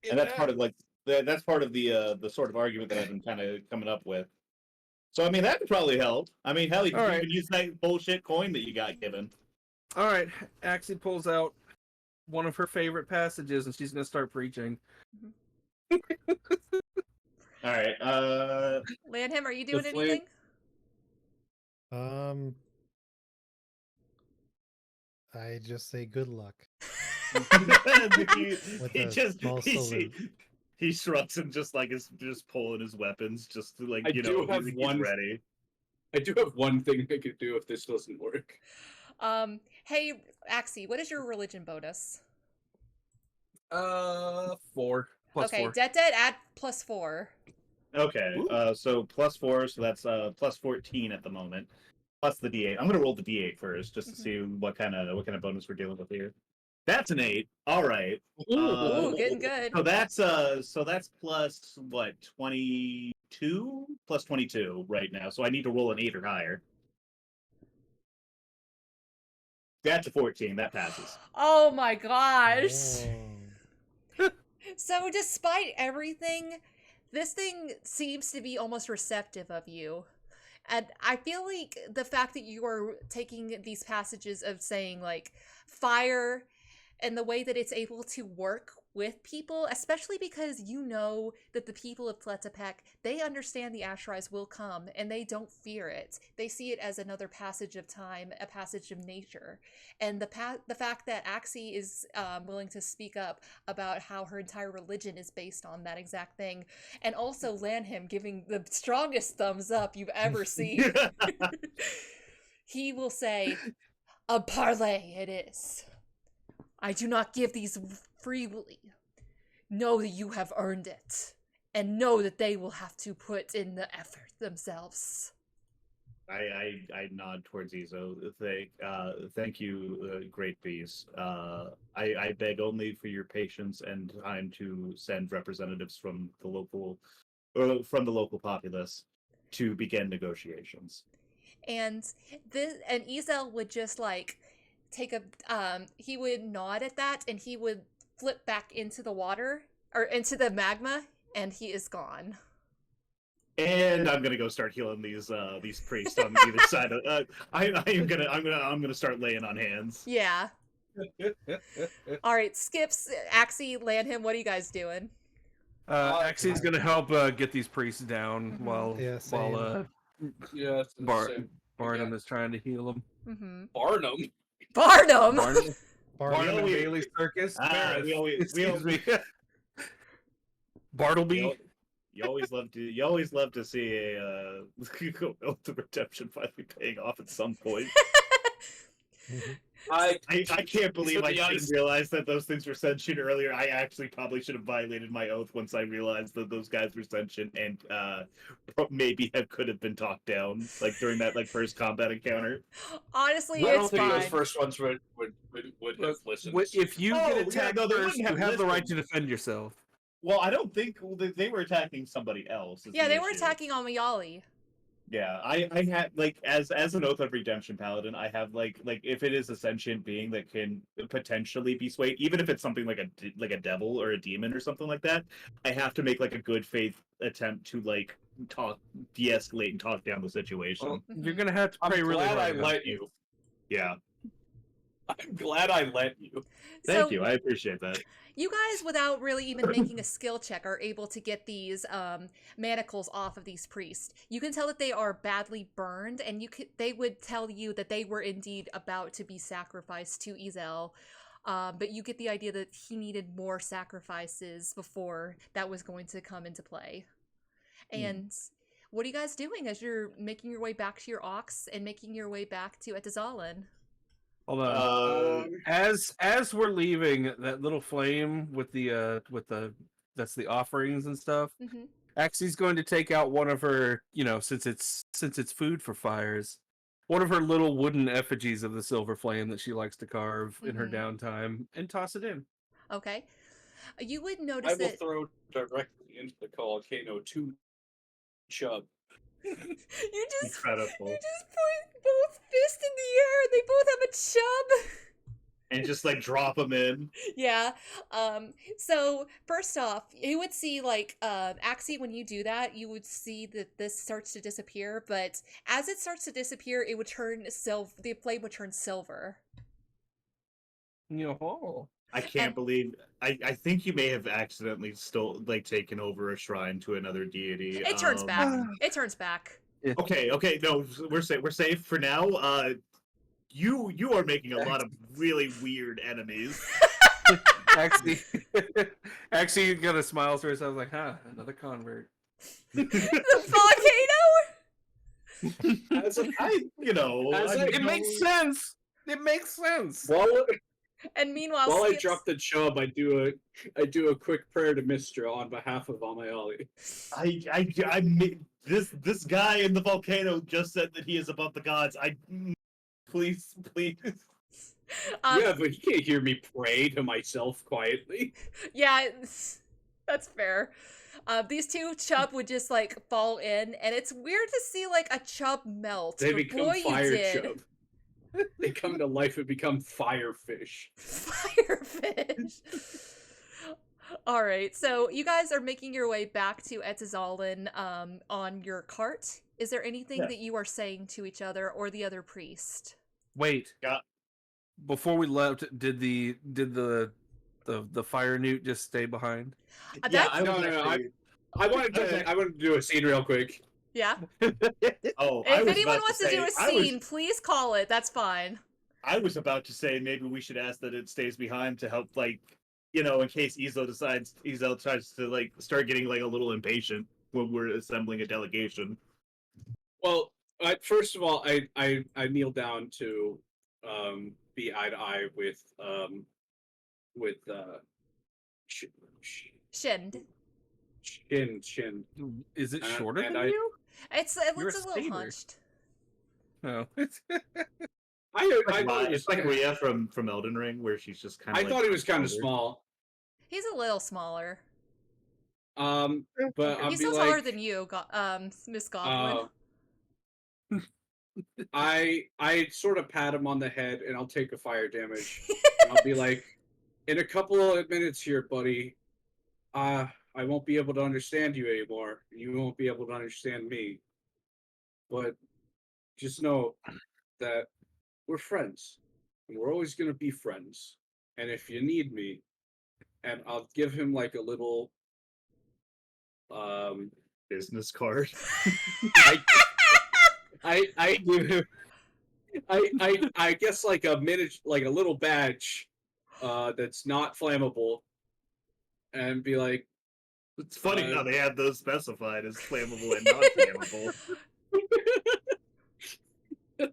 And that's part of that's part of the sort of argument that I've been kind of coming up with. So I mean that could probably help. I mean, hell, you All can right. even use that bullshit coin that you got given. All right, Axie pulls out one of her favorite passages, and she's gonna start preaching. All right. Lanhim, are you The doing flame- anything? I just say good luck. he, With he a just small salute. he shrugs and just like is just pulling his weapons, just to, like I do have he's one- ready. I do have one thing I could do if this doesn't work. Hey, Axie, what is your religion bonus? 4 plus Okay, 4. Detdet add +4. Okay. Ooh. So +4, so that's plus 14 at the moment. Plus the D8. I'm gonna roll the D8 first, just to see what kind of bonus we're dealing with here. That's an 8. All right. Ooh, getting good. So that's plus what, 22? Plus 22 right now. So I need to roll an 8 or higher. That's a 14. That passes. Oh my gosh. Oh. So despite everything, this thing seems to be almost receptive of you. And I feel like the fact that you are taking these passages of saying like fire and the way that it's able to work with people, especially because you know that the people of Tletepec, they understand the Ashrise will come and they don't fear it. They see it as another passage of time, a passage of nature. And the fact that Axee is willing to speak up about how her entire religion is based on that exact thing, and also Lanhim giving the strongest thumbs up you've ever seen. He will say, "A parley it is. I do not give these freely. Know that you have earned it, and know that they will have to put in the effort themselves." I nod towards Izo. Thank you, great bees. I beg only for your patience and time to send representatives from the local populace to begin negotiations. And Ezel would just like take he would nod at that and he would flip back into the water or into the magma and he is gone. And I'm gonna go start healing these priests on either side of. I'm gonna start laying on hands. Yeah. All right, Skips, Axee, Lanhim, what are you guys doing? Axie's gonna help get these priests down while Yeah, Yeah, it's the Bar- same. Barnum is trying to heal them. Mm-hmm. Barnum. Barnum. Barnum Barnum. and We- Bailey Circus. we always Excuse me. Bartleby. You always love to see a Oath of Redemption finally paying off at some point. I can't believe To I be didn't honest- realize that those things were sentient earlier. I actually probably should have violated my oath once I realized that those guys were sentient and maybe could have been talked down like during that first combat encounter. Honestly, I don't it's think those fine. first ones would have listened. If you Oh, get yeah, attacked no, they first, wouldn't you have have the right listened. to defend yourself. Well, I don't think they were attacking somebody else. is Yeah, the they were issue. attacking on Mayali. Yeah, I had as an Oath of Redemption paladin, I have like if it is a sentient being that can potentially be swayed, even if it's something like a devil or a demon or something like that, I have to make a good faith attempt to de-escalate and talk down the situation. Well, you're gonna have to I'm pray really glad hard. I about let it. you. Yeah, I'm glad I let you. thank So you. I appreciate that. you guys, without really even making a skill check, are able to get these manacles off of these priests. You can tell that they are badly burned, and they would tell you that they were indeed about to be sacrificed to Ezel. But you get the idea that he needed more sacrifices before that was going to come into play. And what are you guys doing as you're making your way back to your ox and making your way back to Etazalen? Hold on. Um, As we're leaving, that little flame with the that's the offerings and stuff. Mm-hmm. Axie's going to take out one of her, since it's food for fires, one of her little wooden effigies of the silver flame that she likes to carve in her downtime, and toss it in. Okay. You would I notice will that throw directly into the volcano to Chub. you just incredible. put both fists in the air and they both have a chub. And just drop them in. Yeah. So first off, you would see Axie, when you do that, you would see that this starts to disappear, but as it starts to disappear, it would turn the flame would turn silver. Yo-ho. I can't And- believe. I think you may have accidentally taken over a shrine to another deity. It turns back. It turns back. Okay, no, we're safe. We're safe for now. You are making a lot of really weird enemies. Axee, Axee got a smile to herself like, another convert. The volcano. As It makes sense. It makes sense. And meanwhile, While I Skips... drop the chub, I do a quick prayer to Mistra on behalf of Amayali. This guy in the volcano just said that he is above the gods. Please. Yeah, but he can't hear me pray to myself quietly. Yeah, that's fair. These two chub would just like fall in, and it's weird to see like a chub melt. They but become boy, fire you did. chub. They come to life and become firefish. Firefish. All right, so you guys are making your way back to Etzazalin on your cart. Is there anything Yeah. that you are saying to each other or the other priest? Wait. Yeah. Before we left, did the fire newt just stay behind? Yeah, That's- I wanted to do a scene real quick. Yeah. Oh, If anyone wants to do a scene, please call it. That's fine. I was about to say maybe we should ask that it stays behind to help, in case Izo tries to start getting a little impatient when we're assembling a delegation. Well, first of all, I kneel down to be eye to eye with Shind. Shin. Is it Uh, shorter and than I- you? It You're looks a a little skater. hunched. No. I thought It's like Rhea from Elden Ring, where she's just kind of. I thought he was kind of small. He's a little smaller. But I'll He's be still like, taller than you, Miss Goblin. I sort of pat him on the head, and I'll take a fire damage. I'll be like, in a couple of minutes here, buddy, I won't be able to understand you anymore. You won't be able to understand me. But just know that we're friends, and we're always gonna be friends. And if you need me, and I'll give him like a little, business card. I give him, I guess like a little badge, that's not flammable, and be like, It's funny how they have those specified as flammable and not flammable. and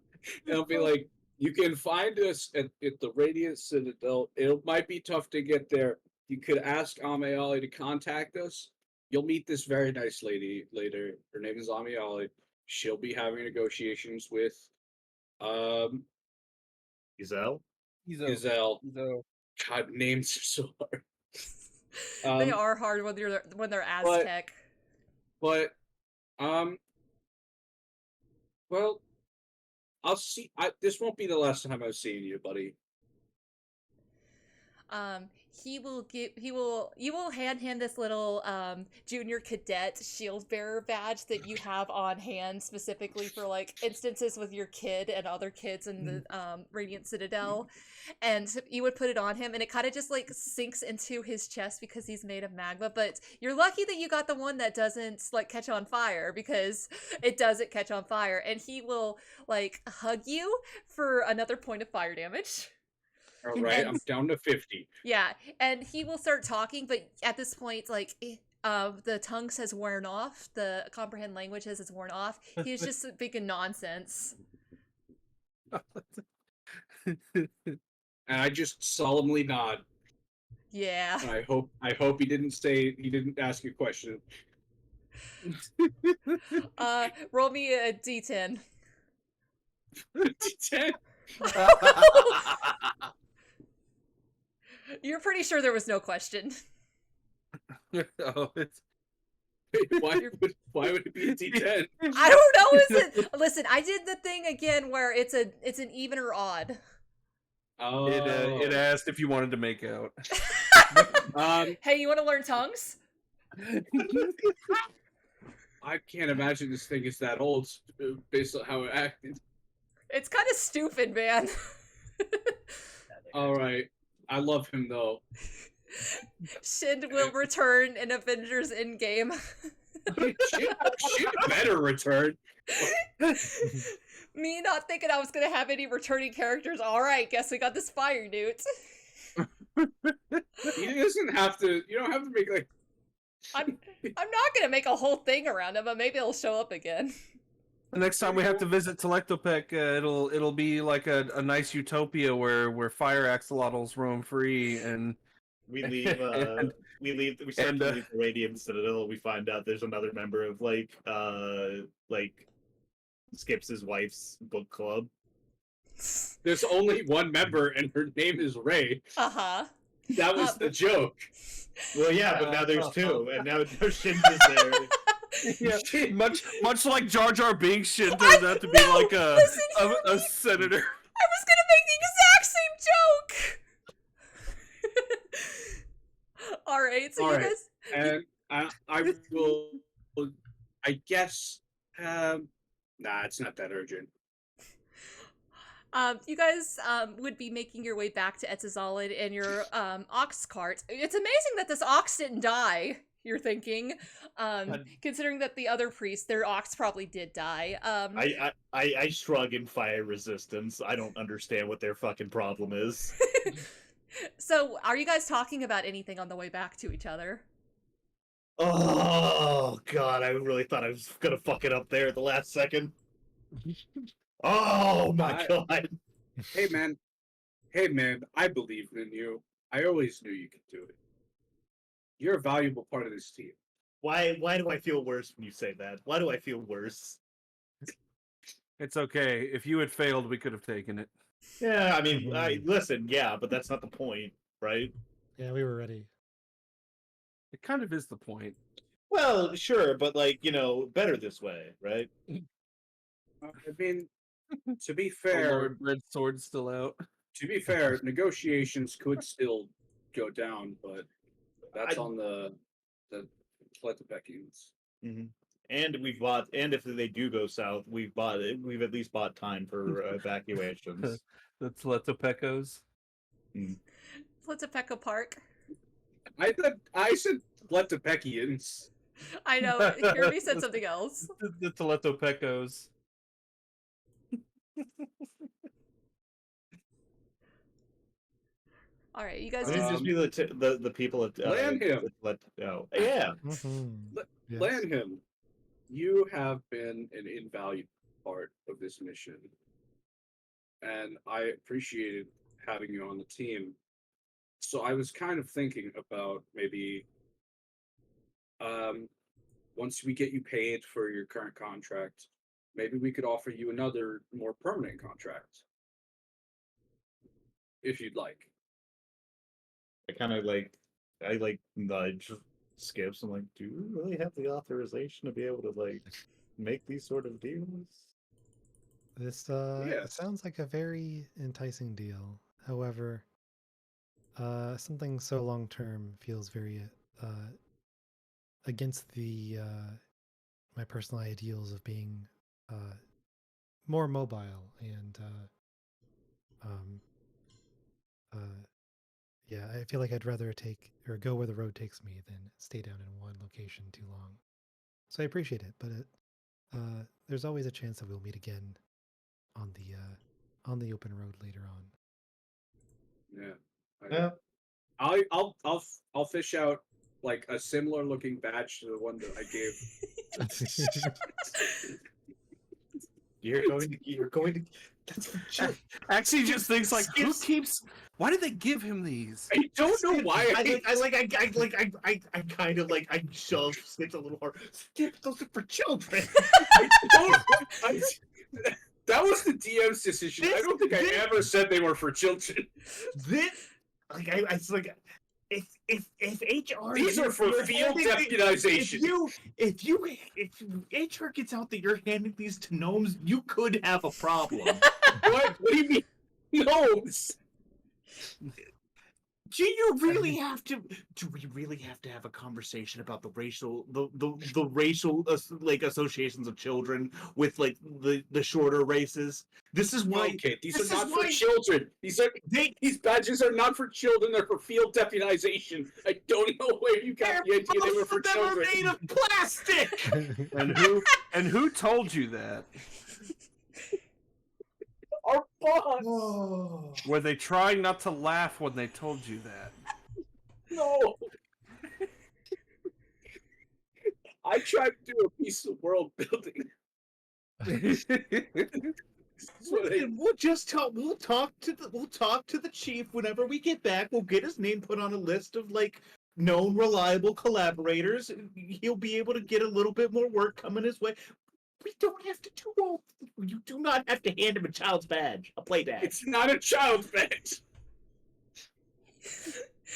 I'll be like, you can find us at the Radiant Citadel. It might be tough to get there. You could ask Amayali to contact us. You'll meet this very nice lady later. Her name is Amayali. She'll be having negotiations with Giselle? Giselle. God, names are so hard. They are hard when they're Aztec. But well, I'll see. This won't be the last time I've seen you, buddy. You will hand him this little junior cadet shield bearer badge that you have on hand specifically for like instances with your kid and other kids in the Radiant Citadel, and you would put it on him, and it kind of just like sinks into his chest because he's made of magma. But you're lucky that you got the one that doesn't like catch on fire, because it doesn't catch on fire, and he will like hug you for another point of fire damage. All right, I'm down to 50. Yeah, and he will start talking, but at this point, like, the tongue has worn off, the comprehend language has worn off. He's just speaking nonsense. And I just solemnly nod. Yeah. And I hope he didn't ask you a question. Roll me a d10. 10. You're pretty sure there was no question. Oh, it's... Why would it be a D10? I don't know. Is it? Listen, I did the thing again where it's an even or odd. Oh. It asked if you wanted to make out. Hey, you want to learn tongues? I can't imagine this thing is that old based on how it acted. It's kind of stupid, man. All right. I love him though. Shin will return in Avengers Endgame. She better return. Me not thinking I was gonna have any returning characters. All right, guess we got this fire newt. He doesn't have to. You don't have to make like. I'm not gonna make a whole thing around him, but maybe he'll show up again. The next time we have to visit Telectopec, it'll be like a nice utopia where fire axolotls roam free, and We leave. We start to leave the Radiant Citadel. We find out there's another member of like Skips' wife's book club. There's only one member, and her name is Ray. Uh-huh. That was the joke. Well, yeah, but now there's two, and now Shin's is there. Yeah, much like Jar Jar Binks, Shin turns out to be like a senator. I was gonna make the exact same joke. All right, so All you right. guys. And I will. I guess. Nah, it's not that urgent. You guys would be making your way back to Etzazalid in your ox cart. It's amazing that this ox didn't die, you're thinking. Considering that the other priests, their ox probably did die. I shrug in fire resistance. I don't understand what their fucking problem is. So, are you guys talking about anything on the way back to each other? Oh god, I really thought I was gonna fuck it up there at the last second. Oh my god. Hey man, I believed in you. I always knew you could do it. You're a valuable part of this team. Why do I feel worse when you say that? Why do I feel worse? It's okay. If you had failed, we could have taken it. Yeah, I mean, listen, yeah, but that's not the point, right? Yeah, we were ready. It kind of is the point. Well, sure, but like, better this way, right? I mean, to be Oh, fair, Lord, Red Sword's still out. to be fair, negotiations could still go down, but that's on the Teletopecians. Mm-hmm. And if they do go south, we've at least bought time for evacuations. The Teletopecos. Flitopeka Park. I said Teletopecians. I know, Hirimi said something else. The Teletopecos. All right, you guys It'd just just be the people at Lanhim. Yeah. Yes. Lanhim, you have been an invaluable part of this mission, and I appreciated having you on the team. So I was kind of thinking about maybe, once we get you paid for your current contract, maybe we could offer you another more permanent contract, if you'd like. I nudge Skips. I'm like, do you really have the authorization to be able to make these sort of deals? This Yes. sounds like a very enticing deal. However, something so long term feels very against the my personal ideals of being more mobile and yeah, I feel like I'd rather take or go where the road takes me than stay down in one location too long. So I appreciate it, but there's always a chance that we'll meet again on the open road later on. Yeah. I'll fish out like a similar looking badge to the one that I gave. You're going to. That's for sure. Axee just thinks like, why did they give him these? I don't know why. I kind of I shove Skips a little hard. Skip, those are for children. That was the DM's decision. I don't think I ever said they were for children. If HR These are for field deputization. If HR gets out that you're handing these to gnomes, you could have a problem. What do you mean? Gnomes? Do you really have to? Do we really have to have a conversation about the racial, the racial like associations of children with like the shorter races? This is why. Okay, these this are is not for why children. These badges are not for children. They're for field deputization. I don't know where you got the idea they were for them children. are made of plastic. And who told you that? Our boss. Were they trying not to laugh when they told you that? No. I tried to do a piece of world building. We'll just talk. We'll talk to the chief whenever we get back. We'll get his name put on a list of like known reliable collaborators. He'll be able to get a little bit more work coming his way. We don't have to do all. You do not have to hand him a child's badge, a play badge. It's not a child's badge.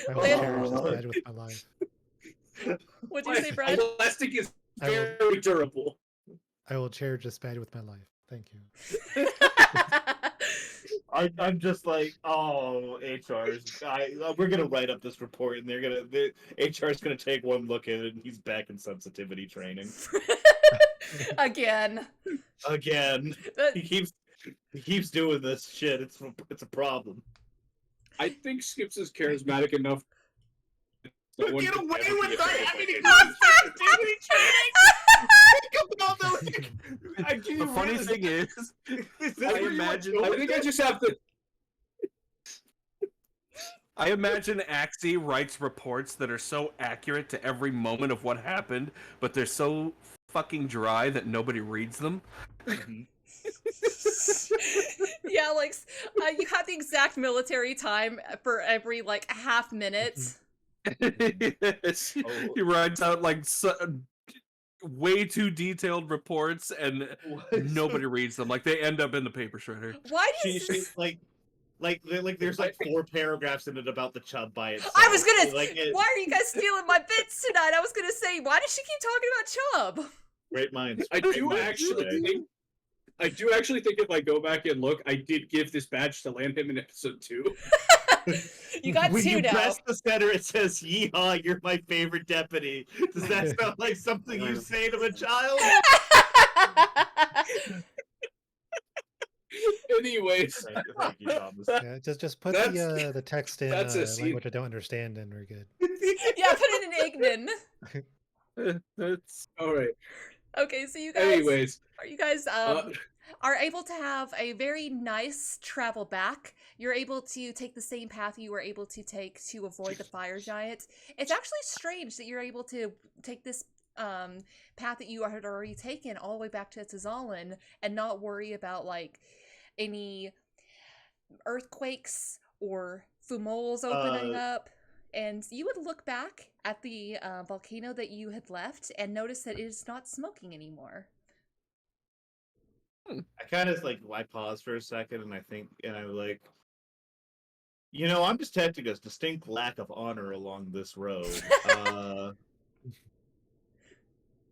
I will cherish this badge with my life. What'd you say, Brad? Plastic is very durable. I will cherish this badge with my life. Thank you. I'm just like, oh, we're gonna write up this report, and HR's gonna take one look at it, and he's back in sensitivity training Again. He keeps doing this shit. It's a problem. I think Skips is charismatic enough. No one Get could away ever with be that afraid of having him. sensitivity training. Think about The funny thing is, I imagine Axee writes reports that are so accurate to every moment of what happened, but they're so fucking dry that nobody reads them. Yeah, like you have the exact military time for every like half minute. Yes. He writes out like way too detailed reports, and nobody reads them. Like they end up in the paper shredder. Why does She's like there's like 4 paragraphs in it about the chub by itself. I was gonna. like Why are you guys stealing my bits tonight? I was gonna say, why does she keep talking about Chubb? Great minds. I do actually think if I go back and look, I did give this badge to Lanhim in episode 2. You got when 2 you now. press the center, it says, "Yeehaw, you're my favorite deputy." Does that sound like something you say to a child? Anyways, Thank you, Thomas. Yeah, just put the text in that's a scene. language I don't understand, and we're good. Yeah, put it in Ignan. That's all right. Okay, so you guys. Anyways, are able to have a very nice travel back. You're able to take the same path you were able to take to avoid the fire giant. It's actually strange that you're able to take this path that you had already taken all the way back to Tzalan and not worry about like any earthquakes or fumoles opening up. And you would look back at the volcano that you had left and notice that it is not smoking anymore. I kind of like, I pause for a second and I'm like, I'm detecting a distinct lack of honor along this road.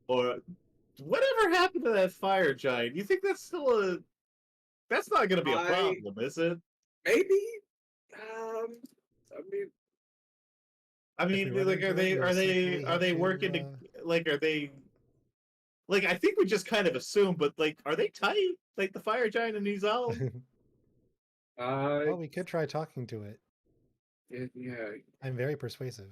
Or whatever happened to that fire giant? You think that's that's not going to be a problem, is it? Maybe. I mean, like, are they working to, like, are they, like, I think we just kind of assume, but, like, are they tight? Like, the fire giant and Nizal? Well, we could try talking to it. Yeah. I'm very persuasive.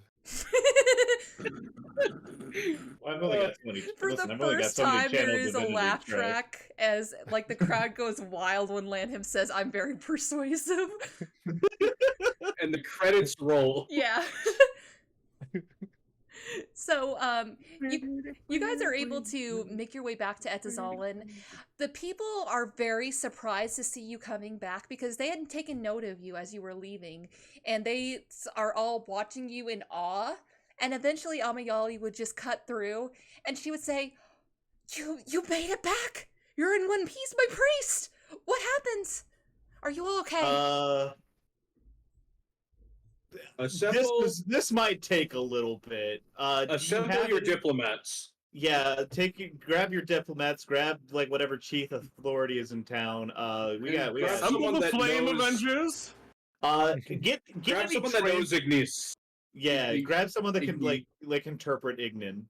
Well, I've only got so many. For listen, the I've only got first so many time, there channel is a divinity laugh tracks. track as like the crowd goes wild when Lanhim says, "I'm very persuasive." And the credits roll. Yeah. So, you guys are able to make your way back to Tzalan. The people are very surprised to see you coming back because they hadn't taken note of you as you were leaving, and they are all watching you in awe. And eventually, Amayali would just cut through, and she would say, "You made it back! You're in one piece, my priest! What happened? Are you all okay?" This might take a little bit. Assemble your diplomats. Yeah, grab your diplomats, grab like whatever chief authority is in town. We got some of the Flame Avengers. Get Grab any someone that trained- knows Ignis. Yeah, Igni- grab someone that can Igni. like interpret Ignin.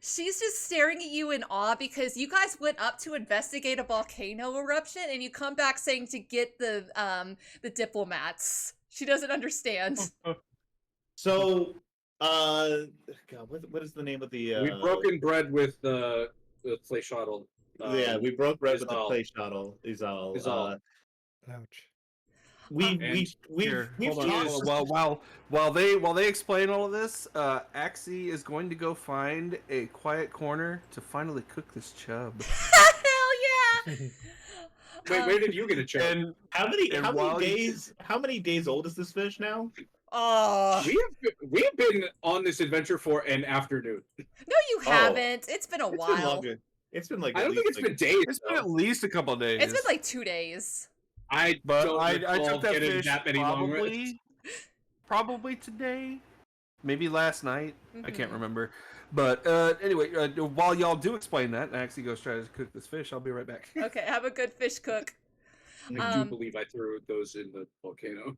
She's just staring at you in awe because you guys went up to investigate a volcano eruption and you come back saying to get the diplomats. She doesn't understand. So, God, what is the name of the? We've broken bread with the clay shuttle. Yeah, we broke bread with the Izal. clay shuttle. Izal. Izal. Ouch. We've Here, we've hold on. talked- While they explain all of this, Axee is going to go find a quiet corner to finally cook this chub. Hell yeah! Wait, where did you get a chub? And How many And how while many you- days how many days old is this fish now? Oh We have been on this adventure for an afternoon. no, you haven't. It's been a It's while. been longer. It's been like I at don't think least, it's been days. it's been though. at least a couple days. It's been like 2 days. I But don't I recall took that getting fish that many long rests. probably today, maybe last night. I can't Mhm. remember. But anyway, while y'all do explain that, and Axie goes try to cook this fish. I'll be right back. Okay, have a good fish cook. I do Um, believe I threw those in the volcano.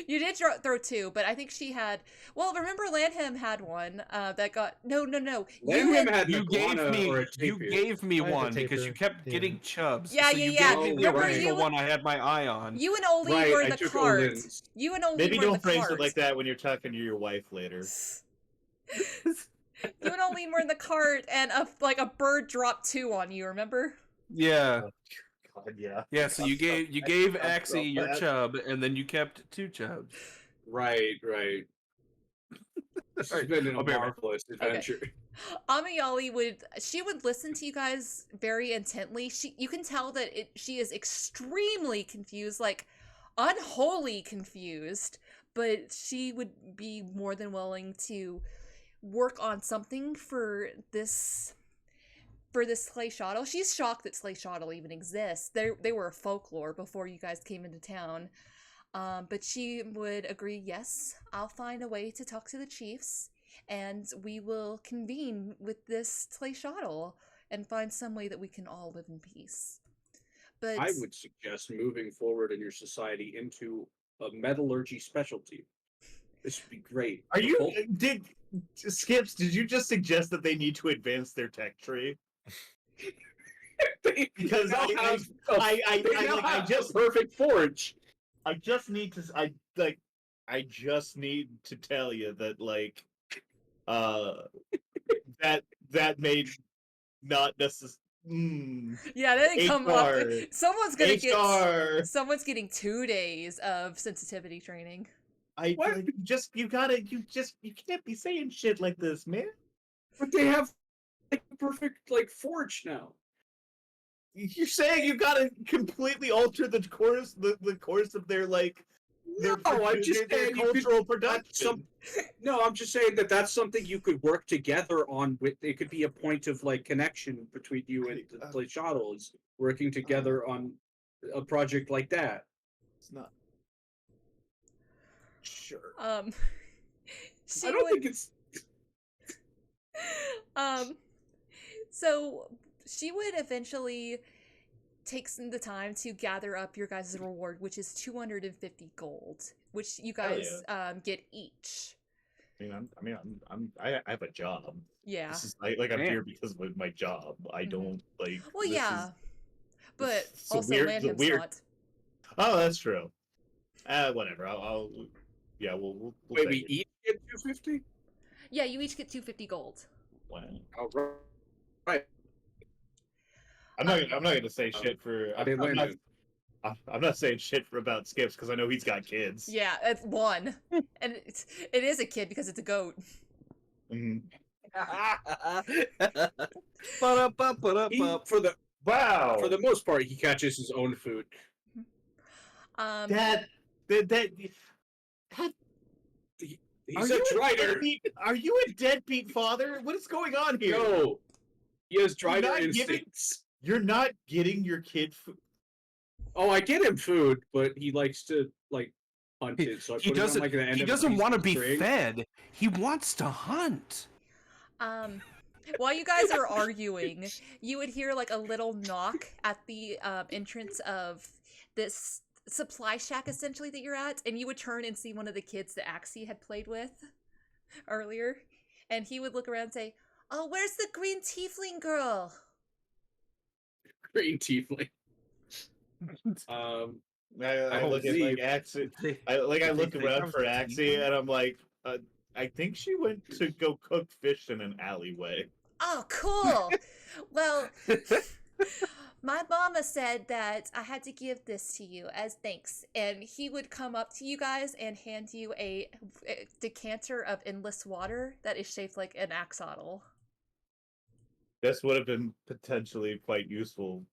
You did throw 2, but I think she had. Well, remember Lanhim had one that got no. Lanhim had an You gave iguana me or a you tapir. gave me I had a one because tapir, you kept yeah. getting chubs. Yeah, so yeah, you yeah. gave me the Remember original you- one I had my eye on. You and Oli Right, were in I the took cart. Olin's. You and Oli maybe were in don't the phrase cart. it like that when you're talking to your wife later. You and Oli were in the cart, and a bird dropped 2 on you. Remember? Yeah, God, yeah. yeah. So you gave I Axie felt your bad. chub, and then you kept 2 chubs. Right. This has been I'll be a right back. marvelous adventure. Amiyali would listen to you guys very intently. You can tell that she is extremely confused, like unholy confused, but she would be more than willing to work on something for this Slay Shottle. She's shocked that Slay Shottle even exists. They were folklore before you guys came into town. But she would agree, yes, I'll find a way to talk to the chiefs, and we will convene with this Slay Shottle and find some way that we can all live in peace. But I would suggest moving forward in your society into a metallurgy specialty. This would be great. Are you Both- Skips? Did you just suggest that they need to advance their tech tree? Because now I have a- they now I have just a perfect forge. I just need to tell you that that made not necessarily. yeah, they didn't come up. HR. Someone's gonna HR. get. Someone's getting 2 days of sensitivity training. What? You can't be saying shit like this, man. But they have like a perfect forge now. You're saying you gotta completely alter the course of their No, I'm just their saying you could- cultural That's production. No, I'm just saying that's something you could work together on. With it could be a point of connection between you and the shuttle is working together on a project like that. It's not. Sure. She I don't would, think it's. So she would eventually take the time to gather up your guys' reward, which is 250 gold, which you Hell guys get each. I have a job. Yeah. This is I'm Damn. here because of my job. I don't Well, this yeah. is- But it's a also weird- it's a Lanhim's weird- not. Oh, that's true. Whatever. I'll yeah. We'll Wait, take we it. each get 250. Yeah, you each get 250 gold. Wow. All right. I'm not gonna say shit for. I didn't learn it. I'm not saying shit for about Skips because I know he's got kids. Yeah, it's 1. And it is a kid because it's a goat. Mhm. For the Wow. for the most part, he catches his own food. that. He's a drider. Are you a deadbeat father? What is going on here? No, he has You're drider not giving- instincts. You're not getting your kid food. Oh, I get him food, but he likes to hunt it. So I He put it on, doesn't. the end He of a doesn't piece want to of be string. fed. He wants to hunt. While you guys are arguing, you would hear a little knock at the entrance of this supply shack essentially that you're at, and you would turn and see one of the kids that Axee had played with earlier, and he would look around and say, "Oh, where's the green tiefling girl?" Green tiefling. I look at like Axee. I look around for Axee, and I'm like, I think she went to go cook fish in an alleyway. Oh, cool. Well, my mama said that I had to give this to you as thanks. And he would come up to you guys and hand you a decanter of endless water that is shaped like an axolotl. This would have been potentially quite useful.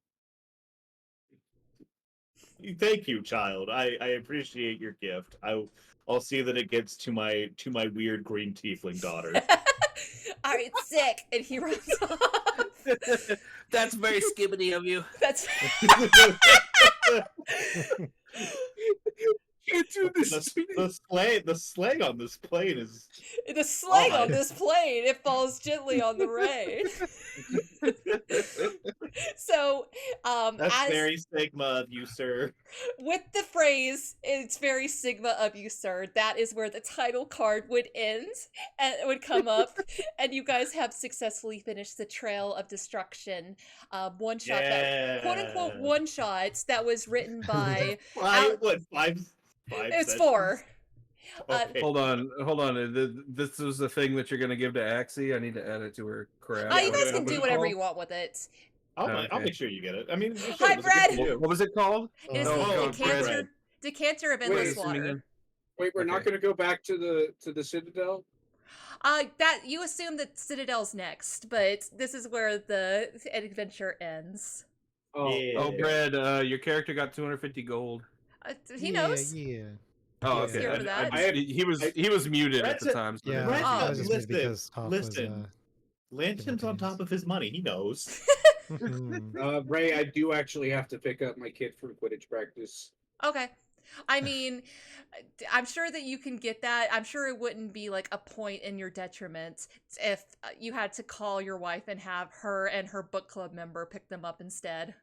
Thank you, child. I appreciate your gift. I'll see that it gets to my weird green tiefling daughter. All right, sick. And he runs off. That's very skibbity of you. That's the slang on this plane is the slang odd. on this plane. It falls gently on the rain. So, that's very Sigma of you, sir. with the phrase, "It's very Sigma of you, sir," that is where the title card would end, and it would come up, and you guys have successfully finished the Trail of Destruction one shot, that quote unquote one shot that was written by. Five? It's sessions? 4. Okay. Hold on. This was the thing that you're gonna give to Axee. I need to add it to her crap. You guys what can was do it whatever called? you want with it. I'll make sure you get it. I mean, sure, Hi, it was a Brad. gift to you. What was it called? It is Oh, the decanter of endless Wait, water. Wait, we're not Okay. going to go back to the Citadel? That you assume that Citadel's next, but this is where the adventure ends. Oh, Yeah. Oh, Brad, your character got 250 gold. He knows. Yeah. Oh, He's here okay. for that. He was muted at the Brad's time. So Yeah, Brad, I was just listen, muted because Toph listen. Lanham's on top of his money. He knows. was. Ray, I do actually have to pick up my kid from Quidditch practice. Okay. I mean, I'm sure that you can get that. I'm sure it wouldn't be like a point in your detriment if you had to call your wife and have her and her book club member pick them up instead.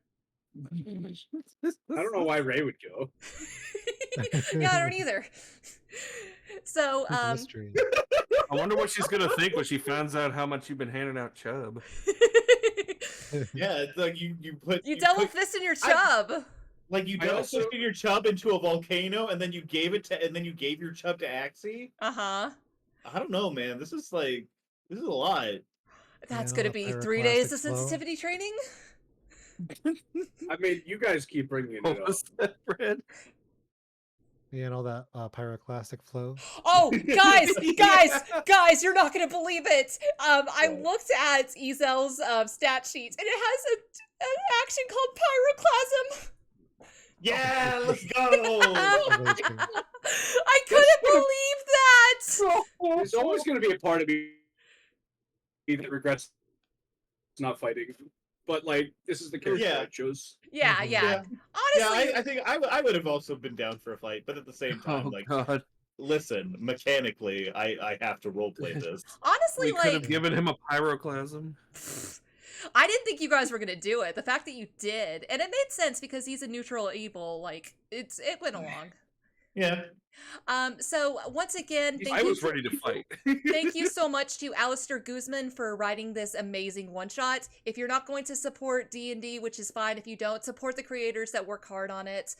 I don't know why Ray would go. Yeah, I don't either. So, Mystery. I wonder what she's gonna think when she finds out how much you've been handing out chub. Yeah, it's like you put you double put, fist in your chub. like you I double also- fisted your chub into a volcano, and then you gave your chub to Axee. Uh-huh. I don't know, man. This is a lot. That's all gonna the be 3 days of pyroclastic flow. sensitivity training. I mean, you guys keep bringing it What up. was that, Brad? Yeah, and all that pyroclastic flow. Oh, guys, you're not gonna believe it. I What? looked at Ezel's stat sheet, and it has an action called pyroclasm. Yeah, let's go. Really true. I couldn't believe that. There's always going to be a part of me that regrets not fighting. But, like, this is the character Yeah. I chose. Yeah. Yeah, Honestly, I think I would have also been down for a fight, but at the same time, Oh like, God, listen, mechanically, I have to roleplay this. honestly, we could have like, given him a pyroclasm. I didn't think you guys were gonna do it. The fact that you did, and it made sense because he's a neutral evil. Like, it went along. Yeah. So once again, I was ready to fight. thank you so much to Alastor Guzman for writing this amazing one-shot. If you're not going to support D&D, which is fine if you don't, support the creators that work hard on it.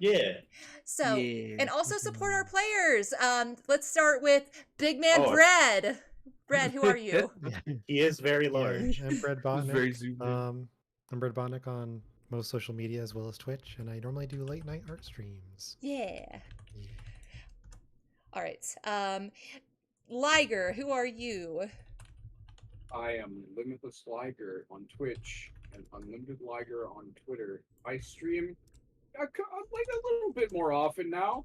Yeah. So, Yeah. and also support our players. Let's start with Big Man Oh. Bread. Bread, who are you? He is very Yeah, large. I'm Brad It's very Botnick. zoomed in. I'm Brad Botnick on most social media as well as Twitch, and I normally do late night art streams. Yeah. Yeah. All right. Liger, who are you? I am Limitless Liger on Twitch and Unlimited Liger on Twitter. I stream like a little bit more often now.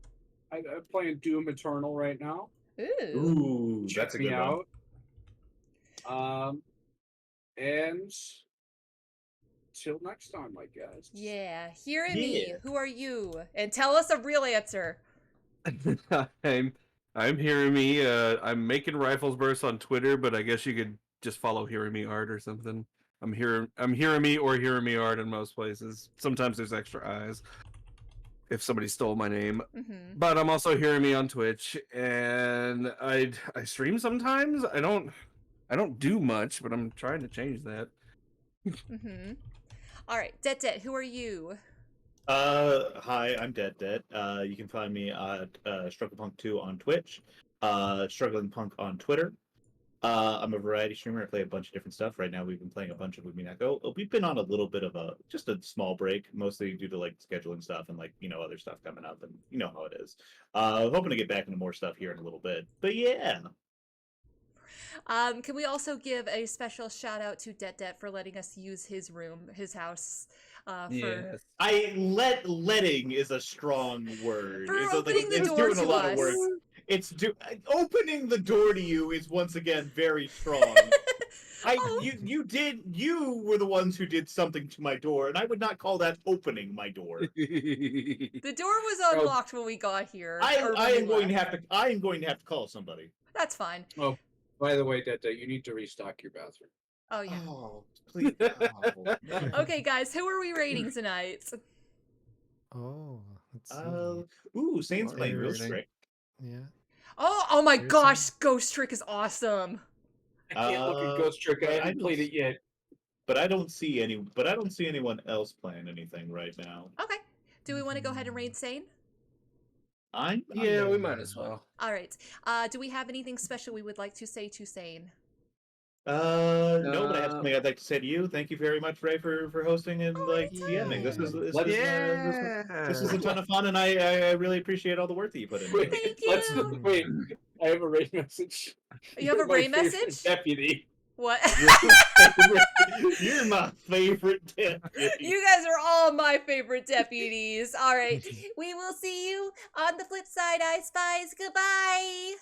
I'm playing Doom Eternal right now. Ooh. Ooh, Check that's a me good one. out. And till next time, I guess. Yeah. Hirimi, Yeah. who are you? And tell us a real answer. I'm Hirimi. I'm making rifles bursts on Twitter, but I guess you could just follow Hirimi Art or something. I'm Hirimi or Hirimi Art in most places. Sometimes there's extra eyes. if somebody stole my name. Mm-hmm. But I'm also Hirimi on Twitch, and I stream sometimes. I don't do much, but I'm trying to change that. Mm-hmm. All right, Detdet, who are you? Hi, I'm Detdet. You can find me at StrugglePunk2 on Twitch, Struggling Punk on Twitter. I'm a variety streamer. I play a bunch of different stuff. Right now, we've been playing a bunch of Lumineko. We've been on a little bit of just a small break, mostly due to like scheduling stuff and like other stuff coming up, and you know how it is. Hoping to get back into more stuff here in a little bit. But yeah. Can we also give a special shout out to Detdet for letting us use his room, his house, for Letting is a strong word. For It's opening the it's door doing a to lot of us. work. Opening the door to you is once again very strong. Oh. You were the ones who did something to my door, and I would not call that opening my door. The door was unlocked when we got here. I or when am we going to left. have to call somebody. That's fine. Oh, by the way, Dettet, you need to restock your bathroom. Oh yeah. Oh, please. Oh. Okay, guys, who are we rating tonight? Oh, let's see. Sane's Well, playing real rating. strict. Yeah. Oh my There's gosh, some. Ghost Trick is awesome. I can't look at Ghost Trick. I I haven't don't played it yet. But I don't see anyone else playing anything right now. Okay. Do we want to go ahead and raid Sane? I'm Yeah, we might as well. All right. Do we have anything special we would like to say to Sane? No, but I have something I'd like to say to you. Thank you very much, Ray, for hosting and like DMing. This is a ton of fun, and I really appreciate all the work that you put in. Wait, Thank let's you. wait. I have a raid message. You have a You're my Ray favorite message? Deputy. What? You're my favorite deputy. You guys are all my favorite deputies. All right. We will see you on the flip side, I Spies. Goodbye.